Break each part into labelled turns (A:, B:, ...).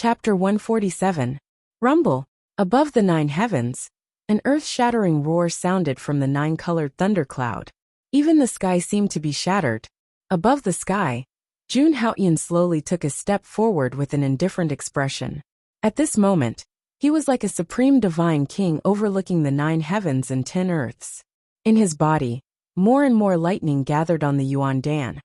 A: Chapter 147. Rumble. Above the nine heavens, an earth-shattering roar sounded from the nine-colored thundercloud. Even the sky seemed to be shattered. Above the sky, Jun Haoyan slowly took a step forward with an indifferent expression. At this moment, he was like a supreme divine king overlooking the 9 heavens and 10 earths. In his body, more and more lightning gathered on the Yuan Dan,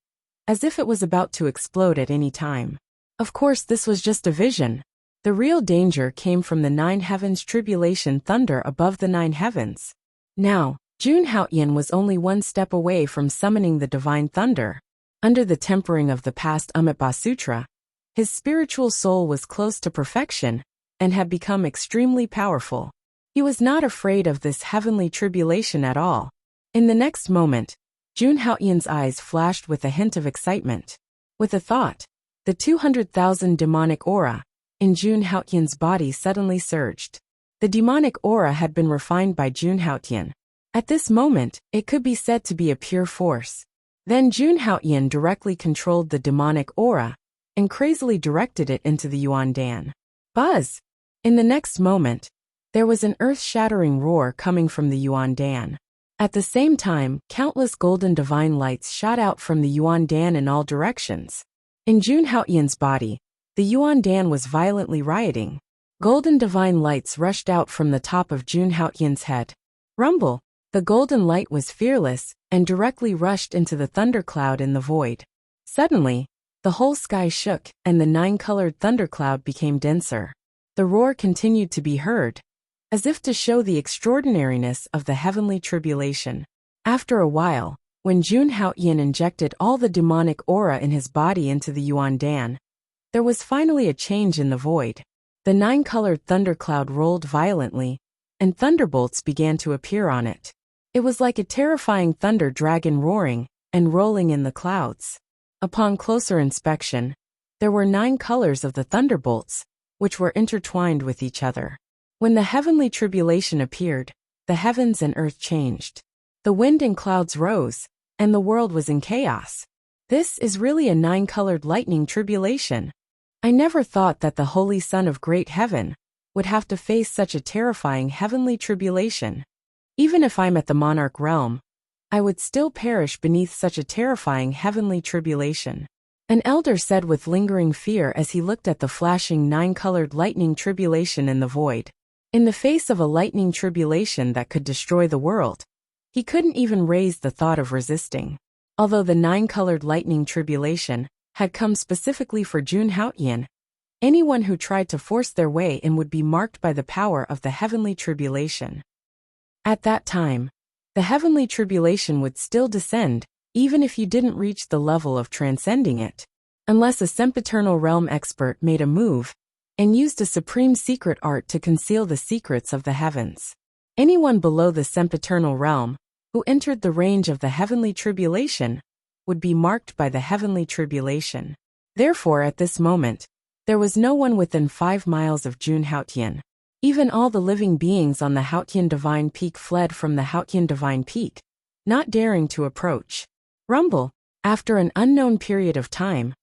A: as if it was about to explode at any time. Of course, this was just a vision. The real danger came from the 9 heavens tribulation thunder above the 9 heavens. Now, Jun Haoyan was only one step away from summoning the divine thunder. Under the tempering of the past Amitabha Sutra, his spiritual soul was close to perfection and had become extremely powerful. He was not afraid of this heavenly tribulation at all. In the next moment, Jun Haoyan's eyes flashed with a hint of excitement. With a thought, the 200,000 demonic aura in Jun Haoyan's body suddenly surged. The demonic aura had been refined by Jun Haoyan. At this moment, it could be said to be a pure force. Then Jun Haoyan directly controlled the demonic aura and crazily directed it into the Yuan Dan. Buzz! In the next moment, there was an earth-shattering roar coming from the Yuan Dan. At the same time, countless golden divine lights shot out from the Yuan Dan in all directions. In Jun Haoyan's body, the Yuan Dan was violently rioting. Golden divine lights rushed out from the top of Jun Haoyan's head. Rumble! The golden light was fearless and directly rushed into the thundercloud in the void. Suddenly, the whole sky shook and the 9-colored thundercloud became denser. The roar continued to be heard, as if to show the extraordinariness of the heavenly tribulation. After a while, when Jun Haoyan injected all the demonic aura in his body into the Yuan Dan, there was finally a change in the void. The 9-colored thundercloud rolled violently, and thunderbolts began to appear on it. It was like a terrifying thunder dragon roaring and rolling in the clouds. Upon closer inspection, there were 9 colors of the thunderbolts, which were intertwined with each other. When the heavenly tribulation appeared, the heavens and earth changed. The wind and clouds rose, and the world was in chaos. This is really a 9-colored lightning tribulation. I never thought that the Holy Son of Great Heaven would have to face such a terrifying heavenly tribulation. Even if I'm at the monarch realm, I would still perish beneath such a terrifying heavenly tribulation. An elder said with lingering fear as he looked at the flashing 9-colored lightning tribulation in the void. In the face of a lightning tribulation that could destroy the world, he couldn't even raise the thought of resisting. Although the 9-colored lightning tribulation had come specifically for Jun Haoyan, anyone who tried to force their way in would be marked by the power of the heavenly tribulation. At that time, the heavenly tribulation would still descend, even if you didn't reach the level of transcending it, unless a sempiternal realm expert made a move and used a supreme secret art to conceal the secrets of the heavens. Anyone below the sempiternal realm who entered the range of the heavenly tribulation would be marked by the heavenly tribulation. Therefore, at this moment, there was no one within 5 miles of Jun Haoyan. Even all the living beings on the Haoyan Divine Peak fled from the Haoyan Divine Peak, not daring to approach. Rumble! After an unknown period of time,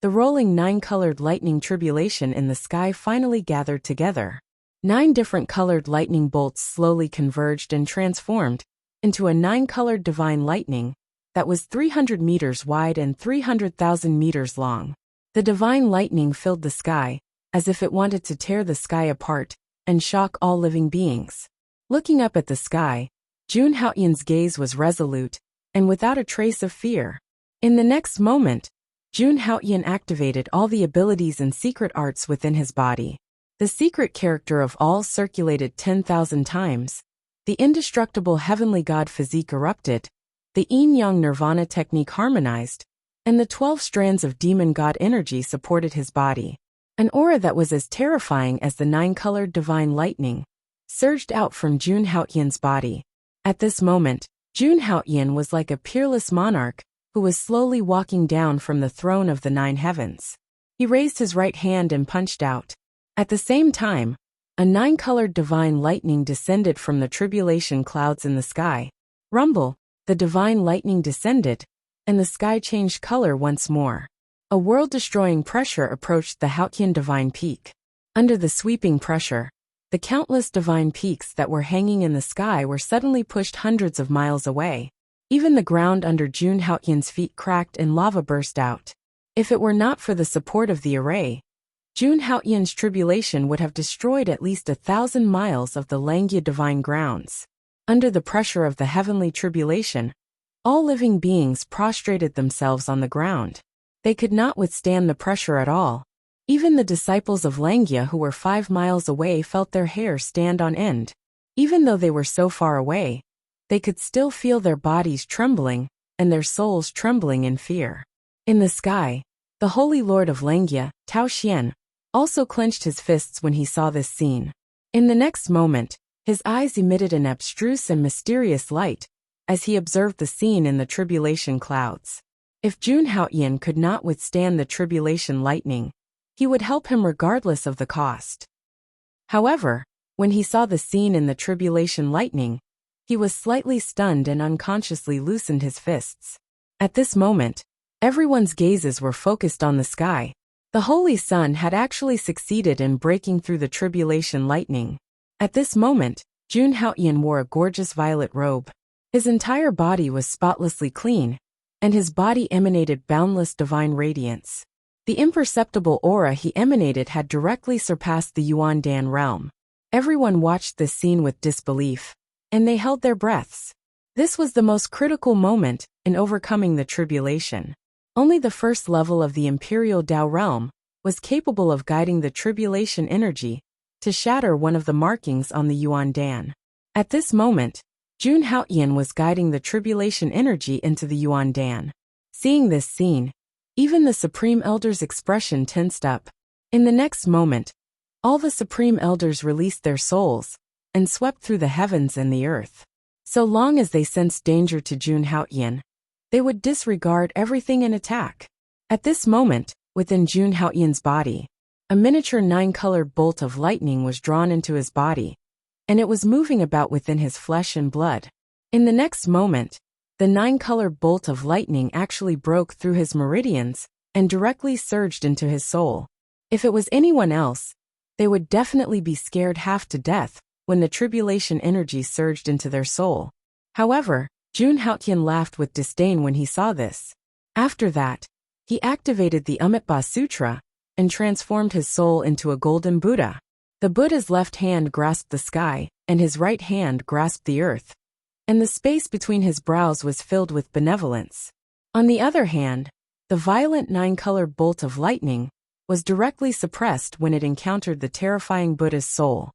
A: the rolling 9-colored lightning tribulation in the sky finally gathered together. 9 different colored lightning bolts slowly converged and transformed into a 9-colored divine lightning that was 300 meters wide and 300,000 meters long. The divine lightning filled the sky, as if it wanted to tear the sky apart and shock all living beings. Looking up at the sky, Jun Haoyan's gaze was resolute and without a trace of fear. In the next moment, Jun Haoyan activated all the abilities and secret arts within his body. The secret character of all circulated 10,000 times. The indestructible heavenly god physique erupted. The yin-yang nirvana technique harmonized, and the 12 strands of demon god energy supported his body. An aura that was as terrifying as the 9-colored divine lightning surged out from Jun Haoyan's body. At this moment, Jun Haoyan was like a peerless monarch who was slowly walking down from the throne of the 9 heavens. He raised his right hand and punched out. At the same time, a 9-colored divine lightning descended from the tribulation clouds in the sky. Rumble! The divine lightning descended, and the sky changed color once more. A world-destroying pressure approached the Haoyan Divine Peak. Under the sweeping pressure, the countless divine peaks that were hanging in the sky were suddenly pushed hundreds of miles away. Even the ground under Jun Haotian's feet cracked and lava burst out. If it were not for the support of the array, Jun Haotian's tribulation would have destroyed at least 1,000 miles of the Langya divine grounds. Under the pressure of the heavenly tribulation, all living beings prostrated themselves on the ground. They could not withstand the pressure at all. Even the disciples of Langya who were 5 miles away felt their hair stand on end. Even though they were so far away, they could still feel their bodies trembling and their souls trembling in fear. In the sky, the Holy Lord of Langya, Tao Xian, also clenched his fists when he saw this scene. In the next moment, his eyes emitted an abstruse and mysterious light as he observed the scene in the tribulation clouds. If Jun Haotian could not withstand the tribulation lightning, he would help him regardless of the cost. However, when he saw the scene in the tribulation lightning, he was slightly stunned and unconsciously loosened his fists. At this moment, everyone's gazes were focused on the sky. The Holy Sun had actually succeeded in breaking through the tribulation lightning. At this moment, Jun Haotian wore a gorgeous violet robe. His entire body was spotlessly clean, and his body emanated boundless divine radiance. The imperceptible aura he emanated had directly surpassed the Yuan Dan realm. Everyone watched this scene with disbelief, and they held their breaths. This was the most critical moment in overcoming the tribulation. Only the first level of the Imperial Tao realm was capable of guiding the tribulation energy to shatter one of the markings on the Yuan Dan. At this moment, Jun Haotian was guiding the tribulation energy into the Yuan Dan. Seeing this scene, even the Supreme Elder's expression tensed up. In the next moment, all the Supreme Elders released their souls and swept through the heavens and the earth. So long as they sensed danger to Jun Haotian, they would disregard everything and attack. At this moment, within Jun Haotian's body, a miniature 9-colored bolt of lightning was drawn into his body, and it was moving about within his flesh and blood. In the next moment, the 9-colored bolt of lightning actually broke through his meridians and directly surged into his soul. If it was anyone else, they would definitely be scared half to death when the tribulation energy surged into their soul. However, Jun Haotian laughed with disdain when he saw this. After that, he activated the Amitabha Sutra and transformed his soul into a golden Buddha. The Buddha's left hand grasped the sky, and his right hand grasped the earth, and the space between his brows was filled with benevolence. On the other hand, the violent 9-colored bolt of lightning was directly suppressed when it encountered the terrifying Buddha's soul.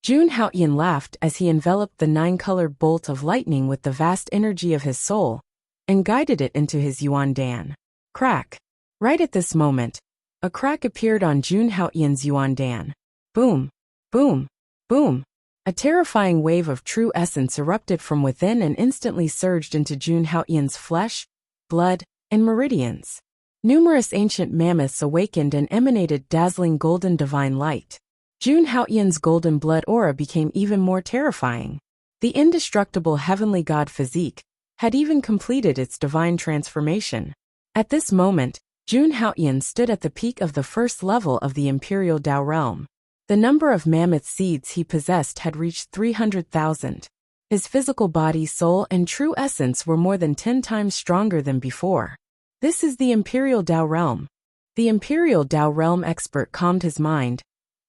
A: Jun Haotian laughed as he enveloped the 9-colored bolt of lightning with the vast energy of his soul and guided it into his Yuan Dan. Crack! Right at this moment, a crack appeared on Jun Haotian's Yuan Dan. Boom! Boom! Boom! A terrifying wave of true essence erupted from within and instantly surged into Jun Haotian's flesh, blood, and meridians. Numerous ancient mammoths awakened and emanated dazzling golden divine light. Jun Haotian's golden blood aura became even more terrifying. The indestructible heavenly god physique had even completed its divine transformation. At this moment, Jun Haotian stood at the peak of the first level of the Imperial Tao realm. The number of mammoth seeds he possessed had reached 300,000. His physical body, soul, and true essence were more than 10 times stronger than before. This is the Imperial Tao realm. The Imperial Tao realm expert calmed his mind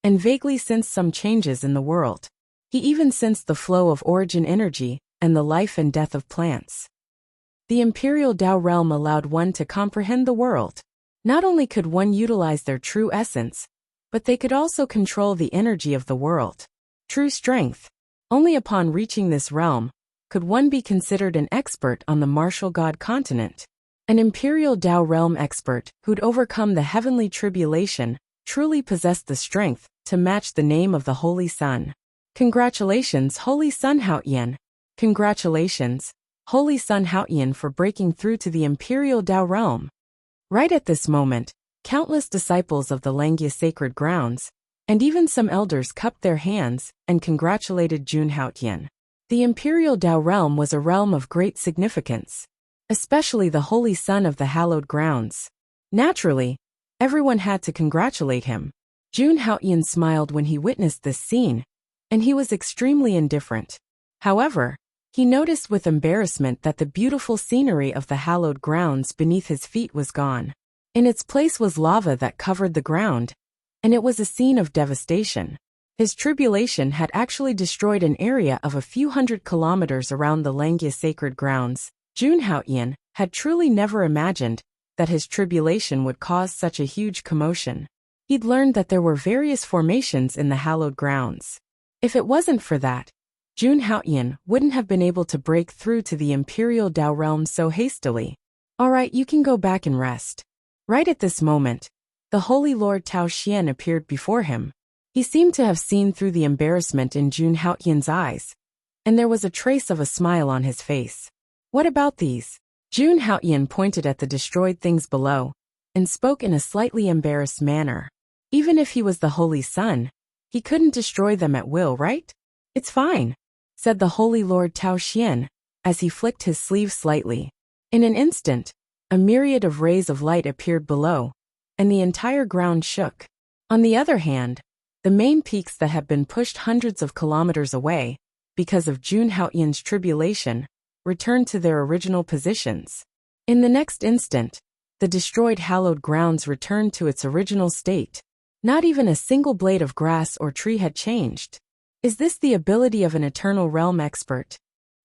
A: and vaguely sensed some changes in the world. He even sensed the flow of origin energy and the life and death of plants. The Imperial Tao realm allowed one to comprehend the world. Not only could one utilize their true essence, but they could also control the energy of the world. True strength. Only upon reaching this realm could one be considered an expert on the martial god continent. An Imperial Tao realm expert who'd overcome the heavenly tribulation truly possessed the strength to match the name of the Holy Sun. Congratulations, Holy Sun Haotian. Congratulations, Holy Sun Haotian, for breaking through to the Imperial Tao realm. Right at this moment, countless disciples of the Langya sacred grounds, and even some elders cupped their hands and congratulated Jun Haotian. The Imperial Tao realm was a realm of great significance, especially the Holy Sun of the hallowed grounds. Naturally, everyone had to congratulate him. Jun Haoyan smiled when he witnessed this scene, and he was extremely indifferent. However, he noticed with embarrassment that the beautiful scenery of the hallowed grounds beneath his feet was gone. In its place was lava that covered the ground, and it was a scene of devastation. His tribulation had actually destroyed an area of a few hundred kilometers around the Langya sacred grounds. Jun Haoyan had truly never imagined that his tribulation would cause such a huge commotion. He'd learned that there were various formations in the hallowed grounds. If it wasn't for that, Jun Haoyan wouldn't have been able to break through to the Imperial Dao realm so hastily. Alright, you can go back and rest. Right at this moment, the Holy Lord Tao Xian appeared before him. He seemed to have seen through the embarrassment in Jun Haoyan's eyes, and there was a trace of a smile on his face. What about these? Jun Haoyan pointed at the destroyed things below, and spoke in a slightly embarrassed manner. Even if he was the Holy Sun, he couldn't destroy them at will, right? It's fine, said the Holy Lord Tao Xian, as he flicked his sleeve slightly. In an instant, a myriad of rays of light appeared below, and the entire ground shook. On the other hand, the main peaks that had been pushed hundreds of kilometers away, because of Jun Haoyan's tribulation, returned to their original positions. In the next instant, the destroyed hallowed grounds returned to its original state. Not even a single blade of grass or tree had changed. Is this the ability of an Eternal Realm expert?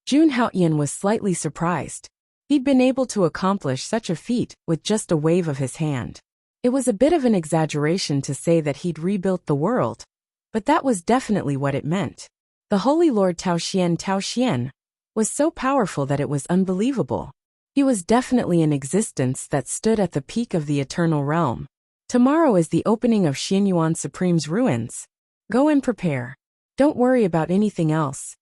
A: Jun Haoyan was slightly surprised. He'd been able to accomplish such a feat with just a wave of his hand. It was a bit of an exaggeration to say that he'd rebuilt the world, but that was definitely what it meant. The Holy Lord Tao Xian was so powerful that it was unbelievable. He was definitely an existence that stood at the peak of the Eternal Realm. Tomorrow is the opening of Xianyuan Supreme's ruins. Go and prepare. Don't worry about anything else,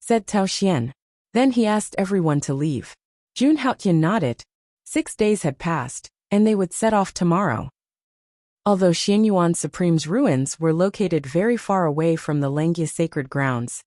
A: said Tao Xian. Then he asked everyone to leave. Jun Haoyan nodded. 6 days had passed, and they would set off tomorrow. Although Xianyuan Supreme's ruins were located very far away from the Langya sacred grounds,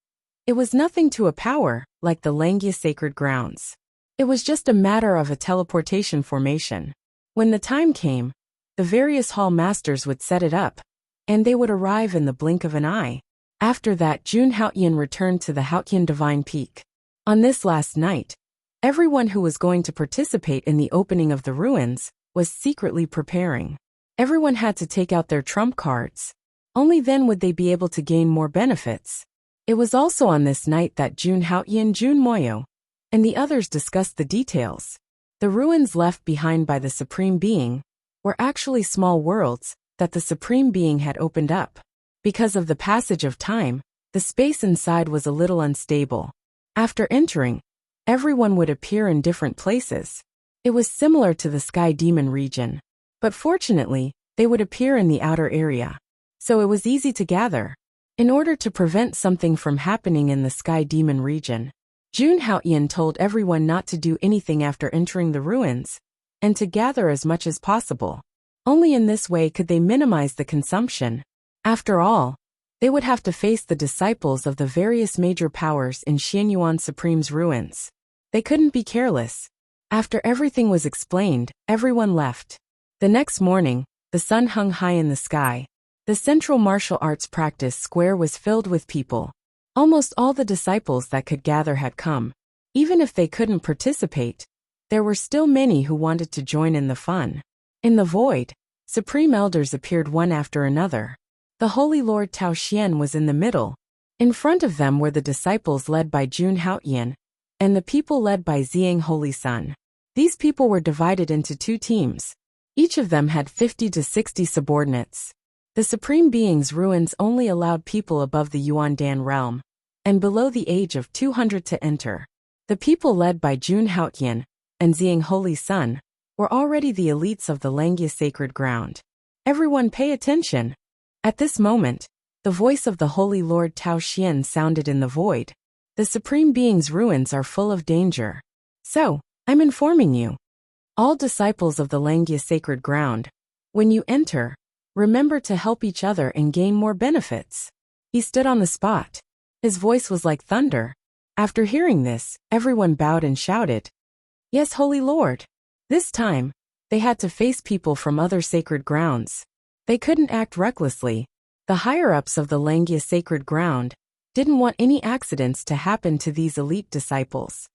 A: it was nothing to a power like the Langya sacred grounds. It was just a matter of a teleportation formation. When the time came, the various hall masters would set it up, and they would arrive in the blink of an eye. After that, Jun Haoyan returned to the Haoyan Divine Peak. On this last night, everyone who was going to participate in the opening of the ruins was secretly preparing. Everyone had to take out their trump cards. Only then would they be able to gain more benefits. It was also on this night that Jun Haoyan, Jun Moyo, and the others discussed the details. The ruins left behind by the Supreme Being were actually small worlds that the Supreme Being had opened up. Because of the passage of time, the space inside was a little unstable. After entering, everyone would appear in different places. It was similar to the Sky Demon region, but fortunately, they would appear in the outer area. So it was easy to gather. In order to prevent something from happening in the Sky Demon region, Jun Haoyan told everyone not to do anything after entering the ruins, and to gather as much as possible. Only in this way could they minimize the consumption. After all, they would have to face the disciples of the various major powers in Xianyuan Supreme's ruins. They couldn't be careless. After everything was explained, everyone left. The next morning, the sun hung high in the sky. The central martial arts practice square was filled with people. Almost all the disciples that could gather had come. Even if they couldn't participate, there were still many who wanted to join in the fun. In the void, supreme elders appeared one after another. The Holy Lord Tao Xian was in the middle. In front of them were the disciples led by Jun Haoyan, and the people led by Ziyang Holy Sun. These people were divided into 2 teams. Each of them had 50 to 60 subordinates. The Supreme Being's ruins only allowed people above the Yuandan realm, and below the age of 200 to enter. The people led by Jun Haoyan and Ziyang Holy Sun were already the elites of the Langya sacred ground. Everyone pay attention. At this moment, the voice of the Holy Lord Tao Xian sounded in the void. The Supreme Being's ruins are full of danger. So, I'm informing you. All disciples of the Langya sacred ground, when you enter, remember to help each other and gain more benefits. He stood on the spot. His voice was like thunder. After hearing this, everyone bowed and shouted, "Yes, Holy Lord." This time, they had to face people from other sacred grounds. They couldn't act recklessly. The higher-ups of the Langya sacred ground didn't want any accidents to happen to these elite disciples.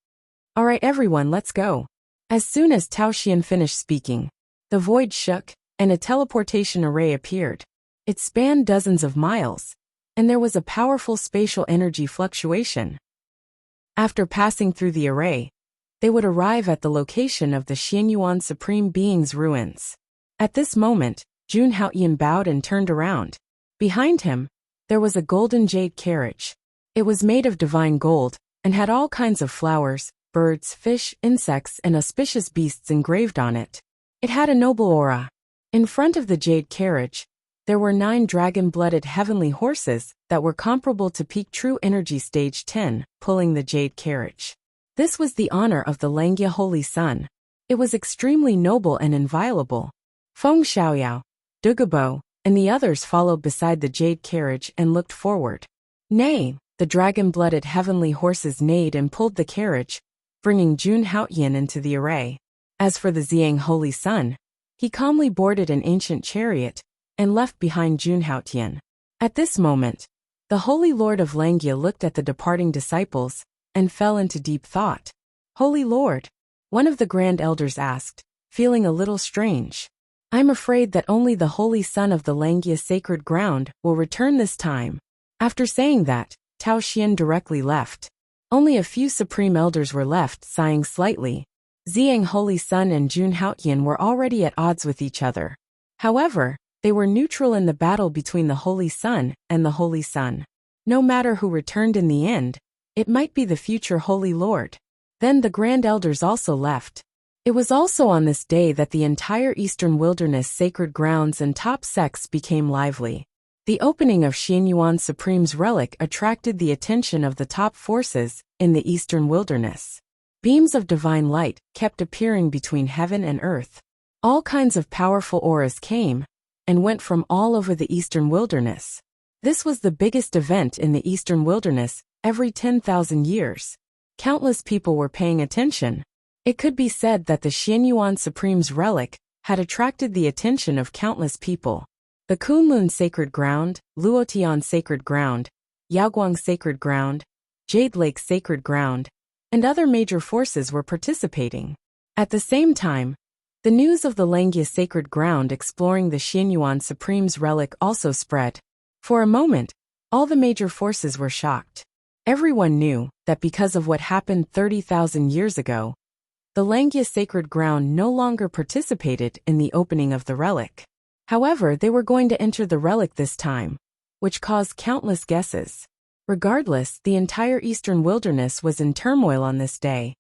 A: All right, everyone, let's go. As soon as Tao Xian finished speaking, the void shook, and a teleportation array appeared. It spanned dozens of miles, and there was a powerful spatial energy fluctuation. After passing through the array, they would arrive at the location of the Xianyuan Supreme Being's ruins. At this moment, Jun Haoyan bowed and turned around. Behind him, there was a golden jade carriage. It was made of divine gold, and had all kinds of flowers, birds, fish, insects, and auspicious beasts engraved on it. It had a noble aura. In front of the jade carriage, there were 9 dragon-blooded heavenly horses that were comparable to peak true energy stage 10, pulling the jade carriage. This was the honor of the Langya Holy Sun. It was extremely noble and inviolable. Feng Xiaoyao, Dugabo, and the others followed beside the jade carriage and looked forward. Nay, the dragon-blooded heavenly horses neighed and pulled the carriage, bringing Jun Haoyan into the array. As for the Xiang Holy Sun, he calmly boarded an ancient chariot and left behind Jun Haoyan. At this moment, the Holy Lord of Langya looked at the departing disciples and fell into deep thought. Holy Lord, one of the Grand Elders asked, feeling a little strange. I'm afraid that only the Holy Son of the Langya sacred ground will return this time. After saying that, Tao Xian directly left. Only a few Supreme Elders were left, sighing slightly. Xiang Holy Sun and Jun Haoyan were already at odds with each other. However, they were neutral in the battle between the Holy Sun and the Holy Sun. No matter who returned in the end, it might be the future Holy Lord. Then the Grand Elders also left. It was also on this day that the entire Eastern Wilderness sacred grounds and top sects became lively. The opening of Xianyuan Supreme's relic attracted the attention of the top forces in the Eastern Wilderness. Beams of divine light kept appearing between heaven and earth. All kinds of powerful auras came and went from all over the Eastern Wilderness. This was the biggest event in the Eastern Wilderness every 10,000 years. Countless people were paying attention. It could be said that the Xianyuan Supreme's relic had attracted the attention of countless people. The Kunlun Sacred Ground, Luotian Sacred Ground, Yaoguang Sacred Ground, Jade Lake Sacred Ground, and other major forces were participating. At the same time, the news of the Langya Sacred Ground exploring the Xianyuan Supreme's relic also spread. For a moment, all the major forces were shocked. Everyone knew that because of what happened 30,000 years ago, the Langya Sacred Ground no longer participated in the opening of the relic. However, they were going to enter the relic this time, which caused countless guesses. Regardless, the entire Eastern Wilderness was in turmoil on this day.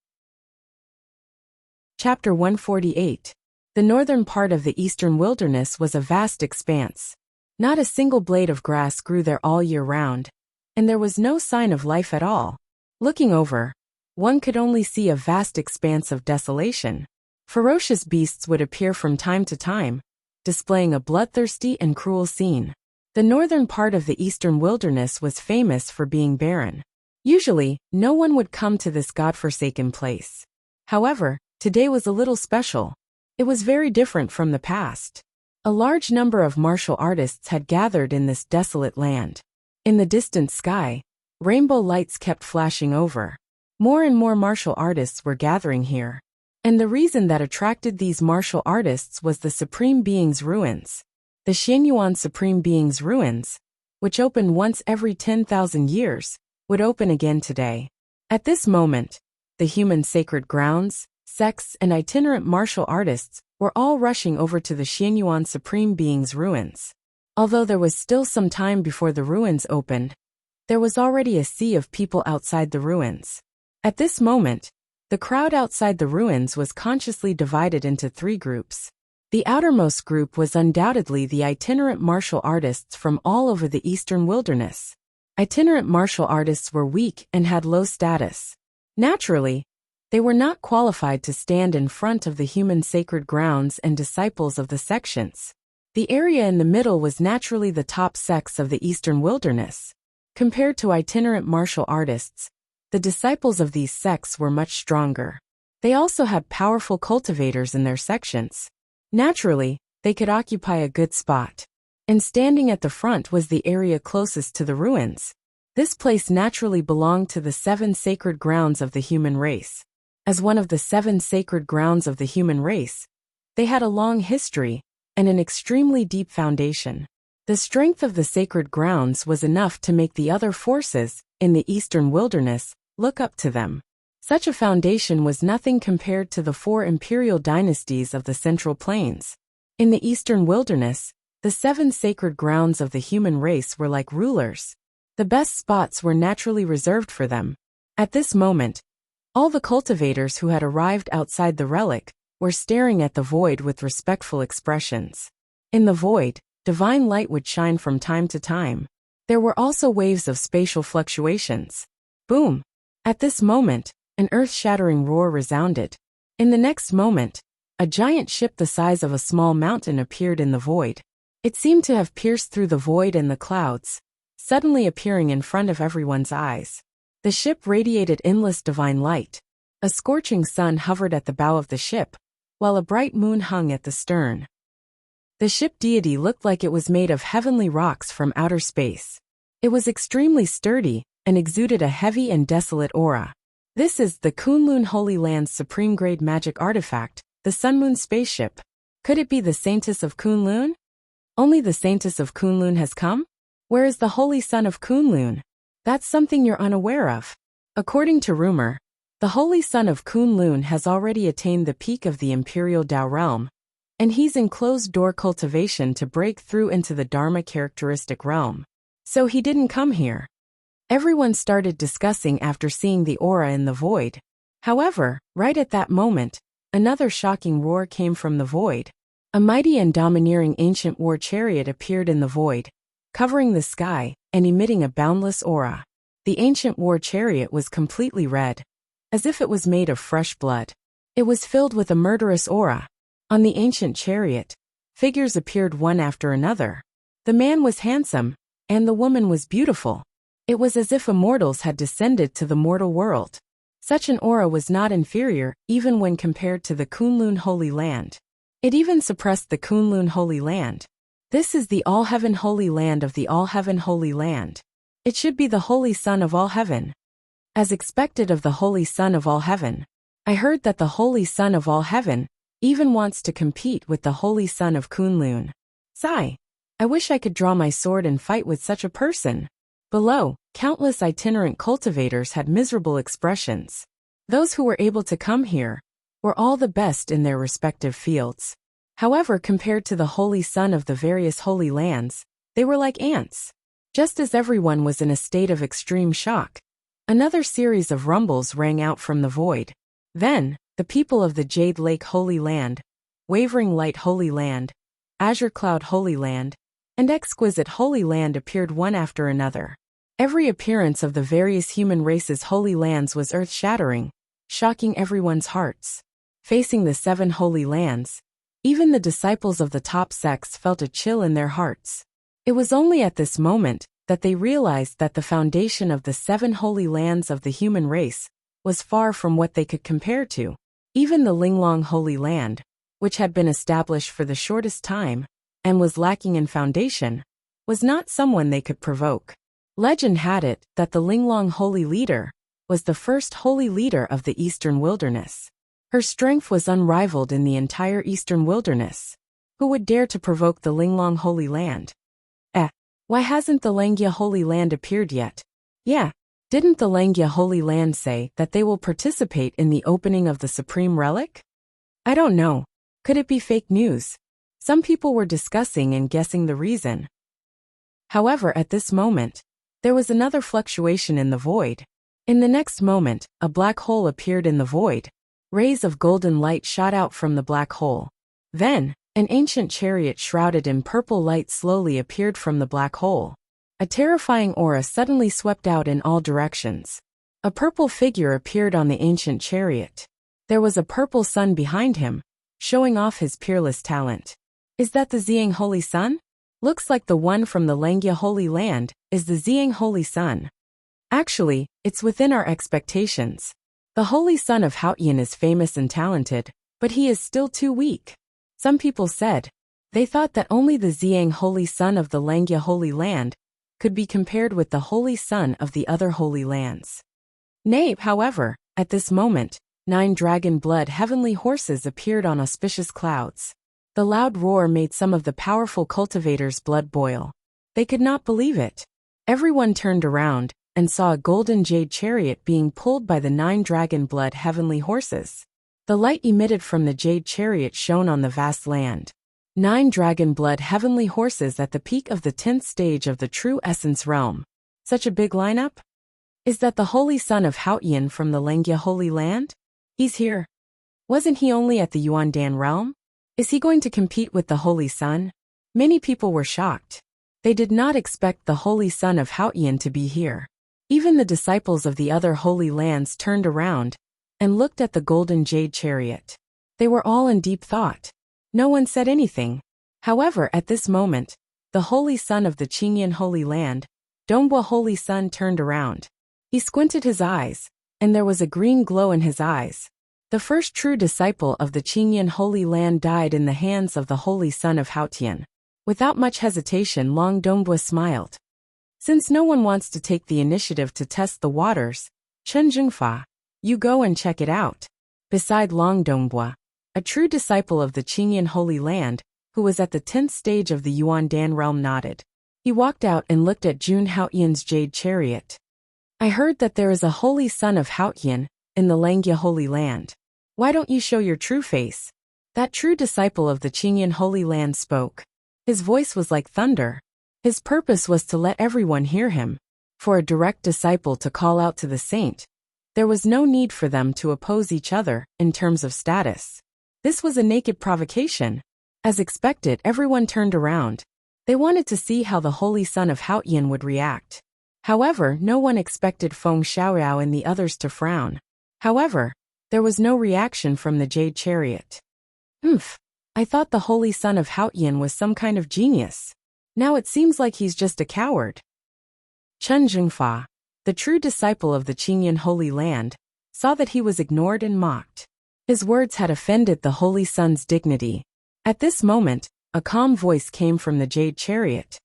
A: Chapter 148. The northern part of the Eastern Wilderness was a vast expanse. Not a single blade of grass grew there all year round, and there was no sign of life at all. Looking over, one could only see a vast expanse of desolation. Ferocious beasts would appear from time to time, displaying a bloodthirsty and cruel scene. The northern part of the Eastern Wilderness was famous for being barren. Usually, no one would come to this godforsaken place. However, today was a little special. It was very different from the past. A large number of martial artists had gathered in this desolate land. In the distant sky, rainbow lights kept flashing over. More and more martial artists were gathering here. And the reason that attracted these martial artists was the Supreme Being's ruins. The Xianyuan Supreme Being's ruins, which opened once every 10,000 years, would open again today. At this moment, the human sacred grounds, sects, and itinerant martial artists were all rushing over to the Xianyuan Supreme Being's ruins. Although there was still some time before the ruins opened, there was already a sea of people outside the ruins. At this moment, the crowd outside the ruins was consciously divided into 3 groups. The outermost group was undoubtedly the itinerant martial artists from all over the Eastern Wilderness. Itinerant martial artists were weak and had low status. Naturally, they were not qualified to stand in front of the human sacred grounds and disciples of the sections. The area in the middle was naturally the top sects of the Eastern Wilderness. Compared to itinerant martial artists, the disciples of these sects were much stronger. They also had powerful cultivators in their sections. Naturally, they could occupy a good spot. and standing at the front was the area closest to the ruins. This place naturally belonged to the 7 sacred grounds of the human race. As one of the 7 sacred grounds of the human race, they had a long history and an extremely deep foundation. The strength of the sacred grounds was enough to make the other forces in the eastern wilderness look up to them. Such a foundation was nothing compared to the 4 imperial dynasties of the Central Plains. In the eastern wilderness, the 7 sacred grounds of the human race were like rulers. The best spots were naturally reserved for them. At this moment, all the cultivators who had arrived outside the relic were staring at the void with respectful expressions. In the void, divine light would shine from time to time. There were also waves of spatial fluctuations. Boom! At this moment, an earth-shattering roar resounded. In the next moment, a giant ship the size of a small mountain appeared in the void. It seemed to have pierced through the void and the clouds, suddenly appearing in front of everyone's eyes. The ship radiated endless divine light. A scorching sun hovered at the bow of the ship, while a bright moon hung at the stern. The ship deity looked like it was made of heavenly rocks from outer space. It was extremely sturdy and exuded a heavy and desolate aura. This is the Kunlun Holy Land's supreme-grade magic artifact, the Sunmoon spaceship. Could it be the Saintess of Kunlun? Only the Saintess of Kunlun has come? Where is the Holy Son of Kunlun? That's something you're unaware of. According to rumor, the Holy Son of Kunlun has already attained the peak of the Imperial Dao realm, and he's in closed-door cultivation to break through into the Dharma characteristic realm. So he didn't come here. Everyone started discussing after seeing the aura in the void. However, right at that moment, another shocking roar came from the void. A mighty and domineering ancient war chariot appeared in the void, covering the sky and emitting a boundless aura. The ancient war chariot was completely red, as if it was made of fresh blood. It was filled with a murderous aura. On the ancient chariot, figures appeared one after another. The man was handsome, and the woman was beautiful. It was as if immortals had descended to the mortal world. Such an aura was not inferior even when compared to the Kunlun Holy Land. It even suppressed the Kunlun Holy Land. This is the All-Heaven Holy Land of the All-Heaven Holy Land. It should be the Holy Son of All Heaven. As expected of the Holy Son of All Heaven, I heard that the Holy Son of All Heaven even wants to compete with the Holy Son of Kunlun. Sigh. I wish I could draw my sword and fight with such a person. Below, countless itinerant cultivators had miserable expressions. Those who were able to come here were all the best in their respective fields. However, compared to the Holy Son of the various Holy Lands, they were like ants. Just as everyone was in a state of extreme shock, another series of rumbles rang out from the void. Then, the people of the Jade Lake Holy Land, Wavering Light Holy Land, Azure Cloud Holy Land, and Exquisite Holy Land appeared one after another. Every appearance of the various human races' holy lands was earth-shattering, shocking everyone's hearts. Facing the 7 holy lands, even the disciples of the top sects felt a chill in their hearts. It was only at this moment that they realized that the foundation of the 7 holy lands of the human race was far from what they could compare to. Even the Linglong Holy Land, which had been established for the shortest time and was lacking in foundation, was not someone they could provoke. Legend had it that the Linglong Holy Leader was the first holy leader of the Eastern Wilderness. Her strength was unrivaled in the entire Eastern Wilderness. Who would dare to provoke the Linglong Holy Land? Why hasn't the Langia Holy Land appeared yet? Yeah, didn't the Langia Holy Land say that they will participate in the opening of the Supreme Relic? I don't know. Could it be fake news? Some people were discussing and guessing the reason. However, at this moment, there was another fluctuation in the void. In the next moment, a black hole appeared in the void. Rays of golden light shot out from the black hole. Then, an ancient chariot shrouded in purple light slowly appeared from the black hole. A terrifying aura suddenly swept out in all directions. A purple figure appeared on the ancient chariot. There was a purple sun behind him, showing off his peerless talent. Is that the Xiang Holy Sun? Looks like the one from the Langia Holy Land is the Xiang Holy Sun. Actually, it's within our expectations. The Holy Son of Haotian is famous and talented, but he is still too weak. Some people said, They thought that only the Xiang Holy Sun of the Langya Holy Land could be compared with the Holy Sun of the other Holy Lands. Nay, however, at this moment, 9 dragon blood heavenly horses appeared on auspicious clouds. The loud roar made some of the powerful cultivators' blood boil. They could not believe it. Everyone turned around and saw a golden jade chariot being pulled by the 9 dragon blood heavenly horses. The light emitted from the jade chariot shone on the vast land. 9 dragon blood heavenly horses at the peak of the 10th stage of the true essence realm. Such a big lineup? Is that the Holy Son of Haotian from the Langya Holy Land? He's here. Wasn't he only at the Yuandan realm? Is he going to compete with the Holy Sun? Many people were shocked. They did not expect the Holy Son of Haotian to be here. Even the disciples of the other Holy Lands turned around and looked at the golden jade chariot. They were all in deep thought. No one said anything. However, at this moment, the Holy Son of the Qingyan Holy Land, Dongbua Holy Sun, turned around. He squinted his eyes, and there was a green glow in his eyes. The first true disciple of the Qingyan Holy Land died in the hands of the Holy Son of Haotian. Without much hesitation, Long Dongbua smiled. Since no one wants to take the initiative to test the waters, Chen Jingfa, you go and check it out. Beside Long Dongbua, a true disciple of the Qingyan Holy Land, who was at the 10th stage of the Yuandan realm, nodded. He walked out and looked at Jun Haotian's jade chariot. I heard that there is a Holy Son of Haotian in the Langya Holy Land. Why don't you show your true face? That true disciple of the Qingyan Holy Land spoke. His voice was like thunder. His purpose was to let everyone hear him. For a direct disciple to call out to the saint, there was no need for them to oppose each other in terms of status. This was a naked provocation. As expected, everyone turned around. They wanted to see how the Holy Son of Haotian would react. However, no one expected Feng Xiaoyao and the others to frown. However, there was no reaction from the jade chariot. I thought the Holy Son of Haotian was some kind of genius. Now it seems like he's just a coward. Chen Jingfa, the true disciple of the Qingyan Holy Land, saw that he was ignored and mocked. His words had offended the Holy Son's dignity. At this moment, a calm voice came from the jade chariot.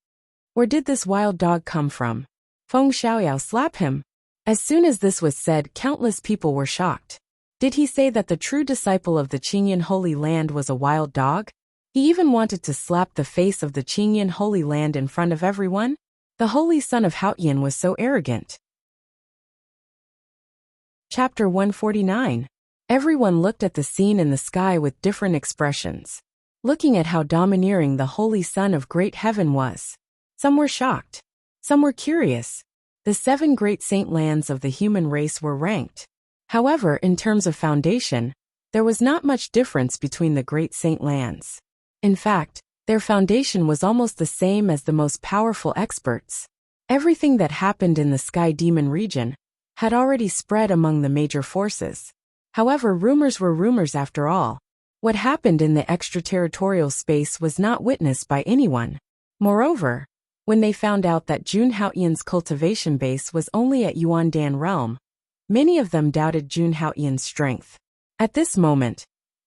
A: Where did this wild dog come from? Feng Xiaoyao, slap him. As soon as this was said, countless people were shocked. Did he say that the true disciple of the Qingyan Holy Land was a wild dog? He even wanted to slap the face of the Qingyan Holy Land in front of everyone? The Holy Son of Haotian was so arrogant. Chapter 149. Everyone looked at the scene in the sky with different expressions, looking at how domineering the Holy Son of Great Heaven was. Some were shocked. Some were curious. The 7 great saint lands of the human race were ranked. However, in terms of foundation, there was not much difference between the great saint lands. In fact, their foundation was almost the same as the most powerful experts. Everything that happened in the Sky Demon region had already spread among the major forces. However, rumors were rumors after all. What happened in the extraterritorial space was not witnessed by anyone. Moreover, when they found out that Jun Haotian's cultivation base was only at Yuandan realm, many of them doubted Jun Haotian's strength. At this moment,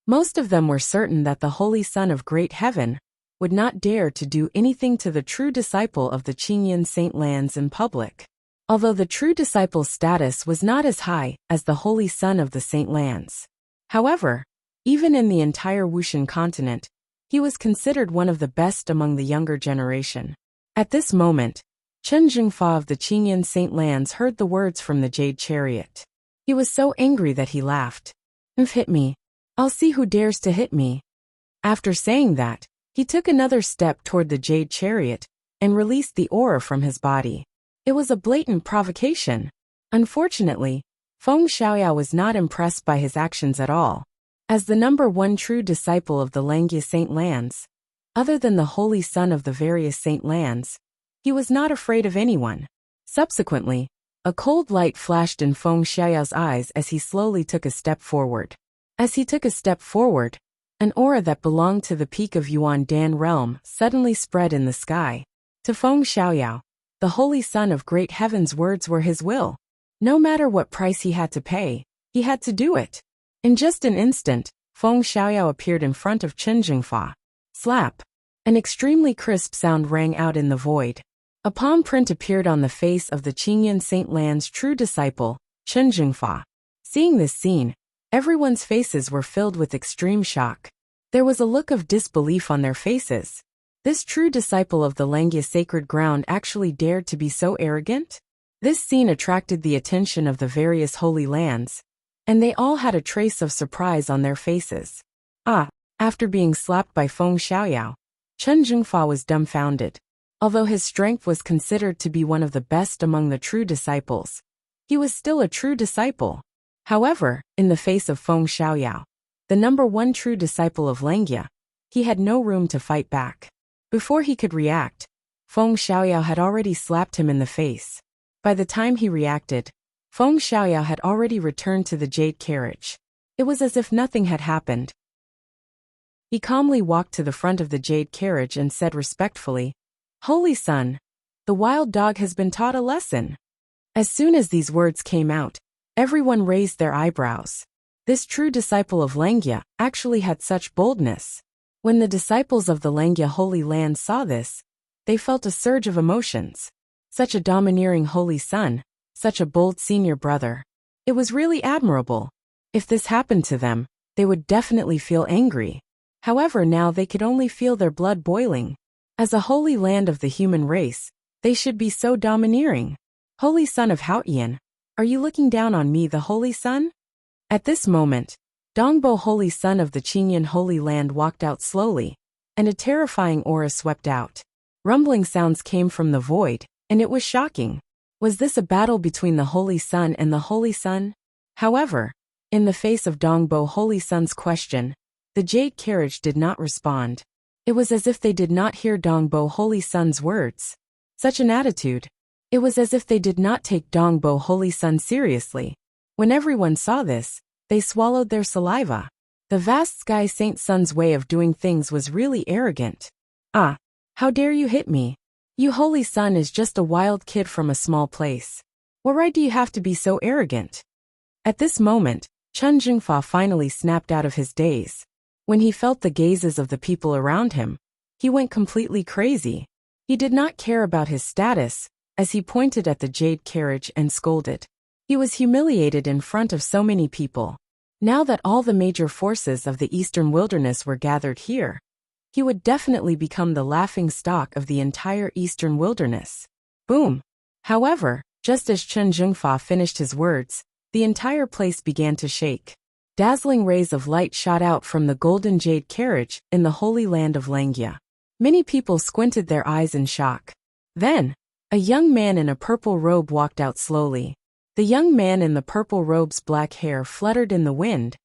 A: most of them were certain that the Holy Son of Great Heaven would not dare to do anything to the true disciple of the Qingyan Saint Lands in public. Although the true disciple's status was not as high as the Holy Son of the Saint Lands. However, even in the entire Wushan continent, he was considered one of the best among the younger generation. At this moment, Chen Jingfa of the Qingyan Saint Lands heard the words from the jade chariot. He was so angry that he laughed. Hit me. I'll see who dares to hit me. After saying that, he took another step toward the jade chariot and released the aura from his body. It was a blatant provocation. Unfortunately, Feng Xiaoyao was not impressed by his actions at all. As the number 1 true disciple of the Langya Saint Lands, other than the Holy Son of the various Saint Lands, he was not afraid of anyone. Subsequently, a cold light flashed in Feng Xiaoyao's eyes as he slowly took a step forward. As he took a step forward, an aura that belonged to the peak of Yuandan realm suddenly spread in the sky. To Feng Xiaoyao, the Holy Son of Great Heaven's words were his will. No matter what price he had to pay, he had to do it. In just an instant, Feng Xiaoyao appeared in front of Chen Jingfa. Slap. An extremely crisp sound rang out in the void. A palm print appeared on the face of the Qingyan Saint Lan's true disciple, Chen Jingfa. Seeing this scene, everyone's faces were filled with extreme shock. There was a look of disbelief on their faces. This true disciple of the Langya sacred ground actually dared to be so arrogant? This scene attracted the attention of the various holy lands, and they all had a trace of surprise on their faces. After being slapped by Feng Xiaoyao, Chen Jingfa was dumbfounded. Although his strength was considered to be one of the best among the true disciples, he was still a true disciple. However, in the face of Feng Xiaoyao, the number one true disciple of Langya, he had no room to fight back. Before he could react, Feng Xiaoyao had already slapped him in the face. By the time he reacted, Feng Xiaoyao had already returned to the jade carriage. It was as if nothing had happened. He calmly walked to the front of the jade carriage and said respectfully, "Holy Son, the wild dog has been taught a lesson." As soon as these words came out, everyone raised their eyebrows. This true disciple of Langya actually had such boldness. When the disciples of the Langya Holy Land saw this, they felt a surge of emotions. Such a domineering holy son, such a bold senior brother. It was really admirable. If this happened to them, they would definitely feel angry. However, now they could only feel their blood boiling. As a holy land of the human race, they should be so domineering. Holy son of Haotian, are you looking down on me, the holy son? At this moment, Dongbo, holy son of the Qingyan Holy Land, walked out slowly, and a terrifying aura swept out. Rumbling sounds came from the void, and it was shocking. Was this a battle between the holy son and the holy son? However, in the face of Dongbo, holy son's question, the jade carriage did not respond. It was as if they did not hear Dongbo, holy son's words. Such an attitude. It was as if they did not take Dongbo, holy son, seriously. When everyone saw this, they swallowed their saliva. The vast sky saint son's way of doing things was really arrogant. How dare you hit me? You holy son is just a wild kid from a small place. What right do you have to be so arrogant? At this moment, Chen Jingfa finally snapped out of his daze. When he felt the gazes of the people around him, he went completely crazy. He did not care about his status, as he pointed at the jade carriage and scolded. He was humiliated in front of so many people. Now that all the major forces of the eastern wilderness were gathered here, he would definitely become the laughing stock of the entire eastern wilderness. Boom! However, just as Chen Jingfa finished his words, the entire place began to shake. Dazzling rays of light shot out from the golden jade carriage in the holy land of Langya. Many people squinted their eyes in shock. Then, a young man in a purple robe walked out slowly. The young man in the purple robe's black hair fluttered in the wind,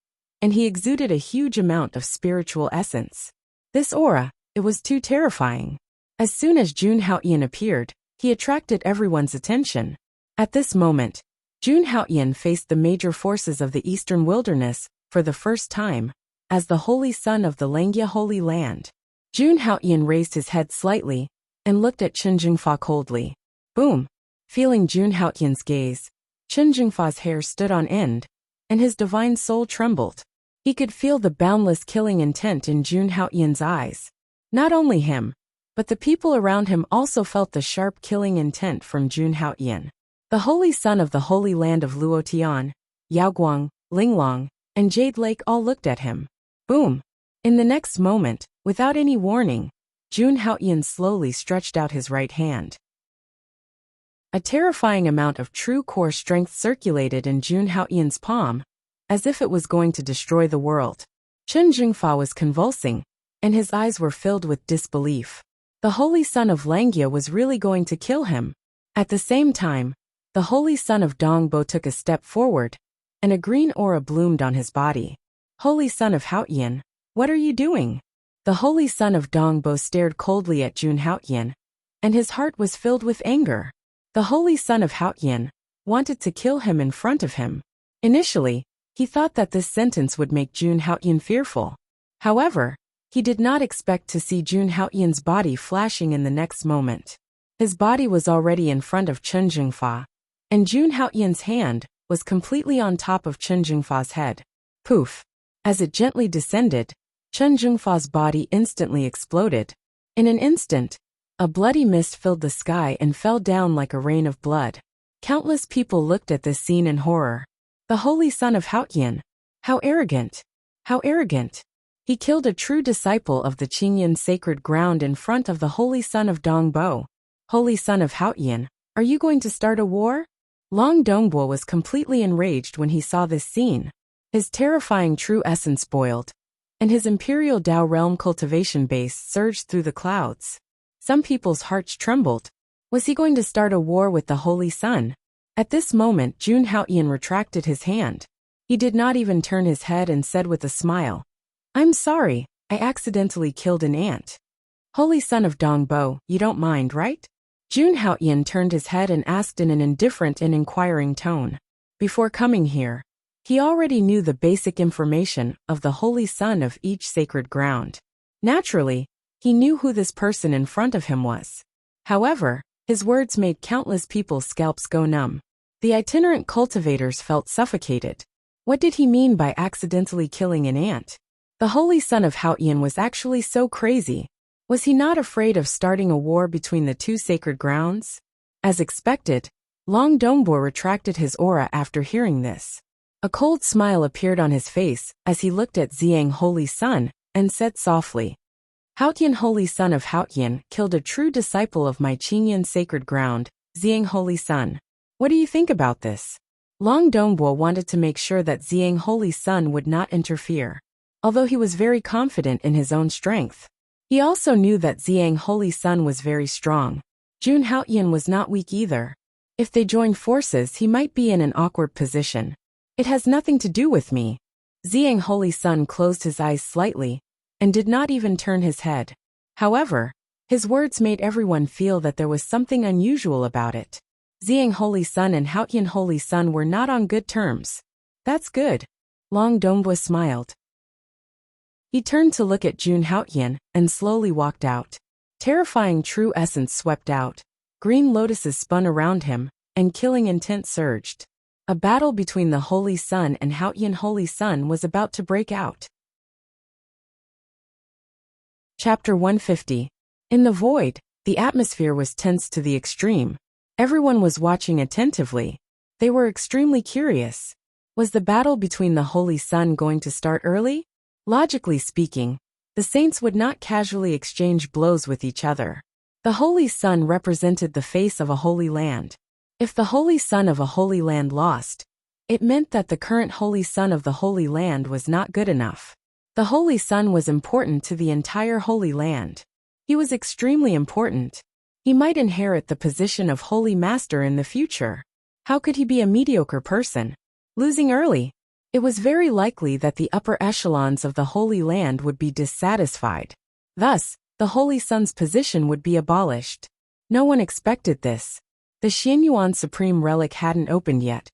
A: and he exuded a huge amount of spiritual essence. This aura, it was too terrifying. As soon as Jun Haoyan appeared, he attracted everyone's attention. At this moment, Jun Haoyan faced the major forces of the eastern wilderness for the first time, as the holy son of the Langya Holy Land. Jun Haoyan raised his head slightly and looked at Chen Jingfa coldly. Boom! Feeling Jun Haoyan's gaze, Chen Jingfa's hair stood on end, and his divine soul trembled. He could feel the boundless killing intent in Jun Haoyan's eyes. Not only him, but the people around him also felt the sharp killing intent from Jun Haoyan. The holy son of the holy land of Luotian, Yaoguang, Linglong, and Jade Lake all looked at him. Boom! In the next moment, without any warning, Jun Haoyan slowly stretched out his right hand. A terrifying amount of true core strength circulated in Jun Haoyan's palm, as if it was going to destroy the world. Chen Jingfa was convulsing, and his eyes were filled with disbelief. The holy son of Langya was really going to kill him. At the same time, the holy son of Dongbo took a step forward, and a green aura bloomed on his body. Holy son of Haoyan, what are you doing? The holy son of Dongbo stared coldly at Jun Haoyan, and his heart was filled with anger. The holy son of Haoyan wanted to kill him in front of him. Initially, he thought that this sentence would make Jun Haoyan fearful. However, he did not expect to see Jun Haoyan's body flashing in the next moment. His body was already in front of Chen Jingfa, and Jun Haoyan's hand was completely on top of Chen Jingfa's head. Poof! As it gently descended, Chen Jingfa's body instantly exploded, In an instant, a bloody mist filled the sky and fell down like a rain of blood. Countless people looked at this scene in horror. The holy son of Haotian. How arrogant! How arrogant! He killed a true disciple of the Qingyan sacred ground in front of the holy son of Dongbo. Holy son of Haotian, are you going to start a war? Long Dongbo was completely enraged when he saw this scene. His terrifying true essence boiled, and his imperial Dao realm cultivation base surged through the clouds. Some people's hearts trembled. Was he going to start a war with the Holy Sun? At this moment Jun Haotian retracted his hand. He did not even turn his head and said with a smile, "I'm sorry, I accidentally killed an ant." Holy son of Dongbo, you don't mind, right? Jun Haotian turned his head and asked in an indifferent and inquiring tone. Before coming here, he already knew the basic information of the holy son of each sacred ground. Naturally, he knew who this person in front of him was. However, his words made countless people's scalps go numb. The itinerant cultivators felt suffocated. What did he mean by accidentally killing an ant? The holy son of Haotian was actually so crazy. Was he not afraid of starting a war between the two sacred grounds? As expected, Long Dongbo retracted his aura after hearing this. A cold smile appeared on his face as he looked at Xiang Holy Son and said softly, "Haotian Holy Son of Haotian killed a true disciple of my Qingyan sacred ground, Xiang Holy Son. What do you think about this?" Long Dongbo wanted to make sure that Xiang Holy Son would not interfere. Although he was very confident in his own strength, he also knew that Xiang Holy Son was very strong. Jun Haotian was not weak either. If they joined forces, he might be in an awkward position. "It has nothing to do with me." Xiang Holy Son closed his eyes slightly and did not even turn his head. However, his words made everyone feel that there was something unusual about it. Xiang Holy Son and Haotian Holy Son were not on good terms. "That's good." Long Dongbo smiled. He turned to look at Jun Haotian and slowly walked out. Terrifying true essence swept out. Green lotuses spun around him, and killing intent surged. A battle between the Holy Sun and Haotian Holy Sun was about to break out. Chapter 150. In the void, the atmosphere was tense to the extreme. Everyone was watching attentively. They were extremely curious. Was the battle between the Holy Sun going to start early? Logically speaking, the saints would not casually exchange blows with each other. The Holy Sun represented the face of a holy land. If the Holy Sun of a holy land lost, it meant that the current Holy Sun of the Holy Land was not good enough. The Holy Sun was important to the entire Holy Land. He was extremely important. He might inherit the position of Holy Master in the future. How could he be a mediocre person? Losing early. It was very likely that the upper echelons of the Holy Land would be dissatisfied. Thus, the Holy Sun's position would be abolished. No one expected this. The Xianyuan Supreme Relic hadn't opened yet.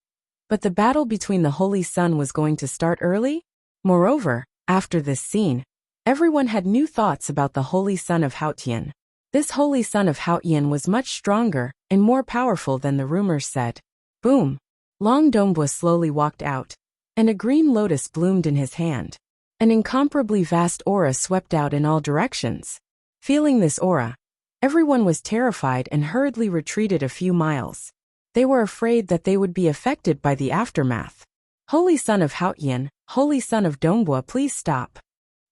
A: But the battle between the Holy Sun was going to start early? Moreover, after this scene, everyone had new thoughts about the Holy Sun of Haotian. This Holy Sun of Haotian was much stronger and more powerful than the rumors said. Boom! Long Dongbo slowly walked out, and a green lotus bloomed in his hand. An incomparably vast aura swept out in all directions. Feeling this aura, everyone was terrified and hurriedly retreated a few miles. They were afraid that they would be affected by the aftermath. Holy Son of Haotian, Holy Son of Dongbo, please stop.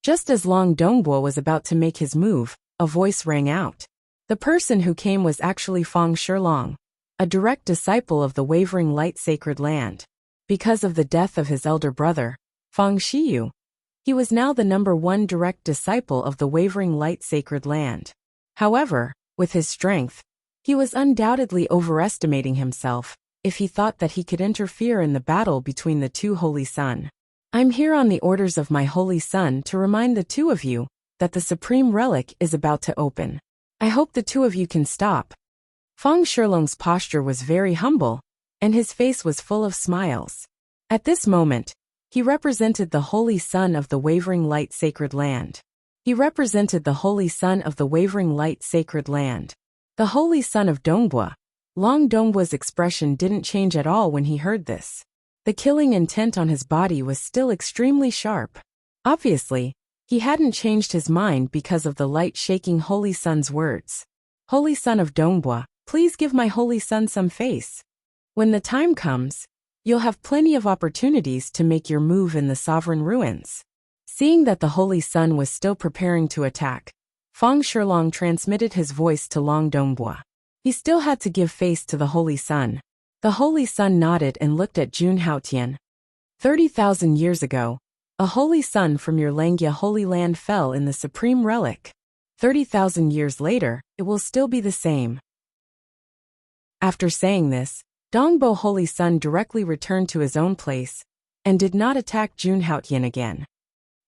A: Just as Long Dongbo was about to make his move, a voice rang out. The person who came was actually Feng Shilong, a direct disciple of the Wavering Light Sacred Land. Because of the death of his elder brother, Feng Shiyu, he was now the #1 direct disciple of the Wavering Light Sacred Land. However, with his strength, he was undoubtedly overestimating himself if he thought that he could interfere in the battle between the two Holy Sun. "I'm here on the orders of my Holy Sun to remind the two of you that the Supreme Relic is about to open. I hope the two of you can stop." Feng Shilong's posture was very humble, and his face was full of smiles. At this moment, he represented the Holy Sun of the Wavering Light Sacred Land. He represented the Holy Sun of the Wavering Light Sacred Land. The Holy Sun of Dongbo. Long Dongbo's expression didn't change at all when he heard this. The killing intent on his body was still extremely sharp. Obviously, He hadn't changed his mind because of the light-shaking Holy Sun's words. Holy Son of Dongbua, please give my Holy Son some face. When the time comes, you'll have plenty of opportunities to make your move in the sovereign ruins. Seeing that the Holy Sun was still preparing to attack, Feng Shilong transmitted his voice to Long Dongbua. He still had to give face to the Holy Sun. The Holy Sun nodded and looked at Jun Haotian. 30,000 years ago, a Holy Sun from your Langya Holy Land fell in the Supreme Relic. 30,000 years later, it will still be the same. After saying this, Dongbo Holy Sun directly returned to his own place and did not attack Jun Haotian again.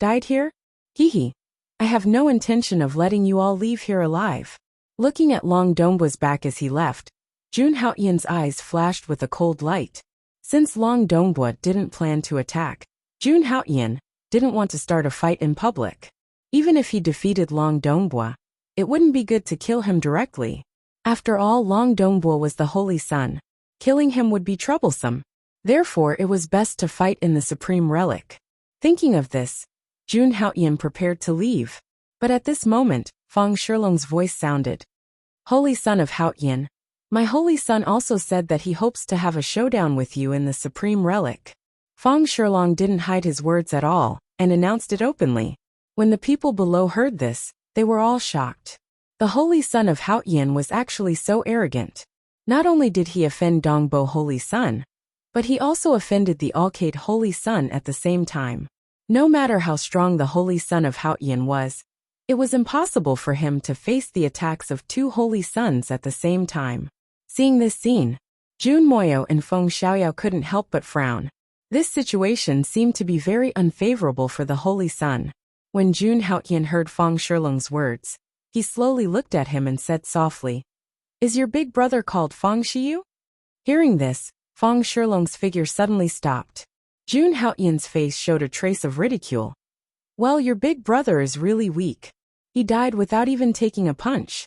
A: Died here? Hehe. I have no intention of letting you all leave here alive. Looking at Long Dongbua's back as he left, Jun Haotian's eyes flashed with a cold light. Since Long Dongbua didn't plan to attack, Jun Haotian didn't want to start a fight in public. Even if he defeated Long Dongbua, it wouldn't be good to kill him directly. After all, Long Dongbua was the Holy Sun. Killing him would be troublesome. Therefore, it was best to fight in the Supreme Relic. Thinking of this, Jun Haotian prepared to leave. But at this moment, Feng Shilong's voice sounded. Holy Son of Haotian, my Holy Son also said that he hopes to have a showdown with you in the Supreme Relic. Feng Shilong didn't hide his words at all, and announced it openly. When the people below heard this, they were all shocked. The Holy Son of Haotian was actually so arrogant. Not only did he offend Dongbo Holy Sun, but he also offended the Alcade Holy Sun at the same time. No matter how strong the Holy Son of Haotian was, it was impossible for him to face the attacks of two Holy Suns at the same time. Seeing this scene, Jun Moyo and Feng Xiaoyao couldn't help but frown. This situation seemed to be very unfavorable for the Holy Sun. When Jun Haotian heard Feng Shilong's words, he slowly looked at him and said softly, Is your big brother called Feng Shiyu? Hearing this, Feng Shilong's figure suddenly stopped. Jun Haotian's face showed a trace of ridicule. Well, your big brother is really weak. He died without even taking a punch.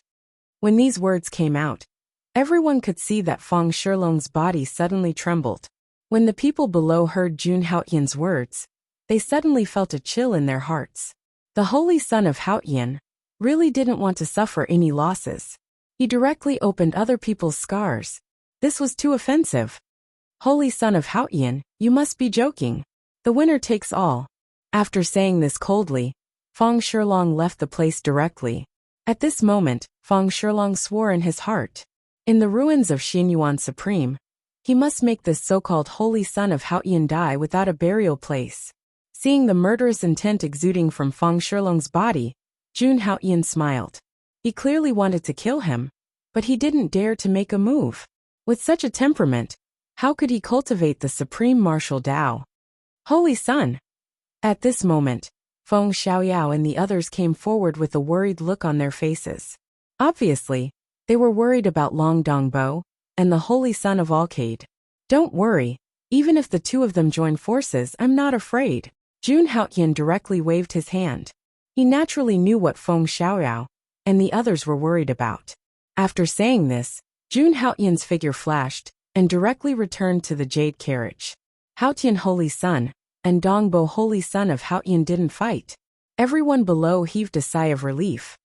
A: When these words came out, everyone could see that Feng Shilong's body suddenly trembled. When the people below heard Jun Haotian's words, they suddenly felt a chill in their hearts. The Holy Son of Haotian really didn't want to suffer any losses. He directly opened other people's scars. This was too offensive. Holy Son of Haotian, you must be joking. The winner takes all. After saying this coldly, Feng Shilong left the place directly. At this moment, Feng Shilong swore in his heart. In the ruins of Xinyuan Supreme, he must make this so-called Holy Son of Haotian die without a burial place. Seeing the murderous intent exuding from Feng Shilong's body, Jun Haotian smiled. He clearly wanted to kill him, but he didn't dare to make a move. With such a temperament, how could he cultivate the supreme martial Tao? Holy Son! At this moment, Feng Xiaoyao and the others came forward with a worried look on their faces. Obviously, they were worried about Long Dongbo and the Holy Son of Alcade. Don't worry, even if the two of them join forces, I'm not afraid. Jun Haotian directly waved his hand. He naturally knew what Feng Xiaoyao and the others were worried about. After saying this, Jun Haotian's figure flashed and directly returned to the jade carriage. Haotian Holy Sun and Dongbo Holy Son of Haotian didn't fight. Everyone below heaved a sigh of relief.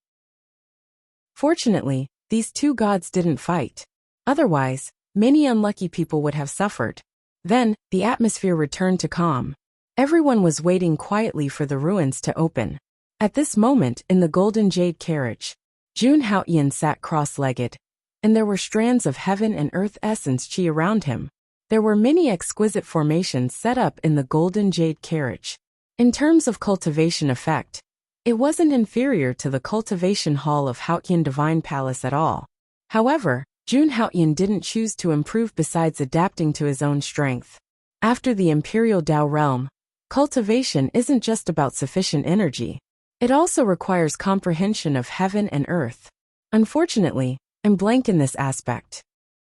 A: Fortunately, these two gods didn't fight. Otherwise, many unlucky people would have suffered. Then, the atmosphere returned to calm. Everyone was waiting quietly for the ruins to open. At this moment, in the golden jade carriage, Jun Haotian sat cross-legged, and there were strands of heaven and earth essence chi around him. There were many exquisite formations set up in the golden jade carriage. In terms of cultivation effect, it wasn't inferior to the cultivation hall of Haotian Divine Palace at all. However, Jun Haotian didn't choose to improve besides adapting to his own strength. After the Imperial Tao realm, cultivation isn't just about sufficient energy. It also requires comprehension of heaven and earth. Unfortunately, I'm blank in this aspect.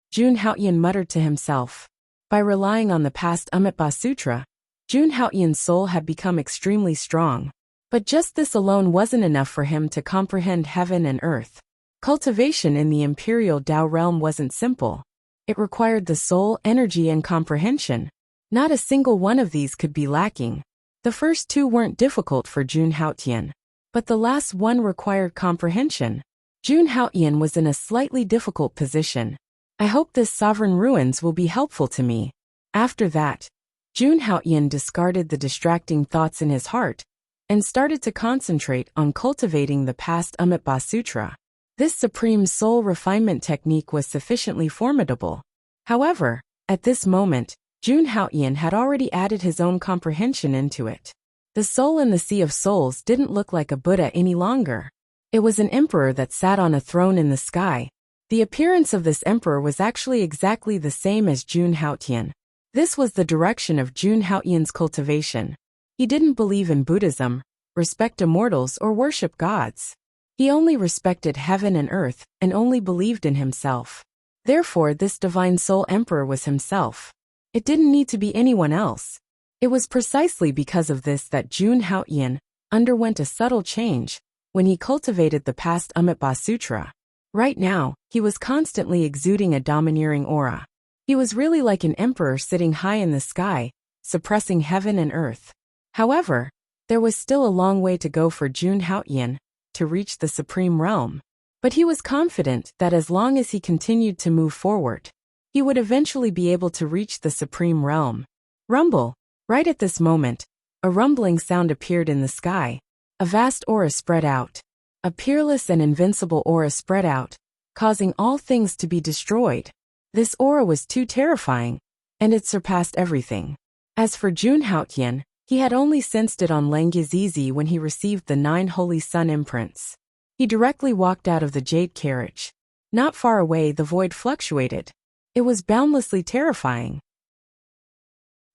A: Jun Haotian muttered to himself. By relying on the past Amitabha Sutra, Jun Haotian's soul had become extremely strong. But just this alone wasn't enough for him to comprehend heaven and earth. Cultivation in the Imperial Tao realm wasn't simple. It required the soul, energy, and comprehension. Not a single one of these could be lacking. The first two weren't difficult for Jun Haotian, but the last one required comprehension. Jun Haotian was in a slightly difficult position. I hope this sovereign ruins will be helpful to me. After that, Jun Haotian discarded the distracting thoughts in his heart and started to concentrate on cultivating the past Amitabha Sutra. This supreme soul refinement technique was sufficiently formidable. However, at this moment, Jun Haotian had already added his own comprehension into it. The soul in the Sea of Souls didn't look like a Buddha any longer. It was an emperor that sat on a throne in the sky. The appearance of this emperor was actually exactly the same as Jun Haotian. This was the direction of Jun Haotian's cultivation. He didn't believe in Buddhism, respect immortals, or worship gods. He only respected heaven and earth and only believed in himself. Therefore, this divine soul emperor was himself. It didn't need to be anyone else. It was precisely because of this that Jun Haotian underwent a subtle change when he cultivated the past Amitabha Sutra. Right now, he was constantly exuding a domineering aura. He was really like an emperor sitting high in the sky, suppressing heaven and earth. However, there was still a long way to go for Jun Haotian to reach the supreme realm. But he was confident that as long as he continued to move forward, he would eventually be able to reach the supreme realm. Rumble. Right at this moment, a rumbling sound appeared in the sky. A vast aura spread out. A peerless and invincible aura spread out, causing all things to be destroyed. This aura was too terrifying, and it surpassed everything. As for Jun Haotian, he had only sensed it on Langyizizi when he received the 9 Holy Sun imprints. He directly walked out of the jade carriage. Not far away, the void fluctuated. It was boundlessly terrifying.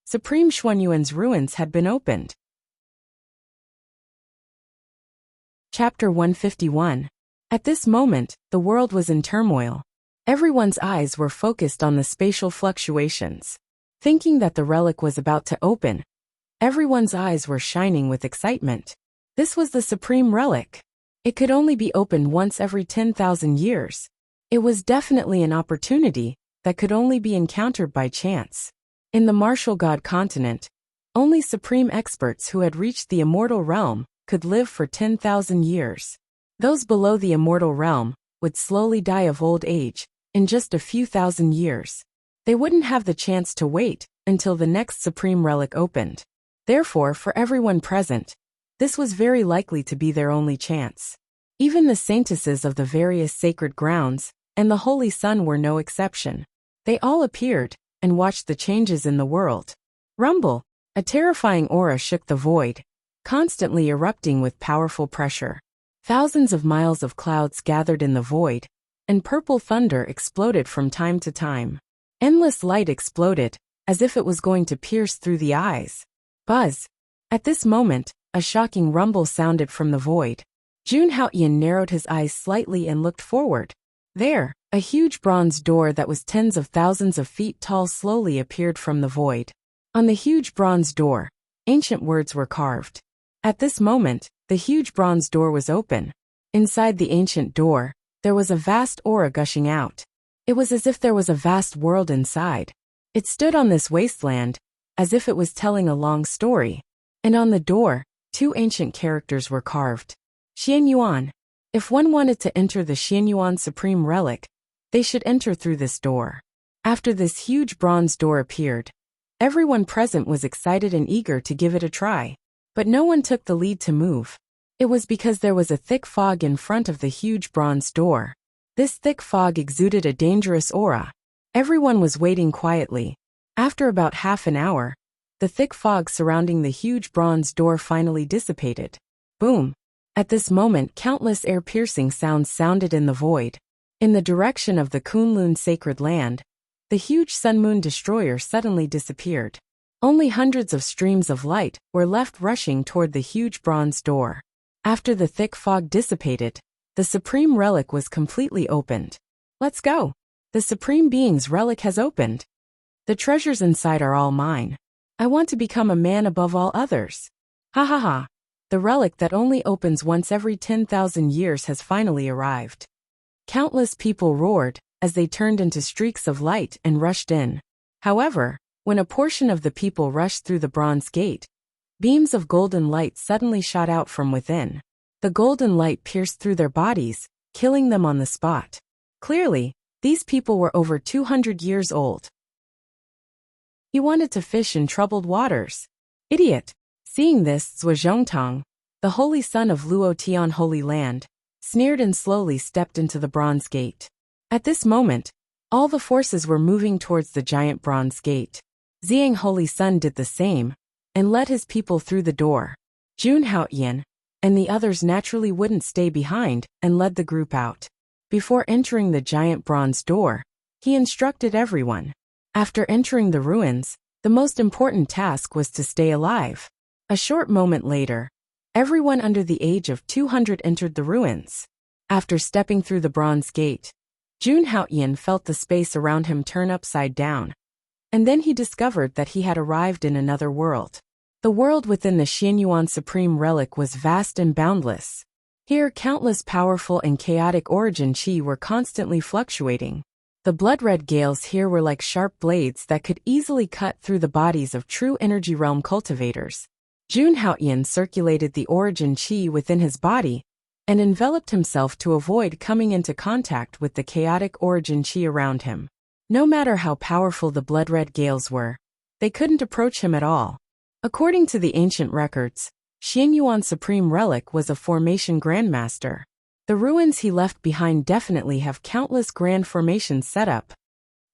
A: Supreme Xuanyuan's ruins had been opened. Chapter 151. At this moment, the world was in turmoil. Everyone's eyes were focused on the spatial fluctuations. Thinking that the relic was about to open, everyone's eyes were shining with excitement. This was the supreme relic. It could only be opened once every 10,000 years. It was definitely an opportunity that could only be encountered by chance. In the martial god continent, only supreme experts who had reached the immortal realm could live for 10,000 years. Those below the immortal realm would slowly die of old age in just a few thousand years. They wouldn't have the chance to wait until the next supreme relic opened. Therefore, for everyone present, this was very likely to be their only chance. Even the saintesses of the various sacred grounds and the Holy Sun were no exception. They all appeared and watched the changes in the world. Rumble. A terrifying aura shook the void, constantly erupting with powerful pressure. Thousands of miles of clouds gathered in the void, and purple thunder exploded from time to time. Endless light exploded, as if it was going to pierce through the eyes. Buzz. At this moment, a shocking rumble sounded from the void. Jun Haotian narrowed his eyes slightly and looked forward. There, a huge bronze door that was tens of thousands of feet tall slowly appeared from the void. On the huge bronze door, ancient words were carved. At this moment, the huge bronze door was open. Inside the ancient door, there was a vast aura gushing out. It was as if there was a vast world inside. It stood on this wasteland, as if it was telling a long story. And on the door, 2 ancient characters were carved. Xianyuan. If one wanted to enter the Xianyuan Supreme Relic, they should enter through this door. After this huge bronze door appeared, everyone present was excited and eager to give it a try. But no one took the lead to move. It was because there was a thick fog in front of the huge bronze door. This thick fog exuded a dangerous aura. Everyone was waiting quietly. After about half an hour, the thick fog surrounding the huge bronze door finally dissipated. Boom! At this moment, countless ear-piercing sounds sounded in the void. In the direction of the Kunlun sacred land, the huge sun-moon destroyer suddenly disappeared. Only hundreds of streams of light were left rushing toward the huge bronze door. After the thick fog dissipated, the supreme relic was completely opened. Let's go! The Supreme Being's relic has opened. The treasures inside are all mine. I want to become a man above all others. Ha ha ha! The relic that only opens once every 10,000 years has finally arrived. Countless people roared as they turned into streaks of light and rushed in. However, when a portion of the people rushed through the bronze gate, Beams of golden light suddenly shot out from within. The golden light pierced through their bodies, killing them on the spot. Clearly, these people were over 200 years old. He wanted to fish in troubled waters. Idiot! Seeing this, Zhuozhongtang, the holy son of Luo Tian Holy Land, sneered and slowly stepped into the bronze gate. At this moment, all the forces were moving towards the giant bronze gate. Ziyang Holy Sun did the same, and led his people through the door. Jun Haoyan and the others naturally wouldn't stay behind and led the group out. Before entering the giant bronze door, he instructed everyone. After entering the ruins, the most important task was to stay alive. A short moment later, everyone under the age of 200 entered the ruins. After stepping through the bronze gate, Jun Haoyan felt the space around him turn upside down. And then he discovered that he had arrived in another world. The world within the Xianyuan Supreme Relic was vast and boundless. Here, countless powerful and chaotic origin chi were constantly fluctuating. The blood-red gales here were like sharp blades that could easily cut through the bodies of true energy realm cultivators. Jun Haoyan circulated the origin chi within his body and enveloped himself to avoid coming into contact with the chaotic origin chi around him. No matter how powerful the blood-red gales were, they couldn't approach him at all. According to the ancient records, Xianyuan Supreme Relic was a formation grandmaster. The ruins he left behind definitely have countless grand formations set up.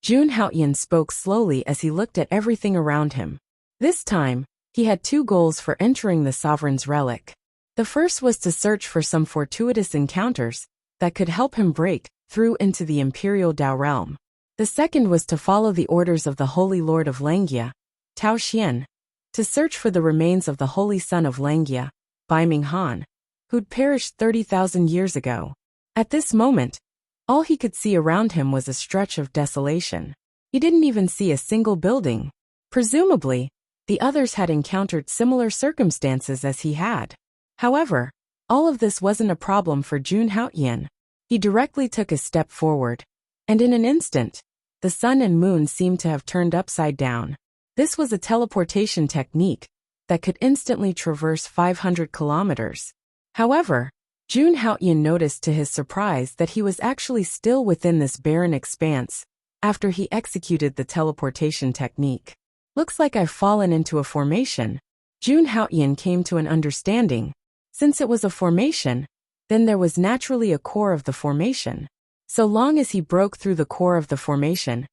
A: Jun Haoyan spoke slowly as he looked at everything around him. This time, he had two goals for entering the Sovereign's Relic. The first was to search for some fortuitous encounters that could help him break through into the Imperial Dao realm. The second was to follow the orders of the Holy Lord of Langia, Tao Xian, to search for the remains of the Holy Son of Langia, Bai Minghan, who'd perished 30,000 years ago. At this moment, all he could see around him was a stretch of desolation. He didn't even see a single building. Presumably, the others had encountered similar circumstances as he had. However, all of this wasn't a problem for Jun Haoyan. He directly took a step forward, and in an instant, the sun and moon seemed to have turned upside down. This was a teleportation technique that could instantly traverse 500 kilometers. However, Jun Haoyan noticed to his surprise that he was actually still within this barren expanse after he executed the teleportation technique. Looks like I've fallen into a formation. Jun Haoyan came to an understanding. Since it was a formation, then there was naturally a core of the formation. So long as he broke through the core of the formation,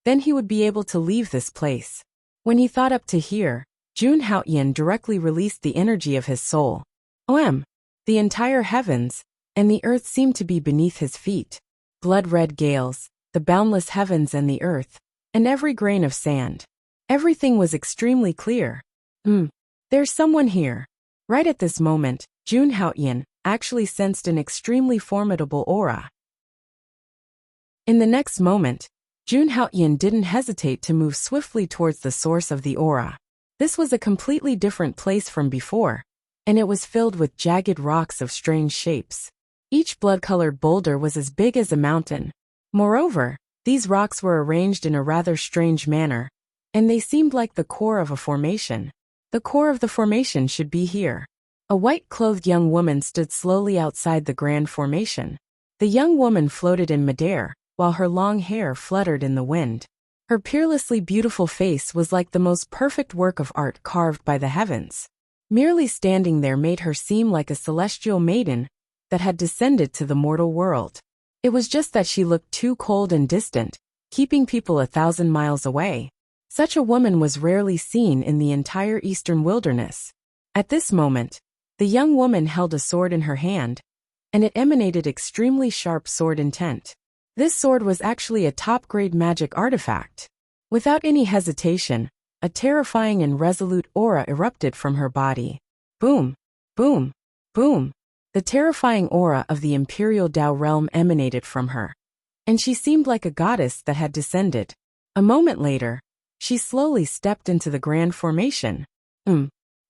A: then he would be able to leave this place. When he thought up to here, Jun Haoyan directly released the energy of his soul. The entire heavens and the earth seemed to be beneath his feet. Blood-red gales, the boundless heavens and the earth, and every grain of sand. Everything was extremely clear. There's someone here. Right at this moment, Jun Haoyan actually sensed an extremely formidable aura. In the next moment, Jun Haoyan didn't hesitate to move swiftly towards the source of the aura. This was a completely different place from before, and it was filled with jagged rocks of strange shapes. Each blood-colored boulder was as big as a mountain. Moreover, these rocks were arranged in a rather strange manner, and they seemed like the core of a formation. The core of the formation should be here. A white-clothed young woman stood slowly outside the grand formation. The young woman floated in midair, while her long hair fluttered in the wind. Her peerlessly beautiful face was like the most perfect work of art carved by the heavens. Merely standing there made her seem like a celestial maiden that had descended to the mortal world. It was just that she looked too cold and distant, keeping people 1,000 miles away. Such a woman was rarely seen in the entire eastern wilderness. At this moment, the young woman held a sword in her hand, and it emanated extremely sharp sword intent. This sword was actually a top-grade magic artifact. Without any hesitation, a terrifying and resolute aura erupted from her body. Boom, boom, boom. The terrifying aura of the Imperial Dao realm emanated from her, and she seemed like a goddess that had descended. A moment later, she slowly stepped into the grand formation.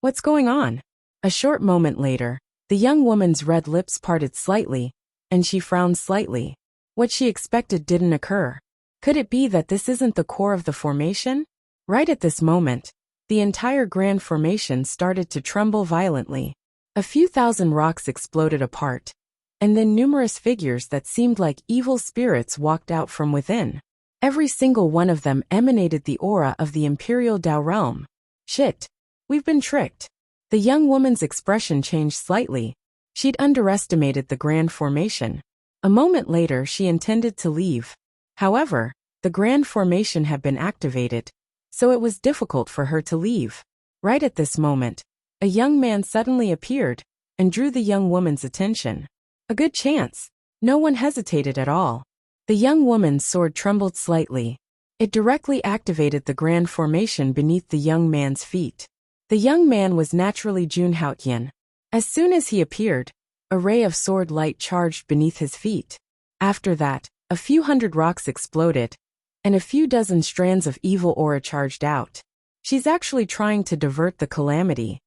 A: What's going on? A short moment later, the young woman's red lips parted slightly, and she frowned slightly. What she expected didn't occur. Could it be that this isn't the core of the formation? Right at this moment, the entire grand formation started to tremble violently. A few thousand rocks exploded apart, and then numerous figures that seemed like evil spirits walked out from within. Every single one of them emanated the aura of the Imperial Dao realm. Shit. We've been tricked. The young woman's expression changed slightly. She'd underestimated the grand formation. A moment later she intended to leave. However, the grand formation had been activated, so it was difficult for her to leave. Right at this moment, a young man suddenly appeared and drew the young woman's attention. A good chance. No one hesitated at all. The young woman's sword trembled slightly. It directly activated the grand formation beneath the young man's feet. The young man was naturally Jun Haotian. As soon as he appeared, a ray of sword light charged beneath his feet. After that, a few hundred rocks exploded, and a few dozen strands of evil aura charged out. She's actually trying to divert the calamity.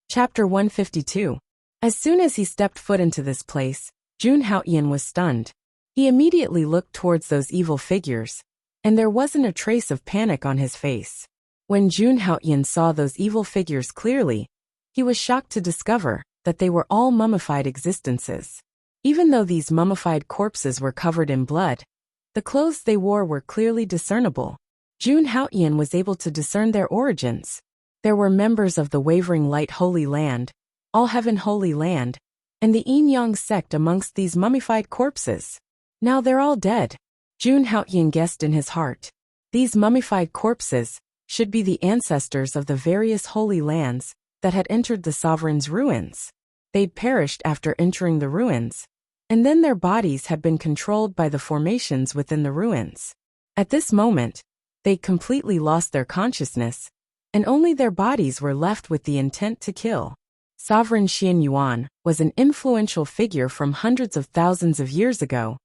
A: Chapter 152. As soon as he stepped foot into this place, Jun Haotian was stunned. He immediately looked towards those evil figures, and there wasn't a trace of panic on his face. When Jun Haotian saw those evil figures clearly, he was shocked to discover that they were all mummified existences. Even though these mummified corpses were covered in blood, the clothes they wore were clearly discernible. Jun Haotian was able to discern their origins. There were members of the Wavering Light Holy Land, All Heaven Holy Land, and the Yin Yang sect amongst these mummified corpses. Now they're all dead. Jun Haotian guessed in his heart. These mummified corpses should be the ancestors of the various holy lands that had entered the sovereign's ruins. They'd perished after entering the ruins, and then their bodies had been controlled by the formations within the ruins. At this moment, they completely lost their consciousness, and only their bodies were left with the intent to kill. Sovereign Xian Yuan was an influential figure from hundreds of thousands of years ago,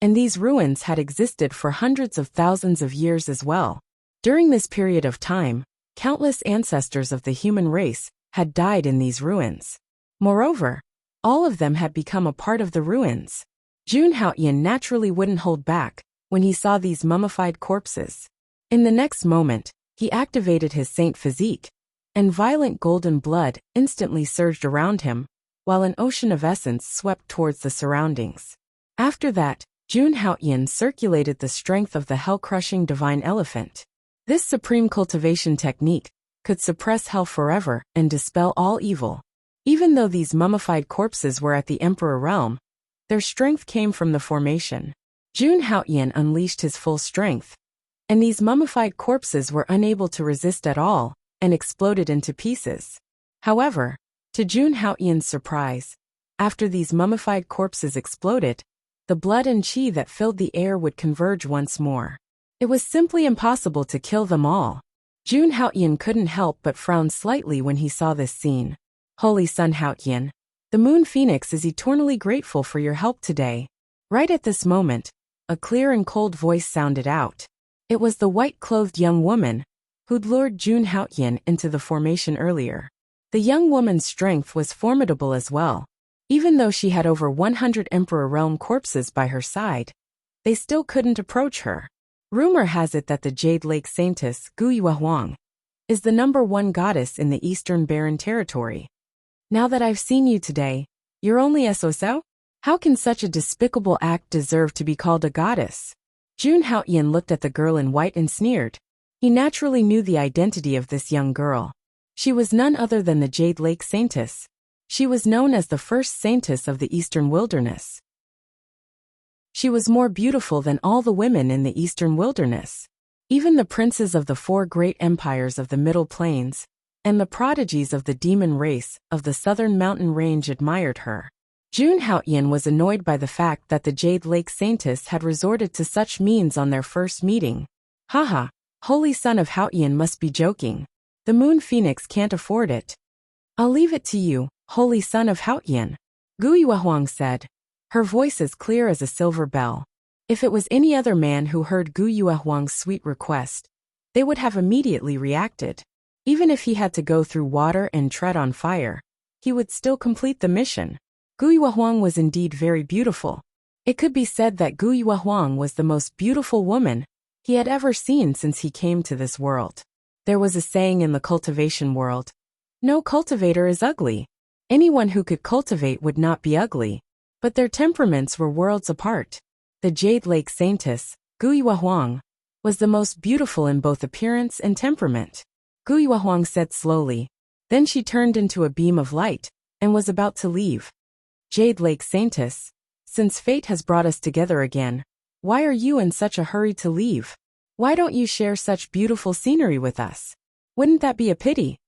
A: and these ruins had existed for hundreds of thousands of years as well. During this period of time, countless ancestors of the human race had died in these ruins. Moreover, all of them had become a part of the ruins. Jun Haotian naturally wouldn't hold back when he saw these mummified corpses. In the next moment, he activated his saint physique, and violent golden blood instantly surged around him, while an ocean of essence swept towards the surroundings. After that, Jun Haotian circulated the strength of the hell-crushing divine elephant. This supreme cultivation technique could suppress hell forever and dispel all evil. Even though these mummified corpses were at the Emperor realm, their strength came from the formation. Jun Haotian unleashed his full strength, and these mummified corpses were unable to resist at all and exploded into pieces. However, to Jun Haotian's surprise, after these mummified corpses exploded, the blood and qi that filled the air would converge once more. It was simply impossible to kill them all. Jun Haotian couldn't help but frown slightly when he saw this scene. Holy Sun Haotian, the Moon Phoenix is eternally grateful for your help today. Right at this moment, a clear and cold voice sounded out. It was the white-clothed young woman who'd lured Jun Haotian into the formation earlier. The young woman's strength was formidable as well. Even though she had over 100 Emperor Realm corpses by her side, they still couldn't approach her. Rumor has it that the Jade Lake Saintess, Guyue Huang, is the #1 goddess in the Eastern Barren Territory. Now that I've seen you today, you're only SOSO? How can such a despicable act deserve to be called a goddess? Jun Haotian looked at the girl in white and sneered. He naturally knew the identity of this young girl. She was none other than the Jade Lake Saintess. She was known as the first saintess of the Eastern Wilderness. She was more beautiful than all the women in the Eastern Wilderness. Even the princes of the 4 great empires of the Middle Plains, and the prodigies of the demon race of the Southern Mountain Range admired her. Jun Haotian was annoyed by the fact that the Jade Lake Saintess had resorted to such means on their first meeting. Haha, Holy Son of Haotian must be joking. The Moon Phoenix can't afford it. I'll leave it to you, Holy Son of Haotian, Guyue Huang said, her voice as clear as a silver bell. If it was any other man who heard Guyue Huang's sweet request, they would have immediately reacted. Even if he had to go through water and tread on fire, he would still complete the mission. Guyue Huang was indeed very beautiful. It could be said that Guyue Huang was the most beautiful woman he had ever seen since he came to this world. There was a saying in the cultivation world, "No cultivator is ugly." Anyone who could cultivate would not be ugly. But their temperaments were worlds apart. The Jade Lake Saintess, Guiyue Huang, was the most beautiful in both appearance and temperament. Guiyue Huang said slowly. Then she turned into a beam of light, and was about to leave. Jade Lake Saintess, since fate has brought us together again, why are you in such a hurry to leave? Why don't you share such beautiful scenery with us? Wouldn't that be a pity?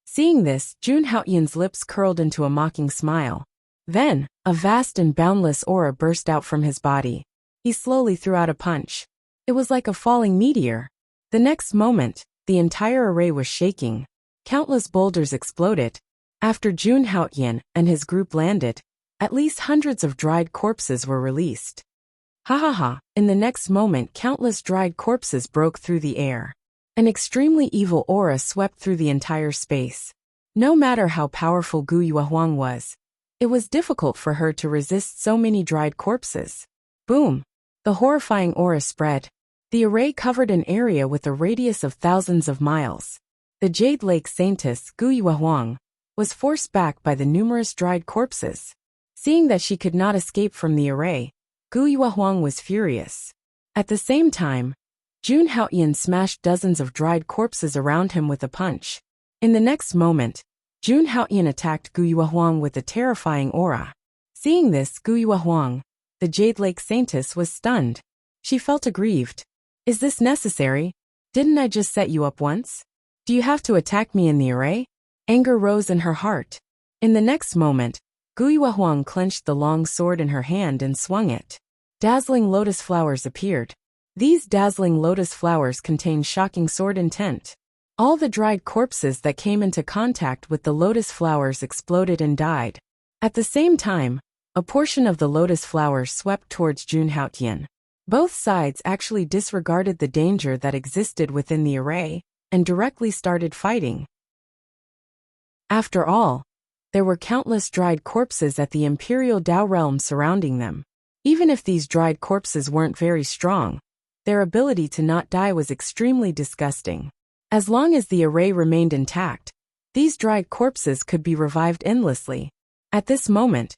A: Seeing this, Jun Haoyan's lips curled into a mocking smile. Then, a vast and boundless aura burst out from his body. He slowly threw out a punch. It was like a falling meteor. The next moment, the entire array was shaking. Countless boulders exploded. After Jun Haoyan and his group landed, at least hundreds of dried corpses were released. Ha ha ha, in the next moment countless dried corpses broke through the air. An extremely evil aura swept through the entire space. No matter how powerful Guiyue Huang was, it was difficult for her to resist so many dried corpses. Boom! The horrifying aura spread. The array covered an area with a radius of thousands of miles. The Jade Lake Saintess, Guiyue Huang, was forced back by the numerous dried corpses. Seeing that she could not escape from the array, Guiyue Huang was furious. At the same time, Jun Haoyan smashed dozens of dried corpses around him with a punch. In the next moment, Jun Haoyan attacked Guiyue Huang with a terrifying aura. Seeing this, Guiyue Huang, the Jade Lake Saintess, was stunned. She felt aggrieved. Is this necessary? Didn't I just set you up once? Do you have to attack me in the array? Anger rose in her heart. In the next moment, Guiyue Huang clenched the long sword in her hand and swung it. Dazzling lotus flowers appeared. These dazzling lotus flowers contained shocking sword intent. All the dried corpses that came into contact with the lotus flowers exploded and died. At the same time, a portion of the lotus flowers swept towards Jun Haoyan. Both sides actually disregarded the danger that existed within the array, and directly started fighting. After all, there were countless dried corpses at the Imperial Dao realm surrounding them. Even if these dried corpses weren't very strong, their ability to not die was extremely disgusting. As long as the array remained intact, these dried corpses could be revived endlessly. At this moment,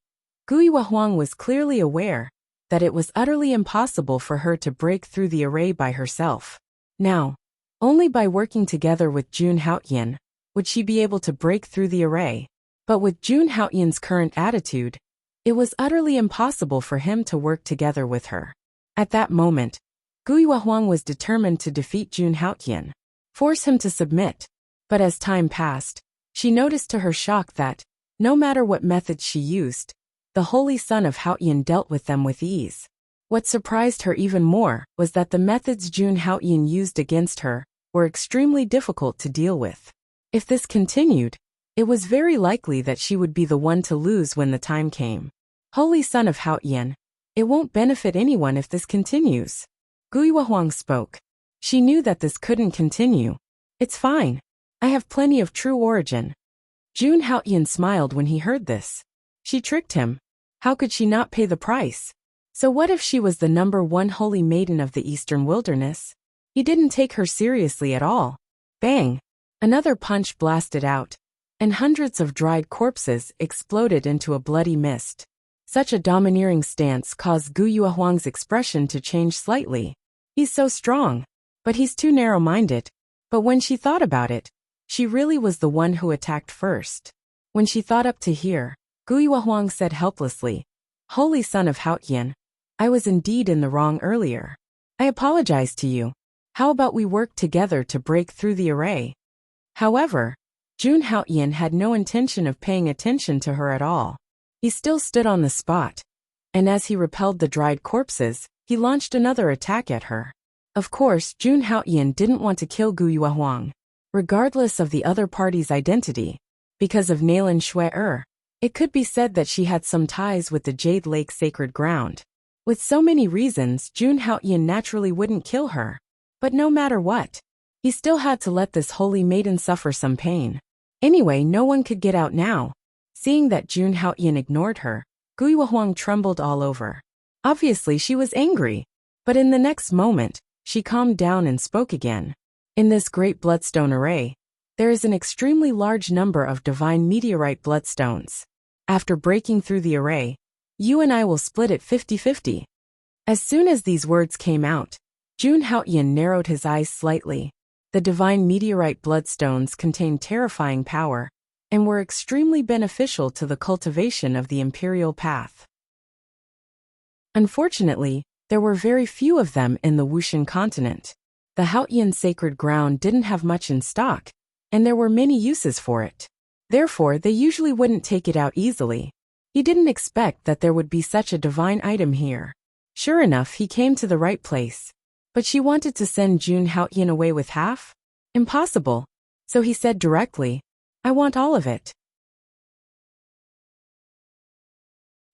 A: Guiyue Huang was clearly aware that it was utterly impossible for her to break through the array by herself. Now, only by working together with Jun Haoyan would she be able to break through the array. But with Jun Haoyan's current attitude, it was utterly impossible for him to work together with her. At that moment, Guiyue Huang was determined to defeat Jun Haoyan, force him to submit. But as time passed, she noticed to her shock that, no matter what methods she used, the Holy Son of Haoyan dealt with them with ease. What surprised her even more was that the methods Jun Haoyan used against her were extremely difficult to deal with. If this continued, it was very likely that she would be the one to lose when the time came. Holy Son of Haoyan, it won't benefit anyone if this continues. Guiyue Huang spoke. She knew that this couldn't continue. It's fine. I have plenty of true origin. Jun Haoyan smiled when he heard this. She tricked him. How could she not pay the price? So what if she was the #1 holy maiden of the Eastern Wilderness? He didn't take her seriously at all. Bang! Another punch blasted out, and hundreds of dried corpses exploded into a bloody mist. Such a domineering stance caused Guiyue Huang's expression to change slightly. He's so strong, but he's too narrow-minded. But when she thought about it, she really was the one who attacked first. When she thought up to here, Guiyue Huang said helplessly, Holy Son of Haoyan, I was indeed in the wrong earlier. I apologize to you. How about we work together to break through the array? However, Jun Haoyan had no intention of paying attention to her at all. He still stood on the spot, and as he repelled the dried corpses, he launched another attack at her. Of course, Jun Haoyan didn't want to kill Guiyue Huang, regardless of the other party's identity. Because of Nalan Shui, it could be said that she had some ties with the Jade Lake sacred ground. With so many reasons, Jun Haoyan naturally wouldn't kill her. But no matter what, he still had to let this holy maiden suffer some pain. Anyway, no one could get out now. Seeing that Jun Haoyan ignored her, Guiyue Huang trembled all over. Obviously she was angry, but in the next moment, She calmed down and spoke again. In this great bloodstone array, there is an extremely large number of divine meteorite bloodstones. After breaking through the array, you and I will split it 50-50. As soon as these words came out, Jun Haoyan narrowed his eyes slightly. The divine meteorite bloodstones contained terrifying power and were extremely beneficial to the cultivation of the imperial path. Unfortunately, there were very few of them in the Wushan continent. The Haoyan sacred ground didn't have much in stock, and there were many uses for it. Therefore, they usually wouldn't take it out easily. He didn't expect that there would be such a divine item here. Sure enough, he came to the right place. But she wanted to send Jun Haoyan away with half? Impossible. So he said directly, I want all of it.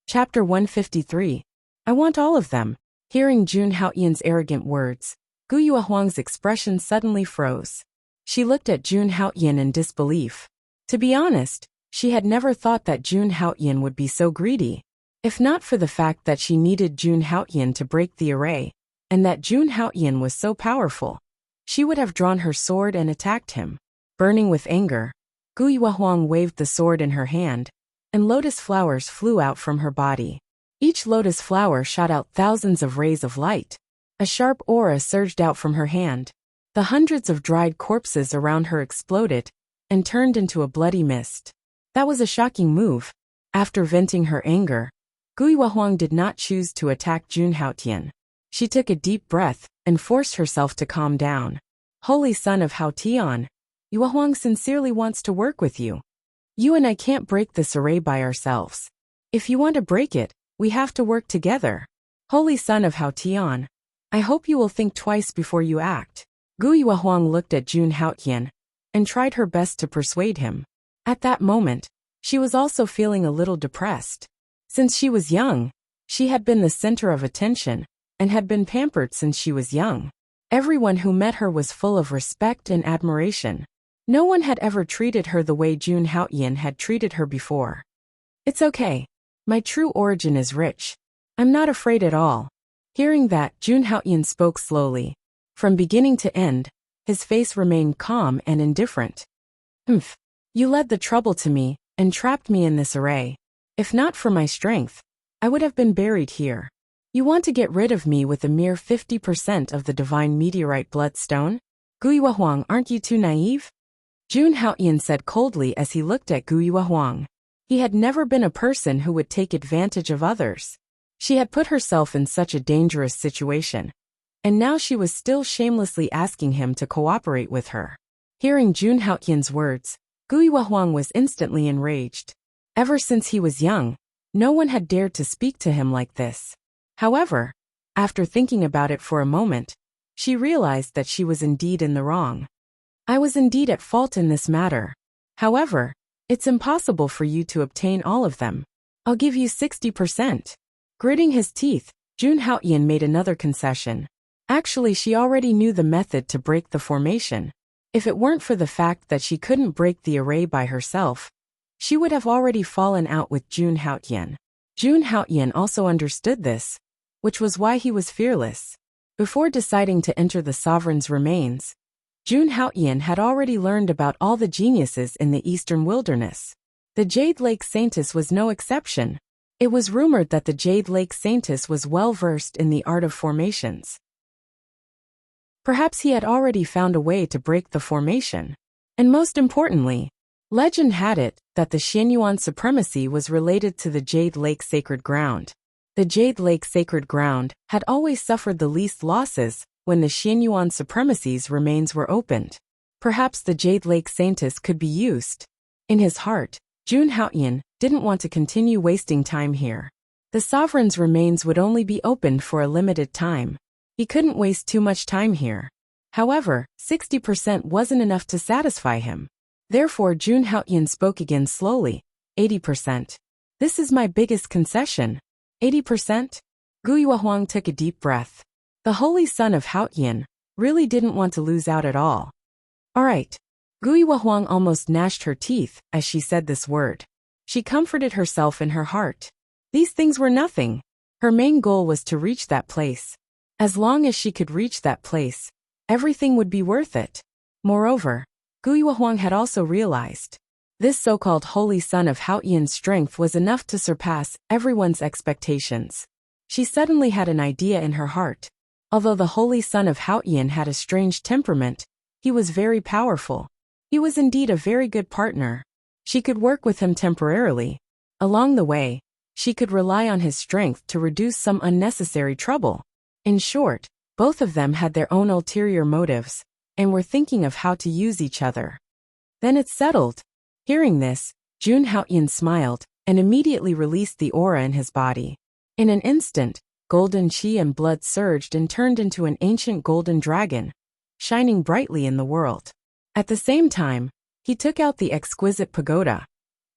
A: Chapter 153. I want all of them. Hearing Jun Haoyan's arrogant words, Gu Yuehuang's expression suddenly froze. She looked at Jun Haoyan in disbelief. To be honest, she had never thought that Jun Haoyan would be so greedy. If not for the fact that she needed Jun Haoyan to break the array, and that Jun Haoyan was so powerful, she would have drawn her sword and attacked him. Burning with anger, Gu Yuehuang waved the sword in her hand, and lotus flowers flew out from her body. Each lotus flower shot out thousands of rays of light. A sharp aura surged out from her hand. The hundreds of dried corpses around her exploded and turned into a bloody mist. That was a shocking move. After venting her anger, Gu Yuehuang did not choose to attack Jun Haoyan. She took a deep breath and forced herself to calm down. Holy son of Haotian, Yuehuang sincerely wants to work with you. You and I can't break this array by ourselves. If you want to break it, we have to work together. Holy son of Haotian, I hope you will think twice before you act. Gu Yuehuang looked at Jun Haoyan and tried her best to persuade him. At that moment, she was also feeling a little depressed. Since she was young, she had been the center of attention and had been pampered since she was young. Everyone who met her was full of respect and admiration. No one had ever treated her the way Jun Haoyan had treated her before. It's okay. My true origin is rich. I'm not afraid at all. Hearing that, Jun Haoyan spoke slowly. From beginning to end, his face remained calm and indifferent. Humph. You led the trouble to me and trapped me in this array. If not for my strength, I would have been buried here. You want to get rid of me with a mere 50% of the divine meteorite bloodstone? Gu Yuehuang, aren't you too naive? Jun Haoyan said coldly as he looked at Gu Yuehuang. He had never been a person who would take advantage of others. She had put herself in such a dangerous situation, and now she was still shamelessly asking him to cooperate with her. Hearing Jun Haoyan's words, Gu Yuehuang was instantly enraged. Ever since he was young, no one had dared to speak to him like this. However, after thinking about it for a moment, she realized that she was indeed in the wrong. I was indeed at fault in this matter. However, it's impossible for you to obtain all of them. I'll give you 60%. Gritting his teeth, Jun Haoyan made another concession. Actually, she already knew the method to break the formation. If it weren't for the fact that she couldn't break the array by herself, she would have already fallen out with Jun Haoyan. Jun Haoyan also understood this, which was why he was fearless. Before deciding to enter the sovereign's remains, Jun Haoyan had already learned about all the geniuses in the eastern wilderness. The Jade Lake Saintess was no exception. It was rumored that the Jade Lake Saintess was well versed in the art of formations. Perhaps he had already found a way to break the formation. And most importantly, legend had it that the Xianyuan supremacy was related to the Jade Lake Sacred Ground. The Jade Lake Sacred Ground had always suffered the least losses when the Xianyuan supremacy's remains were opened. Perhaps the Jade Lake Saintess could be used. In his heart, Jun Haoyan didn't want to continue wasting time here. The sovereign's remains would only be opened for a limited time. He couldn't waste too much time here. However, 60% wasn't enough to satisfy him. Therefore, Jun Haoyan spoke again slowly. 80%. This is my biggest concession. 80%? Gu Yuehuang took a deep breath. The holy son of Haoyan really didn't want to lose out at all. All right. Gu Yuehuang almost gnashed her teeth as she said this word. She comforted herself in her heart. These things were nothing. Her main goal was to reach that place. As long as she could reach that place, everything would be worth it. Moreover, Gu Yuehuang had also realized this so-called holy son of Hao Yan's strength was enough to surpass everyone's expectations. She suddenly had an idea in her heart. Although the holy son of Hao Yan had a strange temperament, he was very powerful. He was indeed a very good partner. She could work with him temporarily. Along the way, she could rely on his strength to reduce some unnecessary trouble. In short, both of them had their own ulterior motives, and were thinking of how to use each other. Then it's settled. Hearing this, Jun Haoyan smiled, and immediately released the aura in his body. In an instant, golden qi and blood surged and turned into an ancient golden dragon, shining brightly in the world. At the same time, he took out the exquisite pagoda,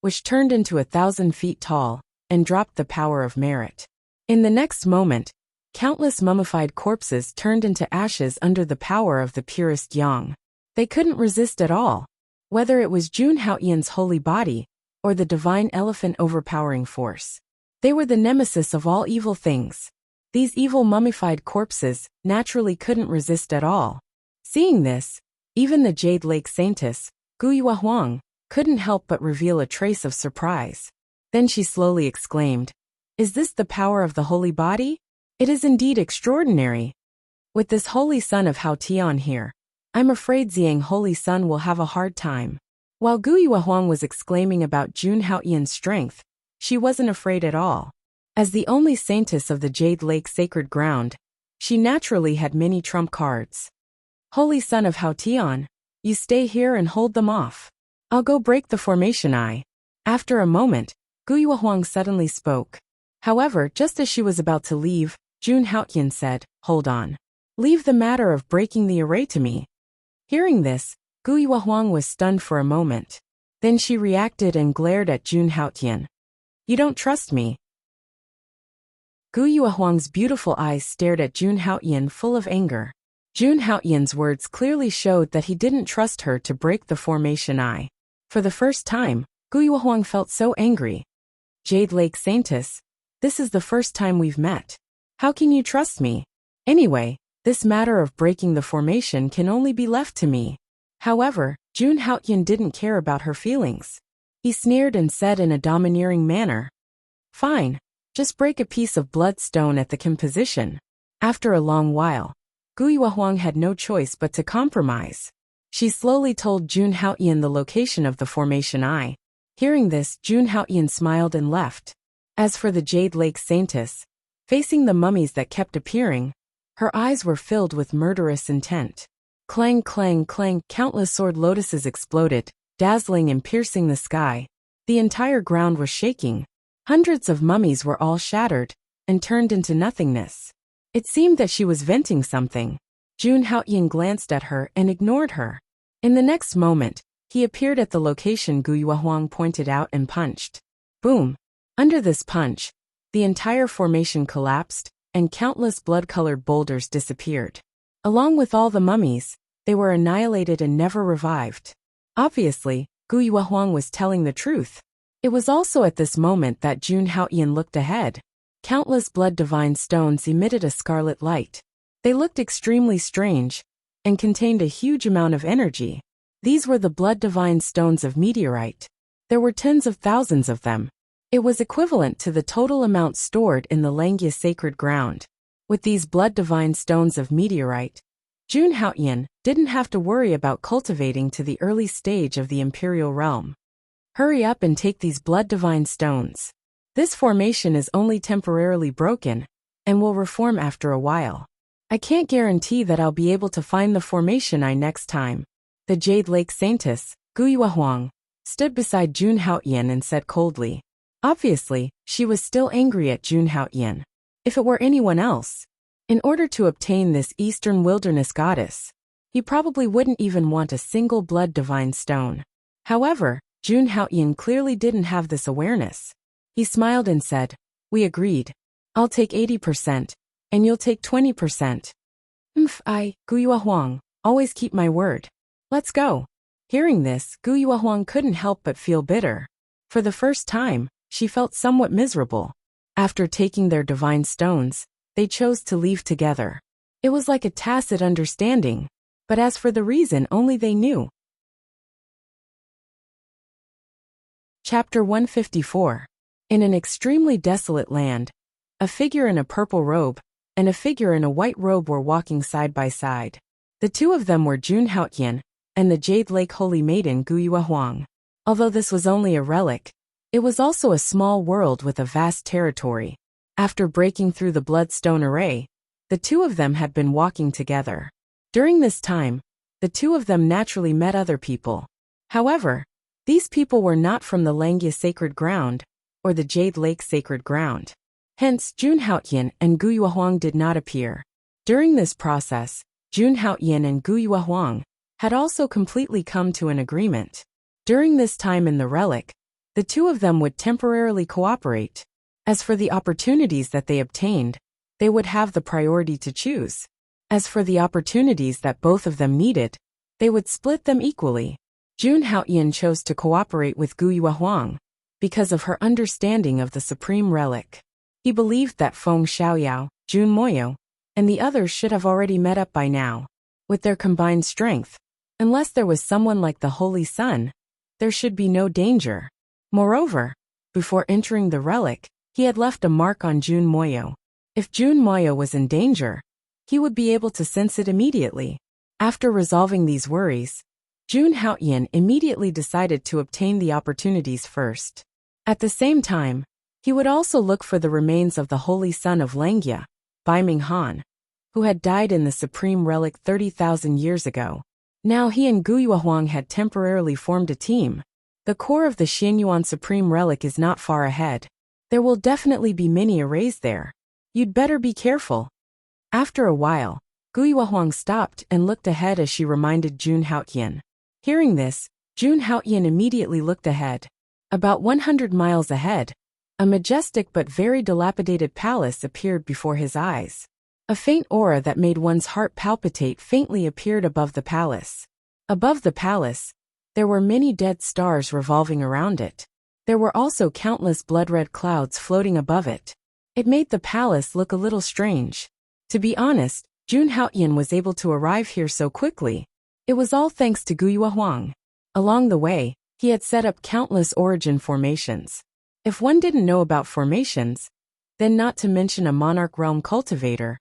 A: which turned into 1,000 feet tall, and dropped the power of merit. In the next moment, countless mummified corpses turned into ashes under the power of the purest yang. They couldn't resist at all. Whether it was Jun Haoyan's holy body, or the divine elephant overpowering force. They were the nemesis of all evil things. These evil mummified corpses naturally couldn't resist at all. Seeing this, even the Jade Lake Saintess, Gu Yuehuang, couldn't help but reveal a trace of surprise. Then she slowly exclaimed, "Is this the power of the holy body? It is indeed extraordinary. With this holy son of Hao Tian here, I'm afraid Xiang Holy Son will have a hard time." While Gu Yuehuang was exclaiming about Jun Haoyan's strength, she wasn't afraid at all. As the only saintess of the Jade Lake sacred ground, she naturally had many trump cards. "Holy Son of Hao Tian, you stay here and hold them off. I'll go break the formation eye." After a moment, Gu Yuehuang suddenly spoke. However, just as she was about to leave, Jun Haoyan said, "Hold on. Leave the matter of breaking the array to me." Hearing this, Gu Yuehuang was stunned for a moment. Then she reacted and glared at Jun Haoyan. "You don't trust me?" Gu Yuehuang's beautiful eyes stared at Jun Haoyan full of anger. Jun Haoyan's words clearly showed that he didn't trust her to break the formation eye. For the first time, Gu Yuehuang felt so angry. "Jade Lake Saintess, this is the first time we've met. How can you trust me? Anyway, this matter of breaking the formation can only be left to me." However, Jun Haoyan didn't care about her feelings. He sneered and said in a domineering manner, "Fine, just break a piece of bloodstone at the composition." After a long while, Gu Yuehuang had no choice but to compromise. She slowly told Jun Haoyan the location of the formation eye. Hearing this, Jun Haoyan smiled and left. As for the Jade Lake Saintess, facing the mummies that kept appearing, her eyes were filled with murderous intent. Clang, clang, clang, countless sword lotuses exploded, dazzling and piercing the sky. The entire ground was shaking. Hundreds of mummies were all shattered, and turned into nothingness. It seemed that she was venting something. Jun Haoyan glanced at her and ignored her. In the next moment, he appeared at the location Gu Yuehuang pointed out and punched. Boom! Under this punch, the entire formation collapsed, and countless blood-colored boulders disappeared. Along with all the mummies, they were annihilated and never revived. Obviously, Gu Yuehuang was telling the truth. It was also at this moment that Jun Haoyan looked ahead. Countless blood-divine stones emitted a scarlet light. They looked extremely strange, and contained a huge amount of energy. These were the blood-divine stones of meteorite. There were tens of thousands of them. It was equivalent to the total amount stored in the Langya sacred ground. With these blood-divine stones of meteorite, Jun Haoyan didn't have to worry about cultivating to the early stage of the imperial realm. Hurry up and take these blood-divine stones. This formation is only temporarily broken, and will reform after a while. I can't guarantee that I'll be able to find the formation eye next time. The Jade Lake Saintess, Gu Yuehuang, stood beside Jun Haoyan and said coldly. Obviously, she was still angry at Jun Haoyan. If it were anyone else, in order to obtain this Eastern Wilderness goddess, he probably wouldn't even want a single blood divine stone. However, Jun Haoyan clearly didn't have this awareness. He smiled and said, "We agreed. I'll take 80%, and you'll take 20%. Gu Yuehuang, always keep my word. Let's go." Hearing this, Gu Yuehuang couldn't help but feel bitter. For the first time, she felt somewhat miserable. After taking their divine stones, they chose to leave together. It was like a tacit understanding, but as for the reason, only they knew. Chapter 154. In an extremely desolate land, a figure in a purple robe and a figure in a white robe were walking side by side. The two of them were Jun Haotian and the Jade Lake Holy Maiden Guyua Huang. Although this was only a relic, it was also a small world with a vast territory. After breaking through the bloodstone array, the two of them had been walking together. During this time, the two of them naturally met other people. However, these people were not from the Langya sacred ground or the Jade Lake sacred ground. Hence, Jun Haotian and Guyua Huang did not appear. During this process, Jun Haotian and Guyua Huang had also completely come to an agreement. During this time in the relic, the two of them would temporarily cooperate. As for the opportunities that they obtained, they would have the priority to choose. As for the opportunities that both of them needed, they would split them equally. Jun Haotian chose to cooperate with Guyua Huang because of her understanding of the supreme relic. He believed that Feng Xiaoyao, Jun Moyo, and the others should have already met up by now. With their combined strength, unless there was someone like the Holy Sun, there should be no danger. Moreover, before entering the relic, he had left a mark on Jun Moyo. If Jun Moyo was in danger, he would be able to sense it immediately. After resolving these worries, Jun Haotian immediately decided to obtain the opportunities first. At the same time, he would also look for the remains of the Holy Son of Langya, Baiming Han, who had died in the supreme relic 30,000 years ago. Now he and Guyua Huang had temporarily formed a team. The core of the Xianyuan supreme relic is not far ahead. There will definitely be many arrays there. You'd better be careful. After a while, Guyua Huang stopped and looked ahead as she reminded Jun Haotian. Hearing this, Jun Haotian immediately looked ahead. About 100 miles ahead, a majestic but very dilapidated palace appeared before his eyes. A faint aura that made one's heart palpitate faintly appeared above the palace. Above the palace, there were many dead stars revolving around it. There were also countless blood-red clouds floating above it. It made the palace look a little strange. To be honest, Jun Haotian was able to arrive here so quickly. It was all thanks to Guyua Huang. Along the way, he had set up countless origin formations. If one didn't know about formations, then not to mention a monarch realm cultivator,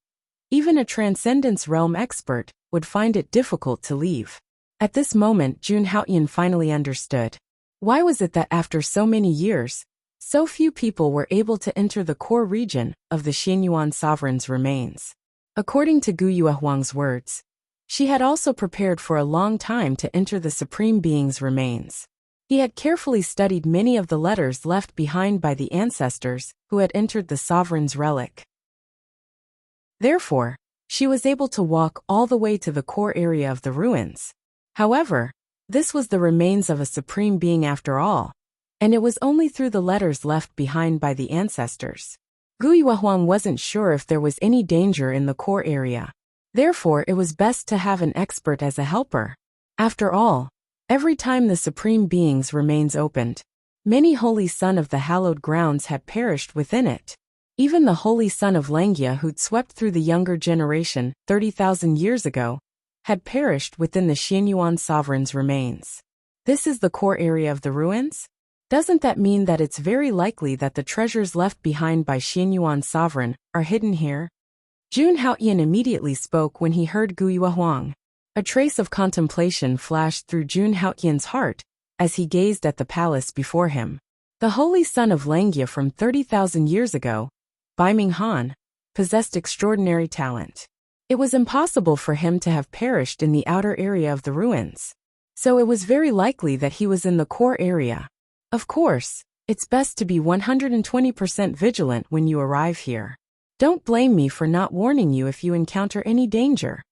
A: even a transcendence realm expert would find it difficult to leave. At this moment, Jun Haotian finally understood. Why was it that after so many years, so few people were able to enter the core region of the Xianyuan sovereign's remains? According to Guyua Huang's words, she had also prepared for a long time to enter the Supreme Being's remains. He had carefully studied many of the letters left behind by the ancestors who had entered the sovereign's relic. Therefore, she was able to walk all the way to the core area of the ruins. However, this was the remains of a Supreme Being after all, and it was only through the letters left behind by the ancestors. Guyua Huang wasn't sure if there was any danger in the core area. Therefore, it was best to have an expert as a helper. After all, every time the Supreme Being's remains opened, many Holy Son of the hallowed grounds had perished within it. Even the Holy Son of Langya who'd swept through the younger generation 30,000 years ago had perished within the Xianyuan sovereign's remains. This is the core area of the ruins? Doesn't that mean that it's very likely that the treasures left behind by Xianyuan sovereign are hidden here? Jun Haotian immediately spoke when he heard Guyua Huang. A trace of contemplation flashed through Jun Haotian's heart as he gazed at the palace before him. The Holy Son of Langya from 30,000 years ago, Baiming Han, possessed extraordinary talent. It was impossible for him to have perished in the outer area of the ruins. So it was very likely that he was in the core area. Of course, it's best to be 120% vigilant when you arrive here. Don't blame me for not warning you if you encounter any danger.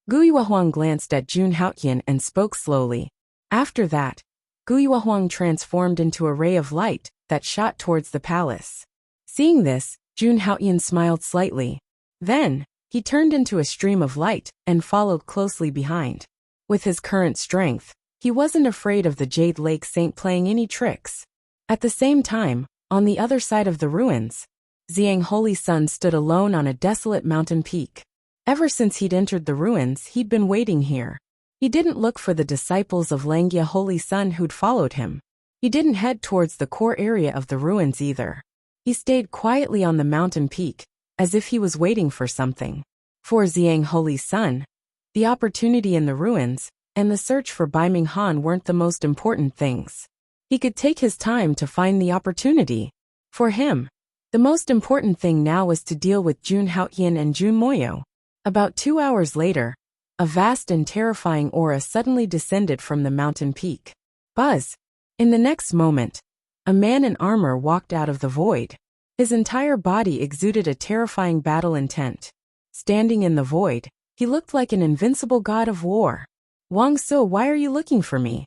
A: Guyua Huang glanced at Jun Haotian and spoke slowly. After that, Guyua Huang transformed into a ray of light that shot towards the palace. Seeing this, Jun Haotian smiled slightly. Then, he turned into a stream of light and followed closely behind. With his current strength, he wasn't afraid of the Jade Lake Saint playing any tricks. At the same time, on the other side of the ruins, Xiang Holy Sun stood alone on a desolate mountain peak. Ever since he'd entered the ruins, he'd been waiting here. He didn't look for the disciples of Langya Holy Sun who'd followed him. He didn't head towards the core area of the ruins either. He stayed quietly on the mountain peak, as if he was waiting for something. For Xiang Holy Sun, the opportunity in the ruins and the search for Bai Ming Han weren't the most important things. He could take his time to find the opportunity. For him, the most important thing now was to deal with Jun Haoyan and Jun Moyo. About 2 hours later, a vast and terrifying aura suddenly descended from the mountain peak. Buzz! In the next moment, a man in armor walked out of the void. His entire body exuded a terrifying battle intent. Standing in the void, he looked like an invincible god of war. Wang Su, why are you looking for me?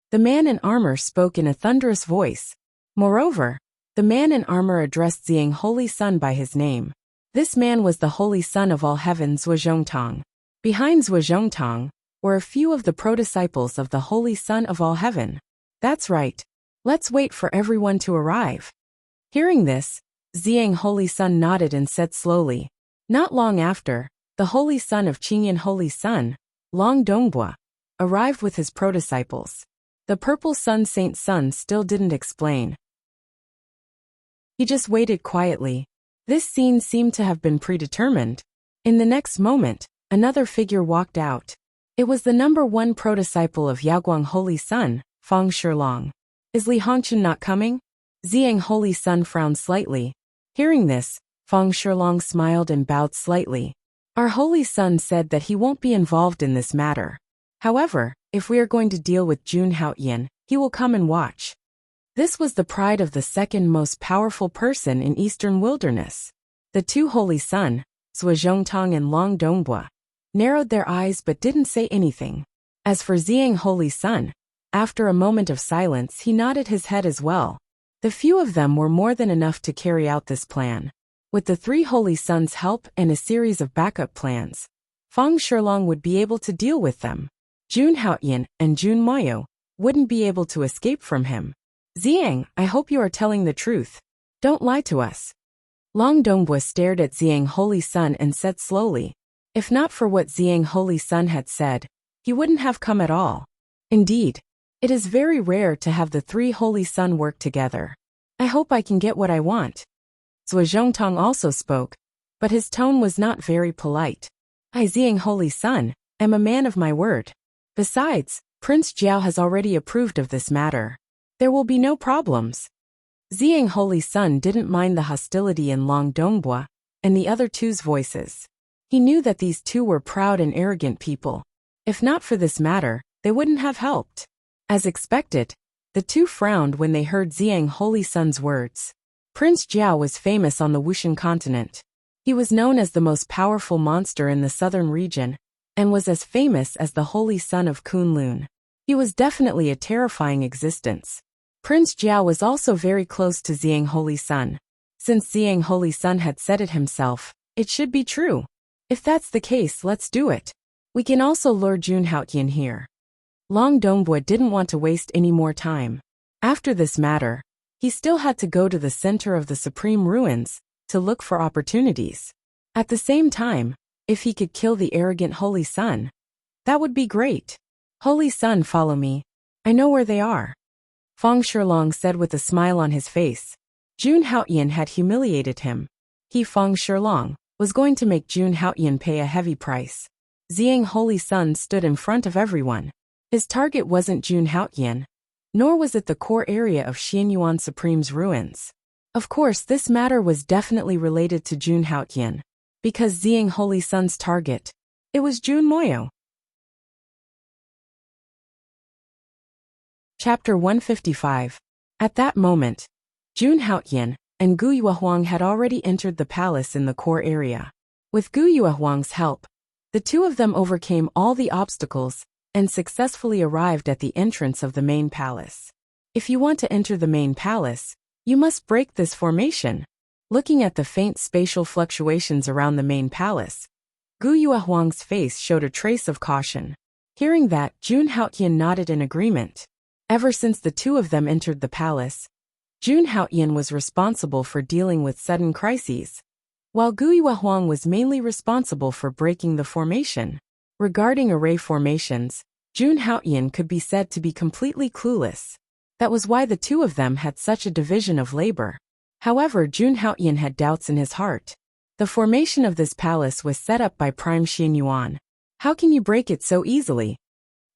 A: The man in armor spoke in a thunderous voice. Moreover, the man in armor addressed Xiang Holy Sun by his name. This man was the Holy Sun of all heaven, Zhuozhongtang. Behind Zhuozhongtang were a few of the pro-disciples of the Holy Sun of all heaven. That's right. Let's wait for everyone to arrive. Hearing this, Xiang Holy Sun nodded and said slowly. Not long after, the Holy Sun of Qingyan Holy Sun, Long Dongbua, arrived with his pro-disciples. The Purple Sun Saint Sun still didn't explain. He just waited quietly. This scene seemed to have been predetermined. In the next moment, another figure walked out. It was the #1 pro-disciple of Yaoguang Holy Sun, Fang Shilong. Is Li Hongchen not coming? Xiang Holy Sun frowned slightly. Hearing this, Fang Shilong smiled and bowed slightly. Our Holy Sun said that he won't be involved in this matter. However, if we are going to deal with Jun Haoyan, he will come and watch. This was the pride of the second most powerful person in Eastern Wilderness. The two Holy Sun, Zhuozhongtang and Long Dongbua, narrowed their eyes but didn't say anything. As for Xiang Holy Sun, after a moment of silence he nodded his head as well. The few of them were more than enough to carry out this plan. With the 3 Holy Suns' help and a series of backup plans, Fang Shilong would be able to deal with them. Jun Haoyan and Jun Moyo wouldn't be able to escape from him. Xiang, I hope you are telling the truth. Don't lie to us. Long Dongbua stared at Xiang Holy Sun and said slowly. If not for what Xiang Holy Sun had said, he wouldn't have come at all. Indeed, it is very rare to have the 3 Holy Sun work together. I hope I can get what I want. Zhuozhongtang also spoke, but his tone was not very polite. I, Xiang Holy Sun, am a man of my word. Besides, Prince Jiao has already approved of this matter. There will be no problems. Xiang Holy Sun didn't mind the hostility in Long Dongbua and the other two's voices. He knew that these two were proud and arrogant people. If not for this matter, they wouldn't have helped. As expected, the two frowned when they heard Xiang Holy Sun's words. Prince Jiao was famous on the Wushan continent. He was known as the most powerful monster in the southern region, and was as famous as the Holy Sun of Kunlun. He was definitely a terrifying existence. Prince Jiao was also very close to Xiang Holy Sun. Since Xiang Holy Sun had said it himself, it should be true. If that's the case, let's do it. We can also lure Jun Haoyan here. Long Dongbua didn't want to waste any more time. After this matter, he still had to go to the center of the Supreme Ruins to look for opportunities. At the same time, if he could kill the arrogant Holy Sun, that would be great. Holy Sun, follow me. I know where they are. Fang Shilong said with a smile on his face. Jun Haoyan had humiliated him. He, Fang Shilong, was going to make Jun Haoyan pay a heavy price. Xiang Holy Sun stood in front of everyone. His target wasn't Jun Haoyan, nor was it the core area of Xianyuan Supreme's ruins. Of course, this matter was definitely related to Jun Haoyan, because Xiang Holy Sun's target, it was Jun Moyo. Chapter 155. At that moment, Jun Haoyan and Gu Yuehuang had already entered the palace in the core area. With Gu Yuehuang's help, the two of them overcame all the obstacles and successfully arrived at the entrance of the main palace. If you want to enter the main palace, you must break this formation. Looking at the faint spatial fluctuations around the main palace, Gu Yuehuang's face showed a trace of caution. Hearing that, Jun Haoyan nodded in agreement. Ever since the two of them entered the palace, Jun Haoyan was responsible for dealing with sudden crises. while Guiyue Huang was mainly responsible for breaking the formation. Regarding array formations, Jun Haoyan could be said to be completely clueless. That was why the two of them had such a division of labor. However, Jun Haoyan had doubts in his heart. The formation of this palace was set up by Prime Xianyuan. How can you break it so easily?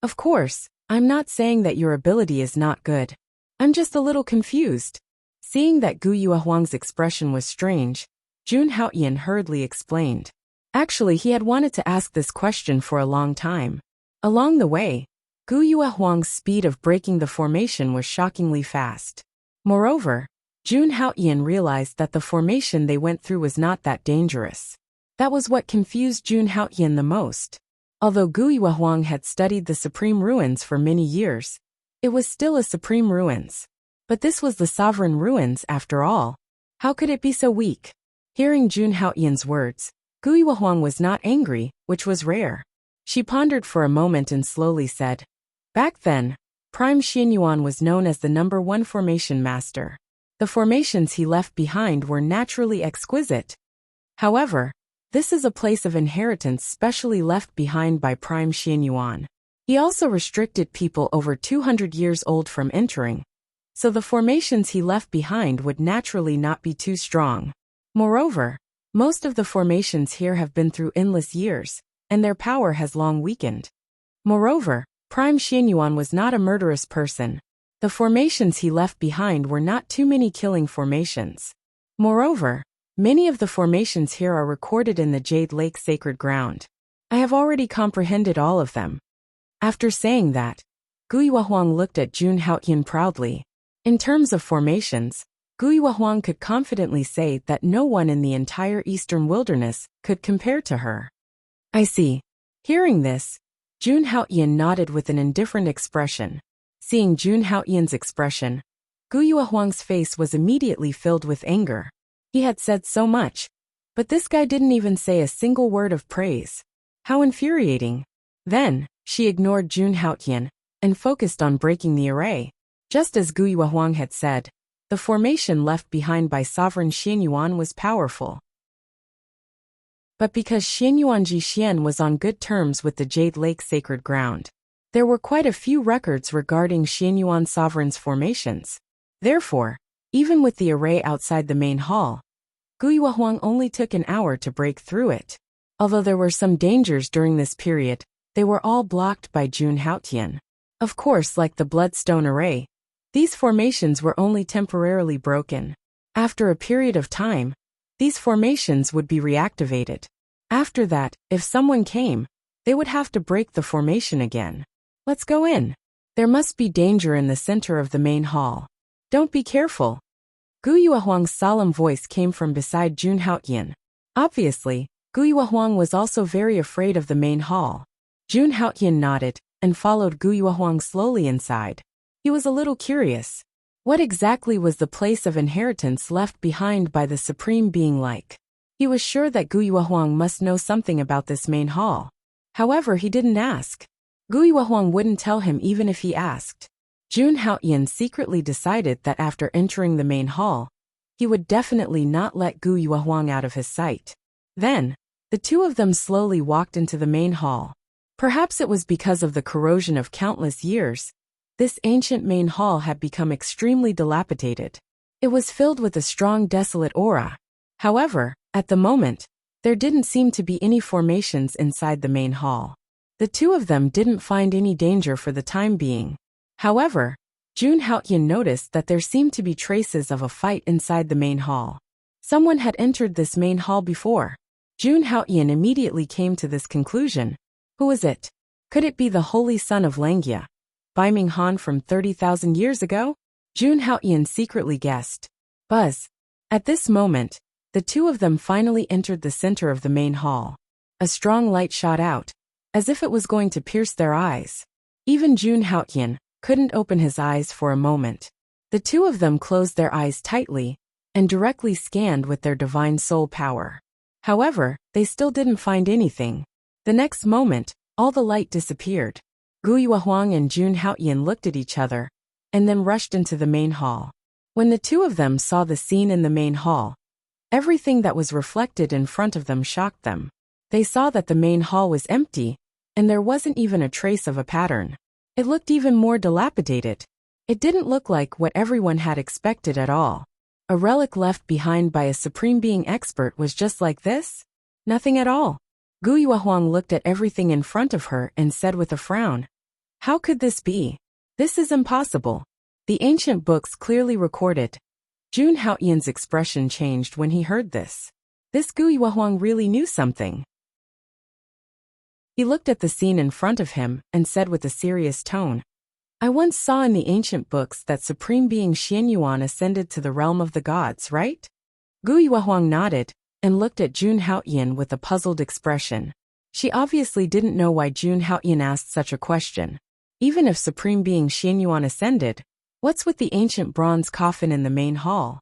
A: Of course, I'm not saying that your ability is not good. I'm just a little confused. Seeing that Guiyue Huang's expression was strange, Jun Haoyan hurriedly explained. Actually, he had wanted to ask this question for a long time. Along the way, Guiyue Huang's speed of breaking the formation was shockingly fast. Moreover, Jun Haoyan realized that the formation they went through was not that dangerous. That was what confused Jun Haoyan the most. Although Guiyue Huang had studied the Supreme Ruins for many years, it was still a Supreme Ruins. But this was the Sovereign Ruins after all. How could it be so weak? Hearing Jun Haoyan's words, Guiyue Huang was not angry, which was rare. She pondered for a moment and slowly said, "Back then, Prime Xianyuan was known as the #1 formation master. The formations he left behind were naturally exquisite. However, this is a place of inheritance specially left behind by Prime Xianyuan. He also restricted people over 200 years old from entering, so the formations he left behind would naturally not be too strong. Moreover, most of the formations here have been through endless years, and their power has long weakened. Moreover, Prime Xianyuan was not a murderous person. The formations he left behind were not too many killing formations. Moreover, many of the formations here are recorded in the Jade Lake Sacred Ground. I have already comprehended all of them." After saying that, Guiyue Huang looked at Jun Haoyan proudly. In terms of formations, Guiyue Huang could confidently say that no one in the entire Eastern Wilderness could compare to her. "I see." Hearing this, Jun Haoyan nodded with an indifferent expression. Seeing Jun Haoyan's expression, Guiyue Huang's face was immediately filled with anger. He had said so much, but this guy didn't even say a single word of praise. How infuriating. Then, she ignored Jun Haoyan and focused on breaking the array. Just as Guiyue Huang had said, the formation left behind by Sovereign Xianyuan was powerful. But because Xianyuan Jixian was on good terms with the Jade Lake Sacred Ground, there were quite a few records regarding Xianyuan Sovereign's formations. Therefore, even with the array outside the main hall, Guiyue Huang only took an hour to break through it. Although there were some dangers during this period, they were all blocked by Jun Haoyan. Of course, like the Bloodstone array, these formations were only temporarily broken. After a period of time, these formations would be reactivated. After that, if someone came, they would have to break the formation again. "Let's go in. There must be danger in the center of the main hall. Don't be careful." Guiyue Huang's solemn voice came from beside Jun Haoyan. Obviously, Guiyue Huang was also very afraid of the main hall. Jun Haoyan nodded and followed Guiyue Huang slowly inside. He was a little curious. What exactly was the place of inheritance left behind by the Supreme Being like? He was sure that Guiyue Huang must know something about this main hall. However, he didn't ask. Guiyue Huang wouldn't tell him even if he asked. Jun Haoyan secretly decided that after entering the main hall, he would definitely not let Guiyue Huang out of his sight. Then, the two of them slowly walked into the main hall. Perhaps it was because of the corrosion of countless years. This ancient main hall had become extremely dilapidated. It was filled with a strong desolate aura. However, at the moment, there didn't seem to be any formations inside the main hall. The two of them didn't find any danger for the time being. However, Jun Haoyan noticed that there seemed to be traces of a fight inside the main hall. Someone had entered this main hall before. Jun Haoyan immediately came to this conclusion. Who was it? Could it be the Holy Son of Langia, Bai Ming Han from 30,000 years ago? Jun Haoyan secretly guessed. Buzz. At this moment, the two of them finally entered the center of the main hall. A strong light shot out, as if it was going to pierce their eyes. Even Jun Haoyan couldn't open his eyes for a moment. The two of them closed their eyes tightly and directly scanned with their divine soul power. However, they still didn't find anything. The next moment, all the light disappeared. Guiyue Huang and Jun Haoyan looked at each other, and then rushed into the main hall. When the two of them saw the scene in the main hall, Everything that was reflected in front of them shocked them. They saw that the main hall was empty, and there wasn't even a trace of a pattern. It looked even more dilapidated. It didn't look like what everyone had expected at all. A relic left behind by a supreme being expert was just like this? Nothing at all. Gu Yuehuang looked at everything in front of her and said with a frown, "How could this be? This is impossible." The ancient books clearly recorded. Jun Haoyan's expression changed when he heard this. This Gu Yuehuang really knew something. He looked at the scene in front of him and said with a serious tone, "I once saw in the ancient books that Supreme Being Xianyuan ascended to the realm of the gods, right?" Gu Yuehuang nodded and looked at Jun Haoyan with a puzzled expression. She obviously didn't know why Jun Haoyan asked such a question. Even if Supreme Being Xianyuan ascended, what's with the ancient bronze coffin in the main hall?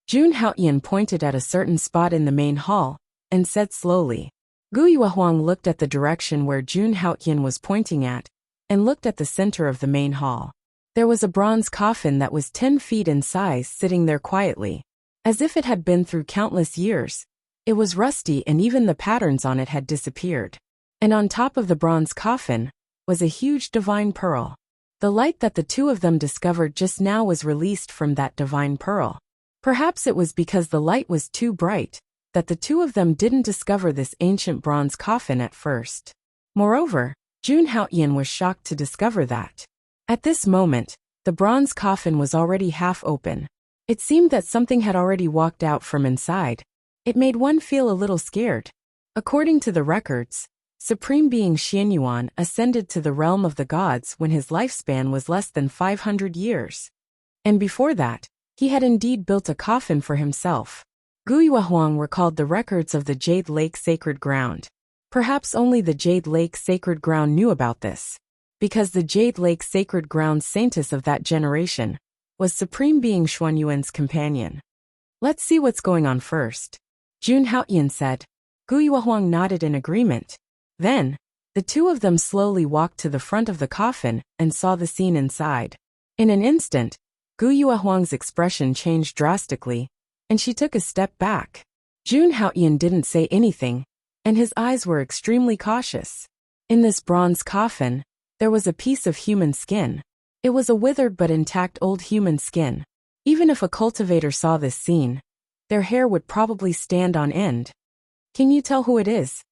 A: Jun Haoyan pointed at a certain spot in the main hall and said slowly. Gu Yuehuang looked at the direction where Jun Haoyan was pointing at and looked at the center of the main hall. There was a bronze coffin that was 10 feet in size sitting there quietly, as if it had been through countless years. It was rusty and even the patterns on it had disappeared. And on top of the bronze coffin was a huge divine pearl. The light that the two of them discovered just now was released from that divine pearl. Perhaps it was because the light was too bright that the two of them didn't discover this ancient bronze coffin at first. Moreover, Jun Haoyan was shocked to discover that. At this moment, the bronze coffin was already half open. It seemed that something had already walked out from inside. It made one feel a little scared. According to the records, Supreme Being Xianyuan ascended to the realm of the gods when his lifespan was less than 500 years. And before that, he had indeed built a coffin for himself. Gu Yuehuang recalled the records of the Jade Lake Sacred Ground. Perhaps only the Jade Lake Sacred Ground knew about this, because the Jade Lake Sacred Ground saintess of that generation was Supreme Being Xuanyuan's companion. "Let's see what's going on first," Jun Haoyan said. Gu Yuehuang nodded in agreement. Then, the two of them slowly walked to the front of the coffin and saw the scene inside. In an instant, Gu Yuehuang's expression changed drastically, and she took a step back. Jun Haoyan didn't say anything, and his eyes were extremely cautious. In this bronze coffin, there was a piece of human skin. It was a withered but intact old human skin. Even if a cultivator saw this scene, their hair would probably stand on end. "Can you tell who it is?"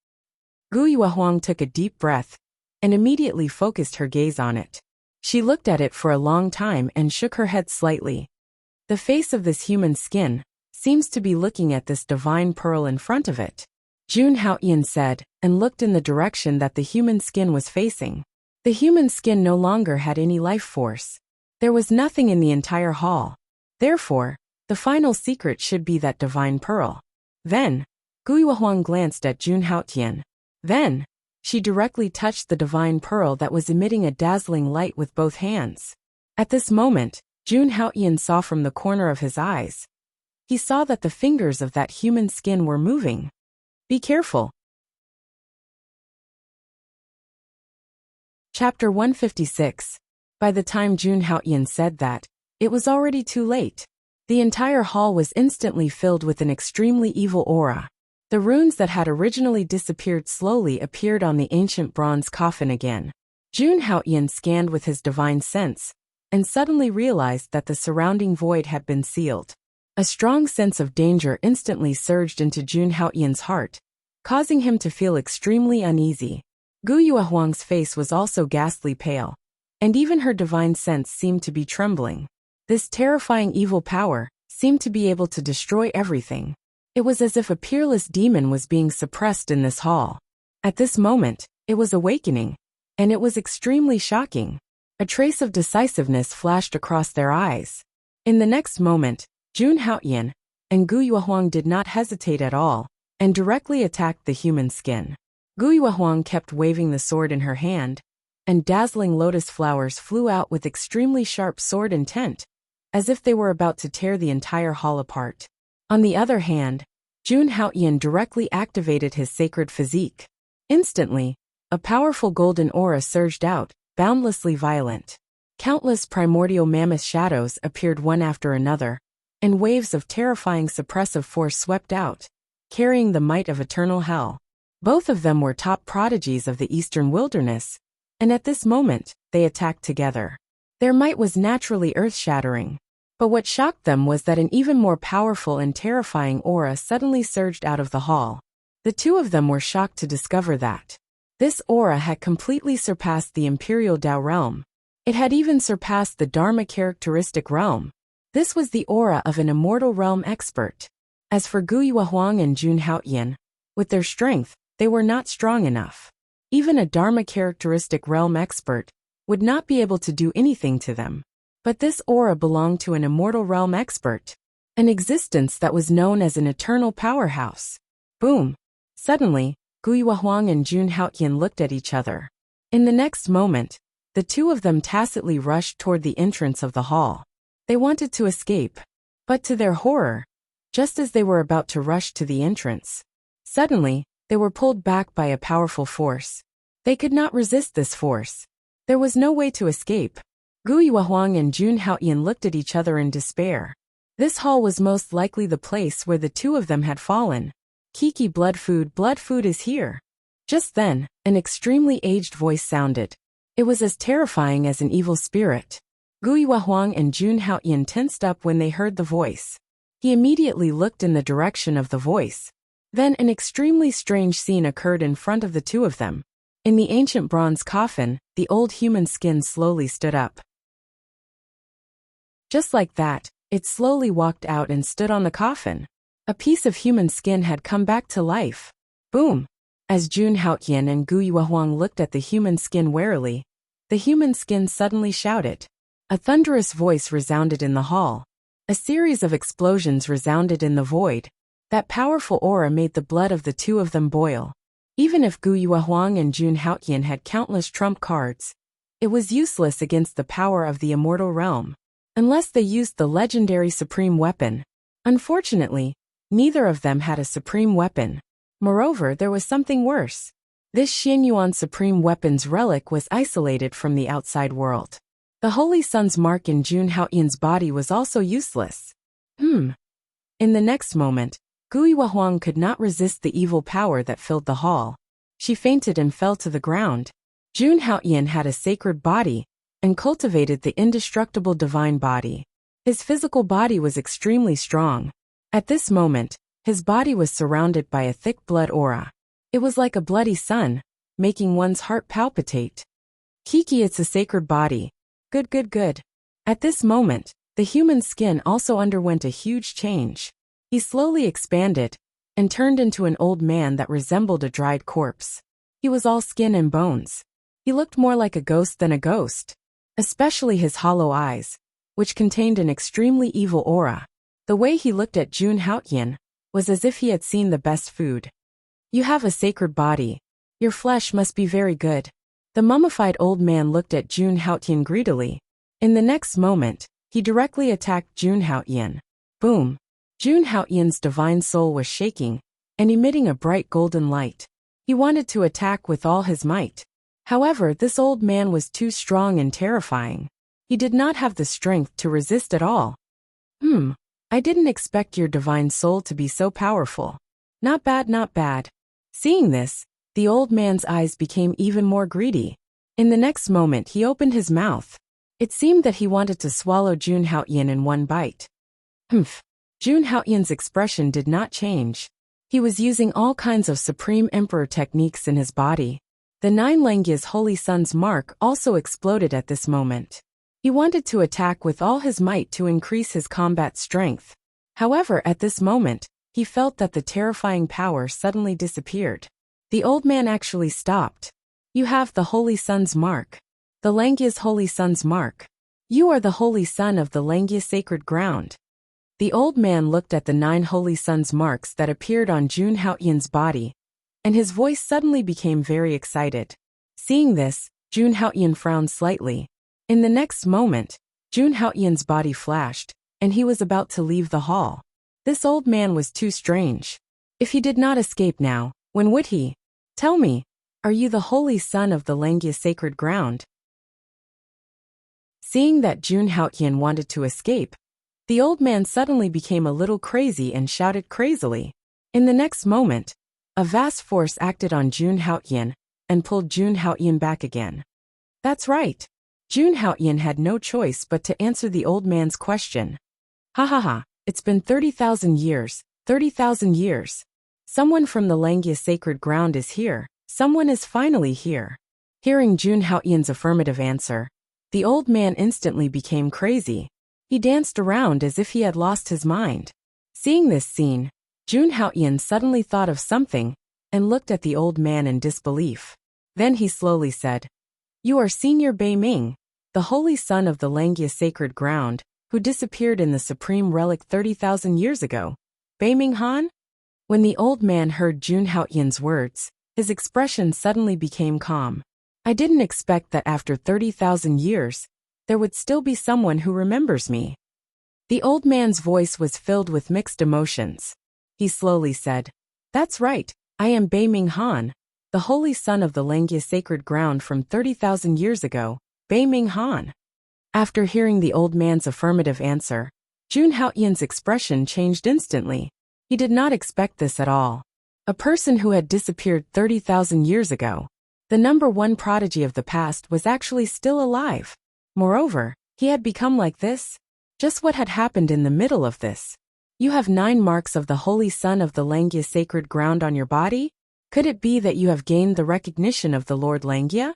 A: Gu Yuehuang took a deep breath and immediately focused her gaze on it. She looked at it for a long time and shook her head slightly. The face of this human skin seems to be looking at this divine pearl in front of it. Jun Haoyan said, and looked in the direction that the human skin was facing. The human skin no longer had any life force. There was nothing in the entire hall. Therefore, the final secret should be that divine pearl. Then, Gu Yuehuang glanced at Jun Haoyan. Then, she directly touched the divine pearl that was emitting a dazzling light with both hands. At this moment, Jun Haoyan saw from the corner of his eyes. He saw that the fingers of that human skin were moving. "Be careful." Chapter 156. By the time Jun Haoyan said that, it was already too late. The entire hall was instantly filled with an extremely evil aura. The runes that had originally disappeared slowly appeared on the ancient bronze coffin again. Jun Haoyan scanned with his divine sense, and suddenly realized that the surrounding void had been sealed. A strong sense of danger instantly surged into Jun Haoyan's heart, causing him to feel extremely uneasy. Gu Yuehuang's face was also ghastly pale, and even her divine sense seemed to be trembling. This terrifying evil power seemed to be able to destroy everything. It was as if a peerless demon was being suppressed in this hall. At this moment, it was awakening, and it was extremely shocking. A trace of decisiveness flashed across their eyes. In the next moment, Jun Haoyan and Gu Yuehuang did not hesitate at all, and directly attacked the human skin. Gu Yuehuang kept waving the sword in her hand, and dazzling lotus flowers flew out with extremely sharp sword intent, as if they were about to tear the entire hall apart. On the other hand, Jun Haoyan directly activated his sacred physique. Instantly, a powerful golden aura surged out, boundlessly violent. Countless primordial mammoth shadows appeared one after another, and waves of terrifying suppressive force swept out, carrying the might of eternal hell. Both of them were top prodigies of the eastern wilderness, and at this moment, they attacked together. Their might was naturally earth-shattering, but what shocked them was that an even more powerful and terrifying aura suddenly surged out of the hall. The two of them were shocked to discover that this aura had completely surpassed the Imperial Tao realm. It had even surpassed the Dharma characteristic realm. This was the aura of an immortal realm expert. As for Guiyue Huang and Jun Haoyan, with their strength, they were not strong enough. Even a Dharma characteristic realm expert would not be able to do anything to them. But this aura belonged to an immortal realm expert, an existence that was known as an eternal powerhouse. Boom! Suddenly, Guiyue Huang and Jun Haoyan looked at each other. In the next moment, the two of them tacitly rushed toward the entrance of the hall. They wanted to escape, but to their horror, just as they were about to rush to the entrance, suddenly, they were pulled back by a powerful force. They could not resist this force. There was no way to escape. Guiyue Huang and Jun Haoyan looked at each other in despair. This hall was most likely the place where the two of them had fallen. Kiki, blood food is here. Just then, an extremely aged voice sounded. It was as terrifying as an evil spirit. Guiyue Huang and Jun Haoyan tensed up when they heard the voice. He immediately looked in the direction of the voice. Then an extremely strange scene occurred in front of the two of them. In the ancient bronze coffin, the old human skin slowly stood up. Just like that, it slowly walked out and stood on the coffin. A piece of human skin had come back to life. Boom! As Jun Haoyan and Guiyue Huang looked at the human skin warily, the human skin suddenly shouted. A thunderous voice resounded in the hall. A series of explosions resounded in the void. That powerful aura made the blood of the two of them boil. Even if Guiyue Huang and Jun Haoyan had countless trump cards, it was useless against the power of the immortal realm. Unless they used the legendary supreme weapon. Unfortunately, neither of them had a supreme weapon. Moreover, there was something worse. This Xianyuan supreme weapon's relic was isolated from the outside world. The Holy Sun's mark in Jun Haoyan's body was also useless. In the next moment, Guiyue Huang could not resist the evil power that filled the hall. She fainted and fell to the ground. Jun Haoyan had a sacred body and cultivated the indestructible divine body. His physical body was extremely strong. At this moment, his body was surrounded by a thick blood aura. It was like a bloody sun, making one's heart palpitate. Kiki, it's a sacred body. Good. At this moment, the human skin also underwent a huge change. He slowly expanded and turned into an old man that resembled a dried corpse. He was all skin and bones. He looked more like a ghost than a ghost. Especially his hollow eyes, which contained an extremely evil aura. The way he looked at Jun Haoyan was as if he had seen the best food. You have a sacred body. Your flesh must be very good. The mummified old man looked at Jun Haoyan greedily. In the next moment, he directly attacked Jun Haoyan. Boom! Jun Haoyan's divine soul was shaking and emitting a bright golden light. He wanted to attack with all his might. However, this old man was too strong and terrifying. He did not have the strength to resist at all. I didn't expect your divine soul to be so powerful. Not bad. Seeing this, the old man's eyes became even more greedy. In the next moment, he opened his mouth. It seemed that he wanted to swallow Jun Haoyan in one bite. Jun Haoyan's expression did not change. He was using all kinds of Supreme Emperor techniques in his body. The 9 Langya's Holy Sun's mark also exploded at this moment. He wanted to attack with all his might to increase his combat strength. However, at this moment, he felt that the terrifying power suddenly disappeared. The old man actually stopped. You have the Holy Sun's mark. The Langya's Holy Sun's mark. You are the Holy Sun of the Langya sacred ground. The old man looked at the 9 Holy Sun's marks that appeared on Jun Haoyan's body, and his voice suddenly became very excited. Seeing this, Jun Haoyan frowned slightly. In the next moment, Jun Haoyan's body flashed, and he was about to leave the hall. This old man was too strange. If he did not escape now, when would he? Tell me, are you the Holy Sun of the Langya sacred ground? Seeing that Jun Haoyan wanted to escape, The old man suddenly became a little crazy and shouted crazily. In the next moment, a vast force acted on Jun Haotian and pulled Jun Haotian back again. That's right. Jun Haotian had no choice but to answer the old man's question. Ha ha ha, it's been 30,000 years, 30,000 years. Someone from the Langya sacred ground is here. Someone is finally here. Hearing Jun Haotian's affirmative answer, the old man instantly became crazy. He danced around as if he had lost his mind. Seeing this scene, Jun Haotian suddenly thought of something and looked at the old man in disbelief. Then he slowly said, "You are Senior Bei Ming, the holy son of the Langya sacred ground, who disappeared in the supreme relic 30,000 years ago. Bei Ming Han?" When the old man heard Jun Haotian's words, his expression suddenly became calm. I didn't expect that after 30,000 years, there would still be someone who remembers me. The old man's voice was filled with mixed emotions. He slowly said, "That's right, I am Bei Ming Han, the holy son of the Langya sacred ground from 30,000 years ago, Bei Ming Han." After hearing the old man's affirmative answer, Jun Haotian's expression changed instantly. He did not expect this at all. A person who had disappeared 30,000 years ago, the number one prodigy of the past, was actually still alive. Moreover, he had become like this. Just what had happened in the middle of this? You have 9 marks of the holy son of the Langya sacred ground on your body? Could it be that you have gained the recognition of the Lord Langya?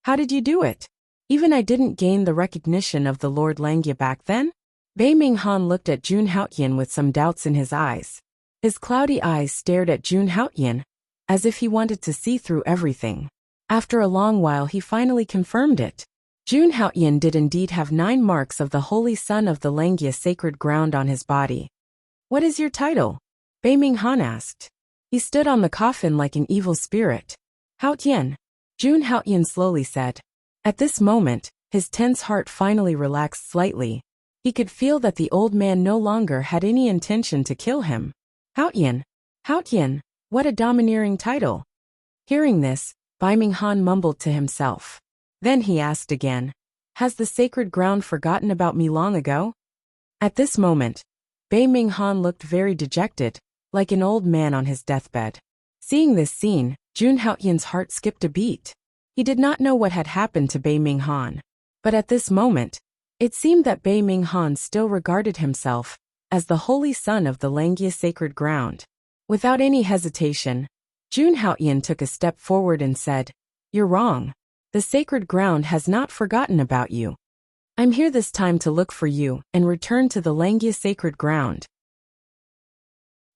A: How did you do it? Even I didn't gain the recognition of the Lord Langya back then? Bei Ming Han looked at Jun Haotian with some doubts in his eyes. His cloudy eyes stared at Jun Haotian, as if he wanted to see through everything. After a long while he finally confirmed it. Jun Haotian did indeed have 9 marks of the holy son of the Langya sacred ground on his body. "What is your title?" Bei Ming Han asked. He stood on the coffin like an evil spirit. "Haotian," Jun Haotian slowly said. At this moment, his tense heart finally relaxed slightly. He could feel that the old man no longer had any intention to kill him. "Haotian, Haotian, what a domineering title." Hearing this, Bei Ming Han mumbled to himself. Then he asked again, "Has the sacred ground forgotten about me long ago?" At this moment, Bei Ming Han looked very dejected, like an old man on his deathbed. Seeing this scene, Jun Haotian's heart skipped a beat. He did not know what had happened to Bei Ming Han. But at this moment, it seemed that Bei Ming Han still regarded himself as the holy son of the Langya sacred ground. Without any hesitation, Jun Haotian took a step forward and said, "You're wrong. The sacred ground has not forgotten about you. I'm here this time to look for you and return to the Langya sacred ground.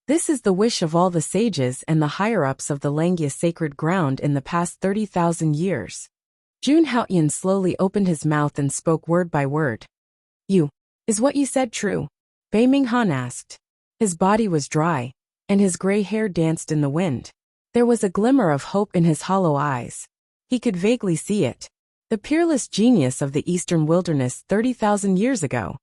A: This is the wish of all the sages and the higher-ups of the Langya sacred ground in the past 30,000 years." Jun Haotian slowly opened his mouth and spoke word by word. Is what you said true?" Bei Ming Han asked. His body was dry, and his gray hair danced in the wind. There was a glimmer of hope in his hollow eyes. He could vaguely see it. The peerless genius of the eastern wilderness 30,000 years ago.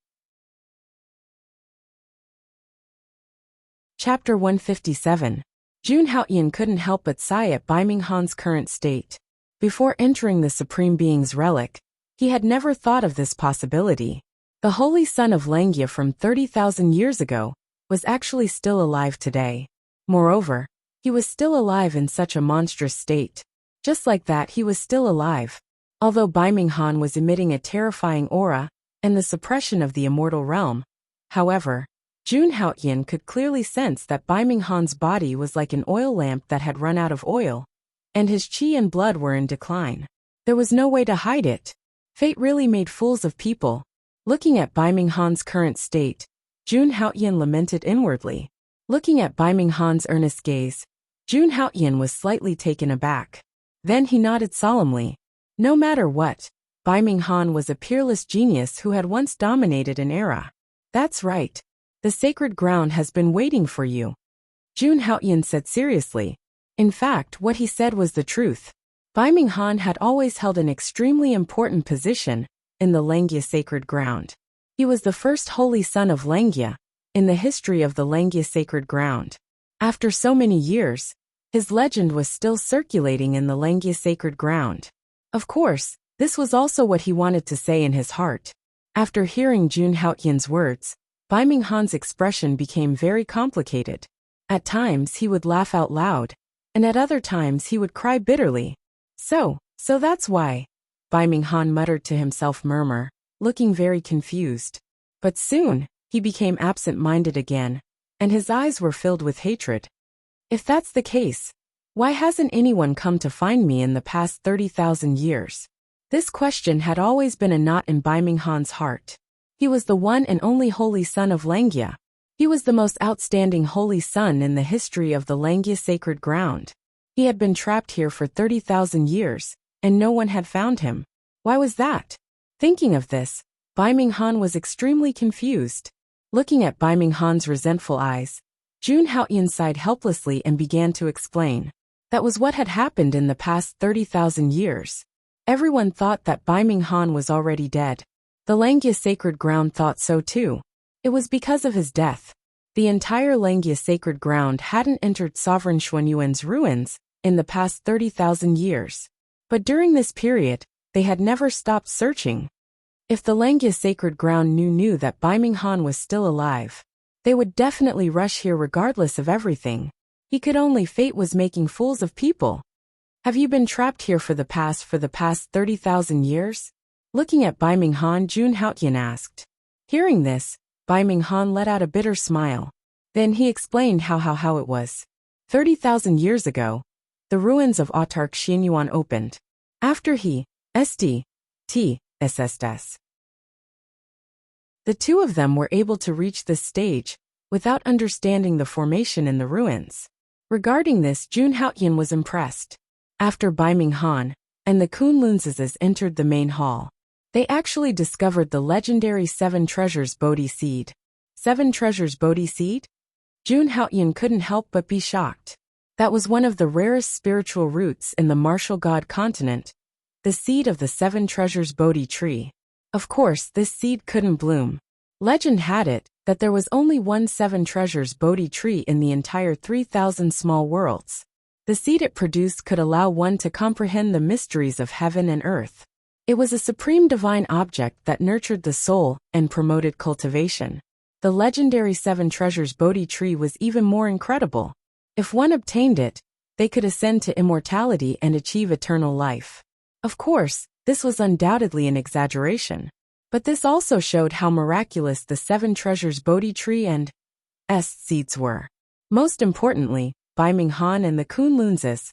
A: Chapter 157. Jun Haotian couldn't help but sigh at Bei Ming Han's current state. Before entering the Supreme Being's relic, he had never thought of this possibility. The holy son of Langya from 30,000 years ago was actually still alive today. Moreover, he was still alive in such a monstrous state. Just like that, he was still alive. Although Bei Ming Han was emitting a terrifying aura and the suppression of the immortal realm, however, Jun Haotian could clearly sense that Bei Ming Han's body was like an oil lamp that had run out of oil, and his qi and blood were in decline. There was no way to hide it. Fate really made fools of people. Looking at Bei Ming Han's current state, Jun Haotian lamented inwardly. Looking at Bei Ming Han's earnest gaze, Jun Haotian was slightly taken aback. Then he nodded solemnly. No matter what, Bei Ming Han was a peerless genius who had once dominated an era. "That's right. The sacred ground has been waiting for you," Jun Haotian said seriously. In fact, what he said was the truth. Bei Ming Han had always held an extremely important position in the Langya sacred ground. He was the first holy son of Langya in the history of the Langya sacred ground. After so many years, his legend was still circulating in the Langya sacred ground. Of course, this was also what he wanted to say in his heart. After hearing Jun Haotian's words, Bai Ming Han's expression became very complicated. At times he would laugh out loud, and at other times he would cry bitterly. So that's why, Bai Ming Han muttered to himself, looking very confused. But soon, he became absent-minded again, and his eyes were filled with hatred. If that's the case, why hasn't anyone come to find me in the past 30,000 years? This question had always been a knot in Bai Ming Han's heart. He was the one and only holy son of Langia. He was the most outstanding holy son in the history of the Langia sacred ground. He had been trapped here for 30,000 years, and no one had found him. Why was that? Thinking of this, Bai Ming Han was extremely confused. Looking at Bai Ming Han's resentful eyes, Jun Haoyan sighed helplessly and began to explain. That was what had happened in the past 30,000 years. Everyone thought that Bai Ming Han was already dead. The Langia sacred ground thought so too. It was because of his death. The entire Langia sacred ground hadn't entered Sovereign Xuanyuan's ruins in the past 30,000 years. But during this period, they had never stopped searching. If the Langia sacred ground knew that Bai Ming Han was still alive, they would definitely rush here regardless of everything. He could only fate was making fools of people. Have you been trapped here for the past 30,000 years? Looking at Bai Ming Han, Jun Haoyan asked. Hearing this, Bai Ming Han let out a bitter smile. Then he explained how it was. 30,000 years ago, the ruins of Autark Xianyuan opened. After the two of them were able to reach this stage without understanding the formation in the ruins. Regarding this, Jun Haoyan was impressed. After Bai Ming Han and the Kunlunzes entered the main hall, they actually discovered the legendary 7 Treasures Bodhi Seed. 7 Treasures Bodhi Seed? Jun Haoyan couldn't help but be shocked. That was one of the rarest spiritual roots in the martial god continent, the seed of the 7 Treasures Bodhi tree. Of course, this seed couldn't bloom. Legend had it that there was only one 7 Treasures Bodhi tree in the entire 3,000 small worlds. The seed it produced could allow one to comprehend the mysteries of heaven and earth. It was a supreme divine object that nurtured the soul and promoted cultivation. The legendary 7 Treasures Bodhi tree was even more incredible. If one obtained it, they could ascend to immortality and achieve eternal life. Of course, this was undoubtedly an exaggeration. But this also showed how miraculous the 7 Treasures Bodhi tree and seeds were. Most importantly, Bai Ming Han and the Kunlunzes